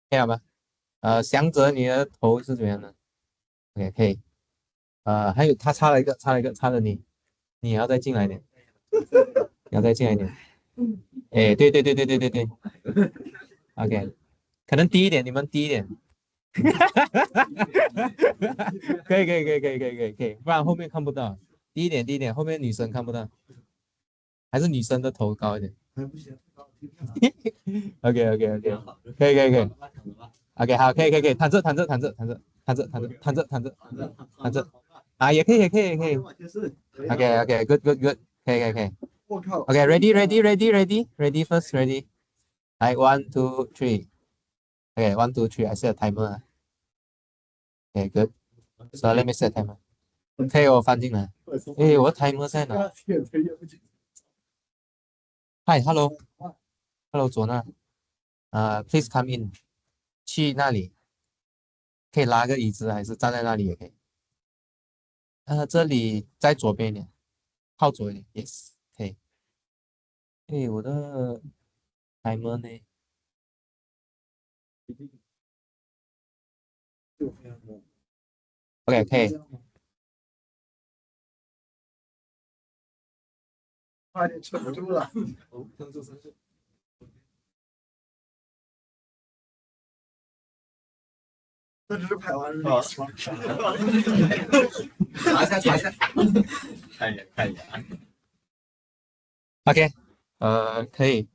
D: 可以了吗？祥泽，你的头是怎么样的？OK，可以。还有他差了你，你也要再进来一点，你要再进来一点。哎，对。OK，可能低一点，你们低一点。可以，不然后面看不到。低一点，后面女生看不到，还是女生的头高一点。OK，可以。OK，好，可以，躺着。也可以。OK，good，可以。OK，ready first，ready。来，1 2 3。OK，1 2 3，I set a timer。OK，good。So let me set timer。可以，我放进来。我的 timer 在哪？Hi，hello，左娜。Please come in。去那里，可以拉个椅子，还是站在那里也可以。这里在左边一点，靠左一点。Yes，可以。我的 timer 呢？OK，可以。
C: 差点撑不住了。那只是台湾人。
E: 查一下，查一下，看一眼，看一眼。
D: OK，可以。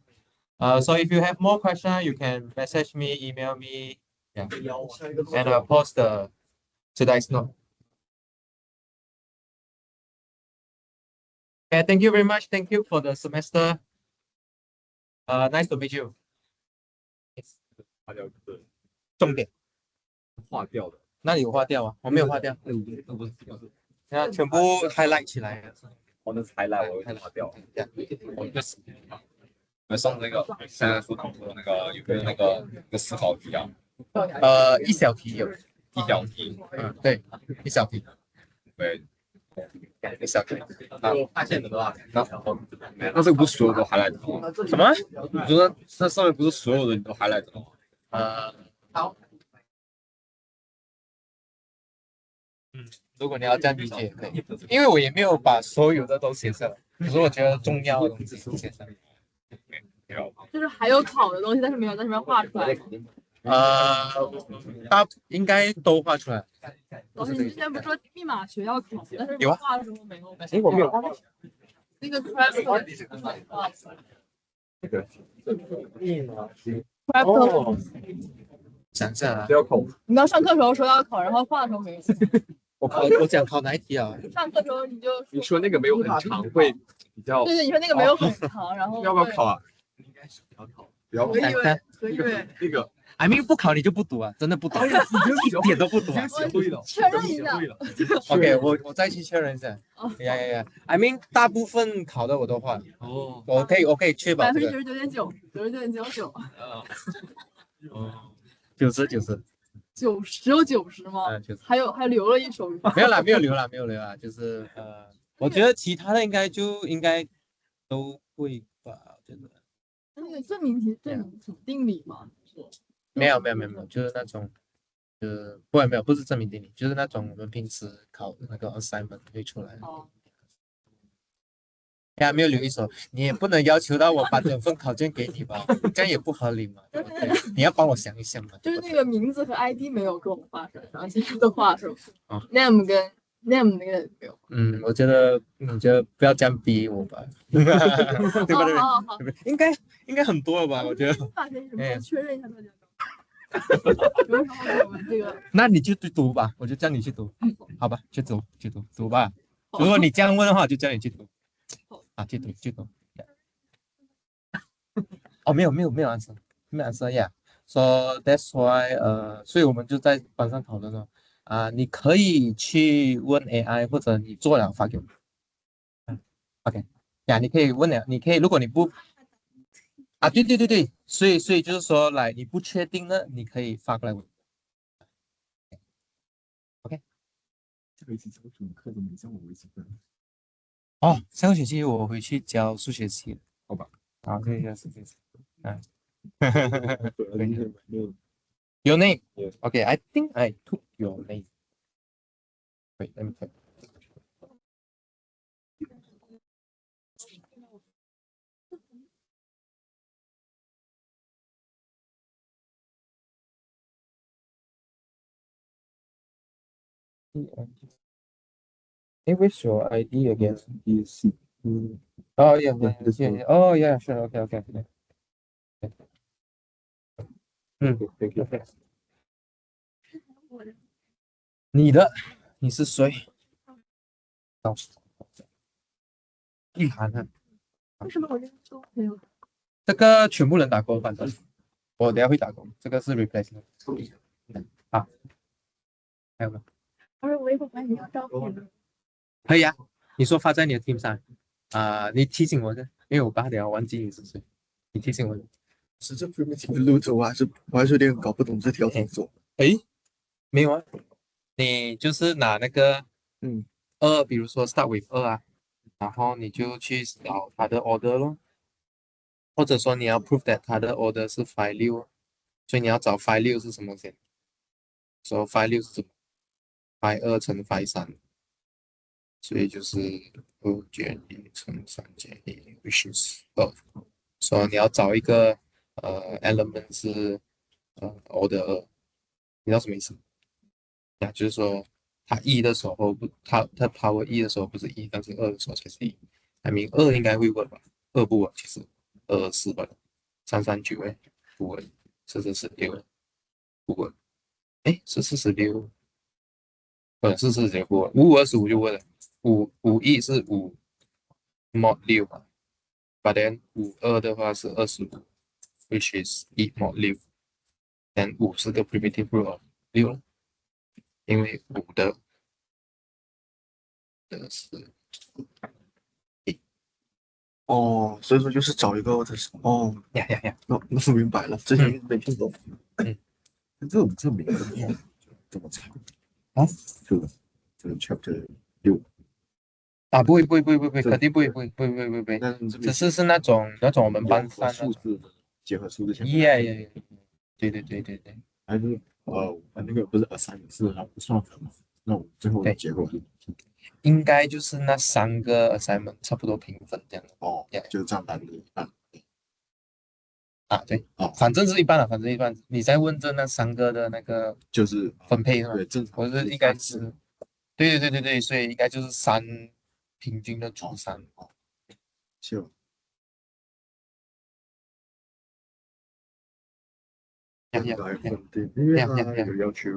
D: So if you have more questions, you can message me, email me, yeah, and post today's note. Okay, thank you very much. Thank you for the semester. Nice to meet you.
E: 划掉对，
D: 重点
E: 划掉的，
D: 那里有划掉啊？我没有划掉，
E: 那不是，
D: 那全部 highlight 起来了。
E: 我那是highlight，我划掉。我就是我上那个现在说考的那个有没有那个思考题啊？
D: 一小题有，
E: 一小题，
D: 对，一小题，
E: 对，
D: 一小题。
E: 发现的话，那这个不是所有都 highlight 的吗？
D: 什么？
E: 你说那上面不是所有的你都 highlight 的吗？
D: 好。如果你要这样理解也可以，因为我也没有把所有的都写上来，可是我觉得重要的东西是写上来。
A: 就是还有考的东西，但是没有在上面画出来。
D: 应该都画出来。
A: 老师，你之前不是说密码学要考，但是
D: 有啊
A: 画的时候没有。
D: 哎，我没有画。
A: 那个 craft
D: 哦，想一下啊，
E: 要考，
A: 你刚上课的时候说要考，然后画的时候没有。
D: 我讲考哪一题啊？
A: 上课的时候你就
E: 你说那个没有很长，会比较
A: 对对，你说那个没有很长，然后
E: 要不要考啊？应该是不要考，不要考
A: 我以为可以
E: 那个。
D: I mean 不考你就不读啊，真的不读，一点都不读啊。
E: 学会了，
A: 确认一下。
D: OK，我再去确认一下。呀。I mean 大部分考的我都画了。
E: 哦，
D: 我可以确保这个。
A: 99.9%，99.99%，
E: 哦，
D: 90。
A: 只有90吗？
D: 90。
A: 还留了一手语。
D: 没有啦，没有留啦，就是我觉得其他的应该都会吧，我觉得。
A: 那个证明题定理吗？
D: 没有，就是那种，不是证明定理，就是那种我们平时考的那个 assignment 会出来的。
A: 哦，
D: 呀，没有留一手，你也不能要求到我把整份考卷给你吧，这样也不合理嘛，对不对？你要帮我想一想嘛。
A: 就是那个名字和 ID 没有跟我们画上，然后其他都画上。
D: 哦
A: name 跟 name 那个没有。
D: 我觉得你就不要这样逼我吧，对不对？
A: 好，
D: 对不对？应该很多了吧？我觉得。
A: 发现什么？确认一下大家。什么时候我们这个？
D: 那你就去读吧，我就叫你去读，好吧？去读吧。如果你这样问的话，我就叫你去读。去读。哦，没有 answer， 没有 answer yeah。So that's why 所以我们就在班上讨论了你可以去问 AI， 或者你做了发给我。OK， 呀，你可以问了，你可以，如果你不对，所以就是说，来你不确定的，你可以发过来问。OK。
E: 这个一起教什么课都没教我微积分。
D: 哦，下个学期我回去教数学系，
E: 好吧？
D: 好，这个数学系。
E: 有
D: Your name?
E: Yes.
D: Okay, I think I took your name. Wait, let me check. Where's your ID again? Oh yeah. Oh yeah, sure. Okay.
E: Thank you.
D: Okay. 你是谁？意涵啊，
A: 为什么我这都没有？
D: 这个全部人打勾，反正我等下会打勾，这个是 replacement。好，还有吗？
A: 而且我一会儿把你要照片。
D: 可以啊，你说发在你的 team 上你提醒我的，因为我等下忘记你是谁，你提醒我。
C: 是这 primitive 的路走，我还是有点搞不懂这条怎么做。
D: 没有啊，你就是拿那个比如说 start with 2然后你就去找它的 order 咯，或者说你要 prove that 它的 order 是 phi 6，所以你要找 phi 6是什么先？说 phi 6是什么 ？phi 2乘 phi 3，所以就是2减1乘3减1 which is 2。所以你要找一个element 是order 2，你知道什么意思？呀，就是说它一的时候不，它 power 一的时候不是一，但是二的时候才是一。I mean 二应该会稳吧？二不稳，其实24稳，339哎，不稳，4446不稳，哎是46，是49不稳，5525就稳了，51是mod 6嘛，but then 52的话是25，which is 1 mod 6，then 5是个 primitive root of 6了，因为5的是
C: 哦，所以说就是找一个哦，
D: 呀，
C: 那是明白了，之前一直没听懂。
D: 嗯
C: 这名字这么长
D: 啊
C: 这个 chapter 六，
D: 啊，不会，
C: 这
D: 肯定不会，
C: 那这边
D: 只是那种我们班上那种，
C: 数字的结合数字前面
D: 耶，对，
C: 还是那个不是3是它不算分嘛？那我最后的
D: 对，
C: 结果是
D: 应该就是那3个 assignment 差不多平分这样
C: 哦，
D: 呀
C: 就占单的一半
D: 啊，对，
C: 哦，
D: 反正是一半了，反正一半。你在问这那3个的那个
C: 就是
D: 分配是吗？
C: 对正常
D: 我是应该是，对，所以应该就是平均的除三。
C: 哦，就
D: 呀
C: 应该
D: 呀呀
C: 分对，因为它
D: 呀
C: 有要求，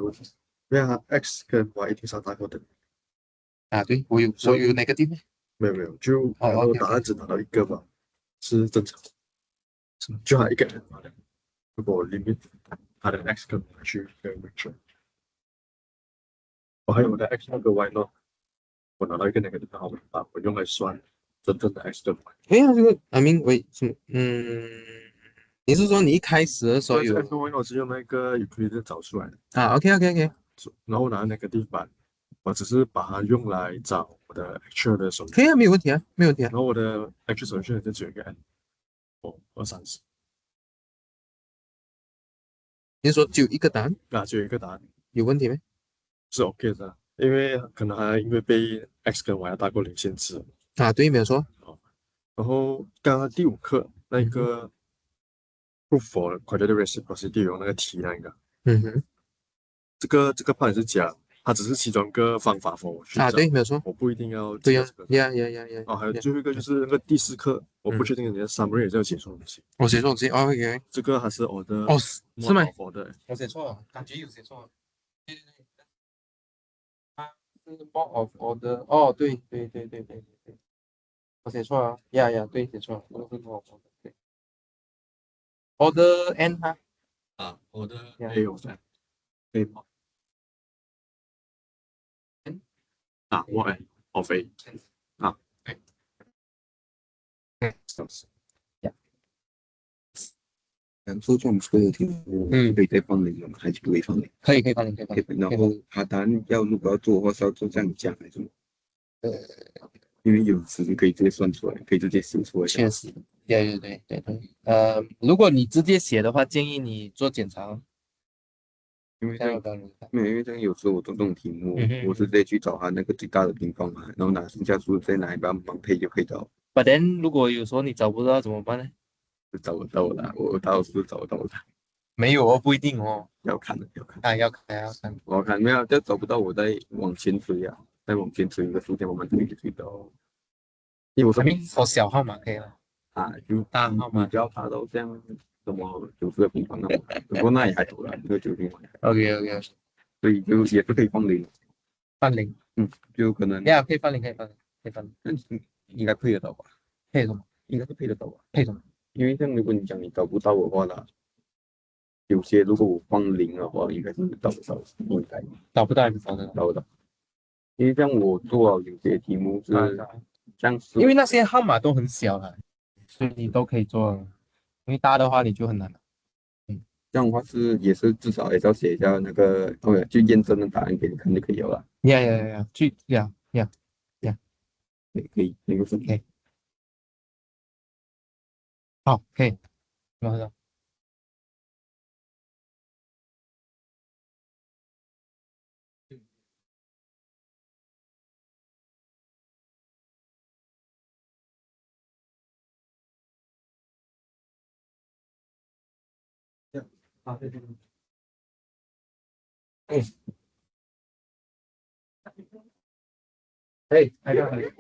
C: 因为它 x 跟 y 一定是要大过等，
D: 啊，对我有哪个地方？
C: 没有，就
D: 哦
C: 然后答案
D: ，OK，
C: 只拿到一个吧，是正常的，就他一个人拿的。如果 limit 他的 x 跟 y 去一个 ratio，我还有我的 x 那个 y 呢，我拿到一个那个地方，我用来算真正的 x 跟 y。
D: 哎呀，这个 I mean 为什么？你是说你一开始的时候
C: 这
D: 有
C: x 跟 y 我是用那个 Euclid 找出来的，
D: 啊？OK，
C: 然后拿那个地方，我只是把它用来找我的 actual 的手续，
D: 可以啊，没有问题啊，没有问题啊。
C: 然后我的 actual 手续就只有一个 n，230
D: 你是说只有一个答案，
C: 啊，只有一个答案
D: 有问题没？
C: 是 OK 的，因为可能还因为被 x 跟 y 要大过零限制
D: 啊，对，没有错。
C: 哦。然后刚刚第五课那
D: 嗯哼，
C: 个 proof for quadratic reciprocity 有那个题那个，
D: 嗯哼，
C: 这个判是假，它只是其中一个方法 for 我去
D: 啊，
C: 找，
D: 对，没有错。
C: 我不一定要
D: 对呀，
C: 记得这个。
D: 呀，
C: 哦，还有
D: 呀，
C: 最后一个就是那个第四课，我不
D: 嗯，
C: 确定你的 summary 也是要写错东西，
D: 我写错东西，OK，
C: 这个还是我的
D: 哦，是
C: mod
D: 吗？of
C: order，
D: 我写错了，感觉有写错了。对，它是 more of order，哦，对，我写错了，呀，对，写错了，这个是 more of order，对，order n 哈，
C: 啊，我的
D: 呀
C: A 我算 A mod
D: ，n，
C: 啊，mod n of A 啊，
D: 对，嗯，呀，
B: 做这种所有题目可以再放零吗？还是不会放零？
D: 可以放零，可以放零，
B: 然后他答案如果要做的话，是要做这样讲还是什么？
D: 呃，
B: 因为有时可以直接算出来，可以直接写出来。
D: 确实，对，如果你直接写的话，建议你做检查哦，
B: 因为这样
D: 这样比较容易看。
B: 没有，因为这样有时候我做这种题目，
D: 嗯哼
B: 我是直接去找他那个最大的平方嘛，然后拿剩下数再拿一把盲配就可以找，But
D: then 如果有时候你找不到怎么办呢？
B: 就找得到的，我大多数找得到的，
D: 没有哦，不一定哦。
B: 要看的要看。
D: 啊，要看。
B: 我看没有，这找不到我再往前追啊，再往前追一个数点，慢慢追到，因为我说
D: I mean for 小号码可以了，
B: 啊，就
D: 大号码
B: 比较达到这样什么90个平方那么，不过那也还好啦，那个90平方，OK，所以就也是可以放零，
D: 放零，
B: 就可能
D: 呀，可以放零，可以放零，
B: 嗯应该配得到吧，
D: 配什么？
B: 应该是配得到吧，
D: 配什么？
B: 因为像如果你讲你找不到的话啦，有些如果我放零的话，应该是找不到，应该
D: 找不到还是找得到？
B: 找不到，因为像我做了有些题目是
D: 啊，
B: 像是
D: 因为那些号码都很小了，所以你都可以做了，因为大的话你就很难了。
B: 这样的话也是至少也是要写一下那个就验证的答案给你看就可以了啦，
D: 呀，去呀，
B: 可以那个是。
D: OK，好，可以，马上。好，对。
B: 哎，那个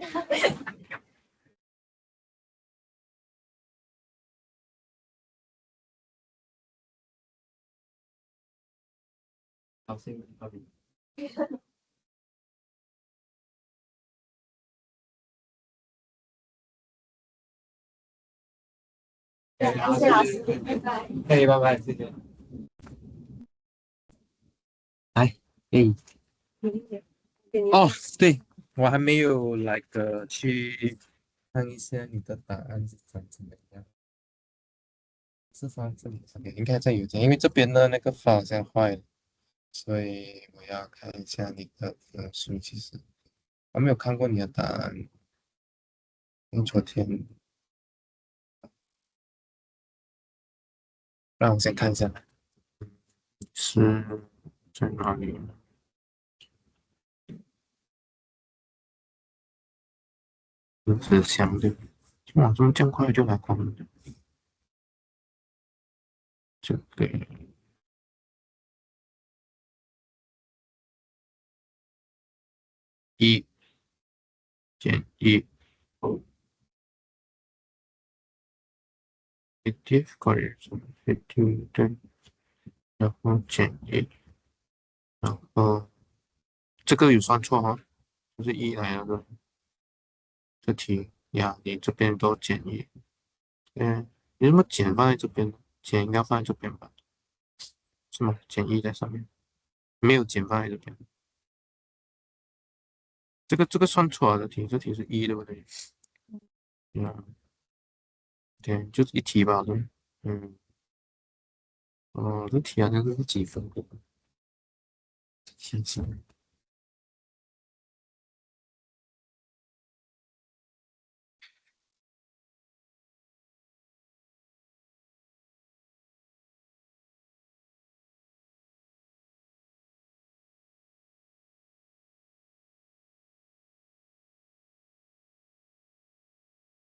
B: 好心好比。
A: 谢谢老师，拜拜。
B: 哎，拜拜，谢谢。哎，哎，哦，对，我还没有来的去看一下你的答案是长怎么样。是放这里，OK，应该在邮件，因为这边的那个发好像坏了，所以我要看一下你的分数。其实我没有看过你的答案，因为昨天让我先看一下，是在哪里？纸箱对，哇，怎么这样快就拿光了？这个1减1，哦，50 可以什么50对，然后减1，然后这个有算错哈，这是一来的，这题呀，你这边都减1，嗯，你怎么减放在这边呢？减应该放在这边吧？是吗？减1在上面，没有减放在这边，这个算错了的题，这题是一对不对？嗯，对，就是一题吧，对，嗯。哦，这题好像是几分的？谢谢。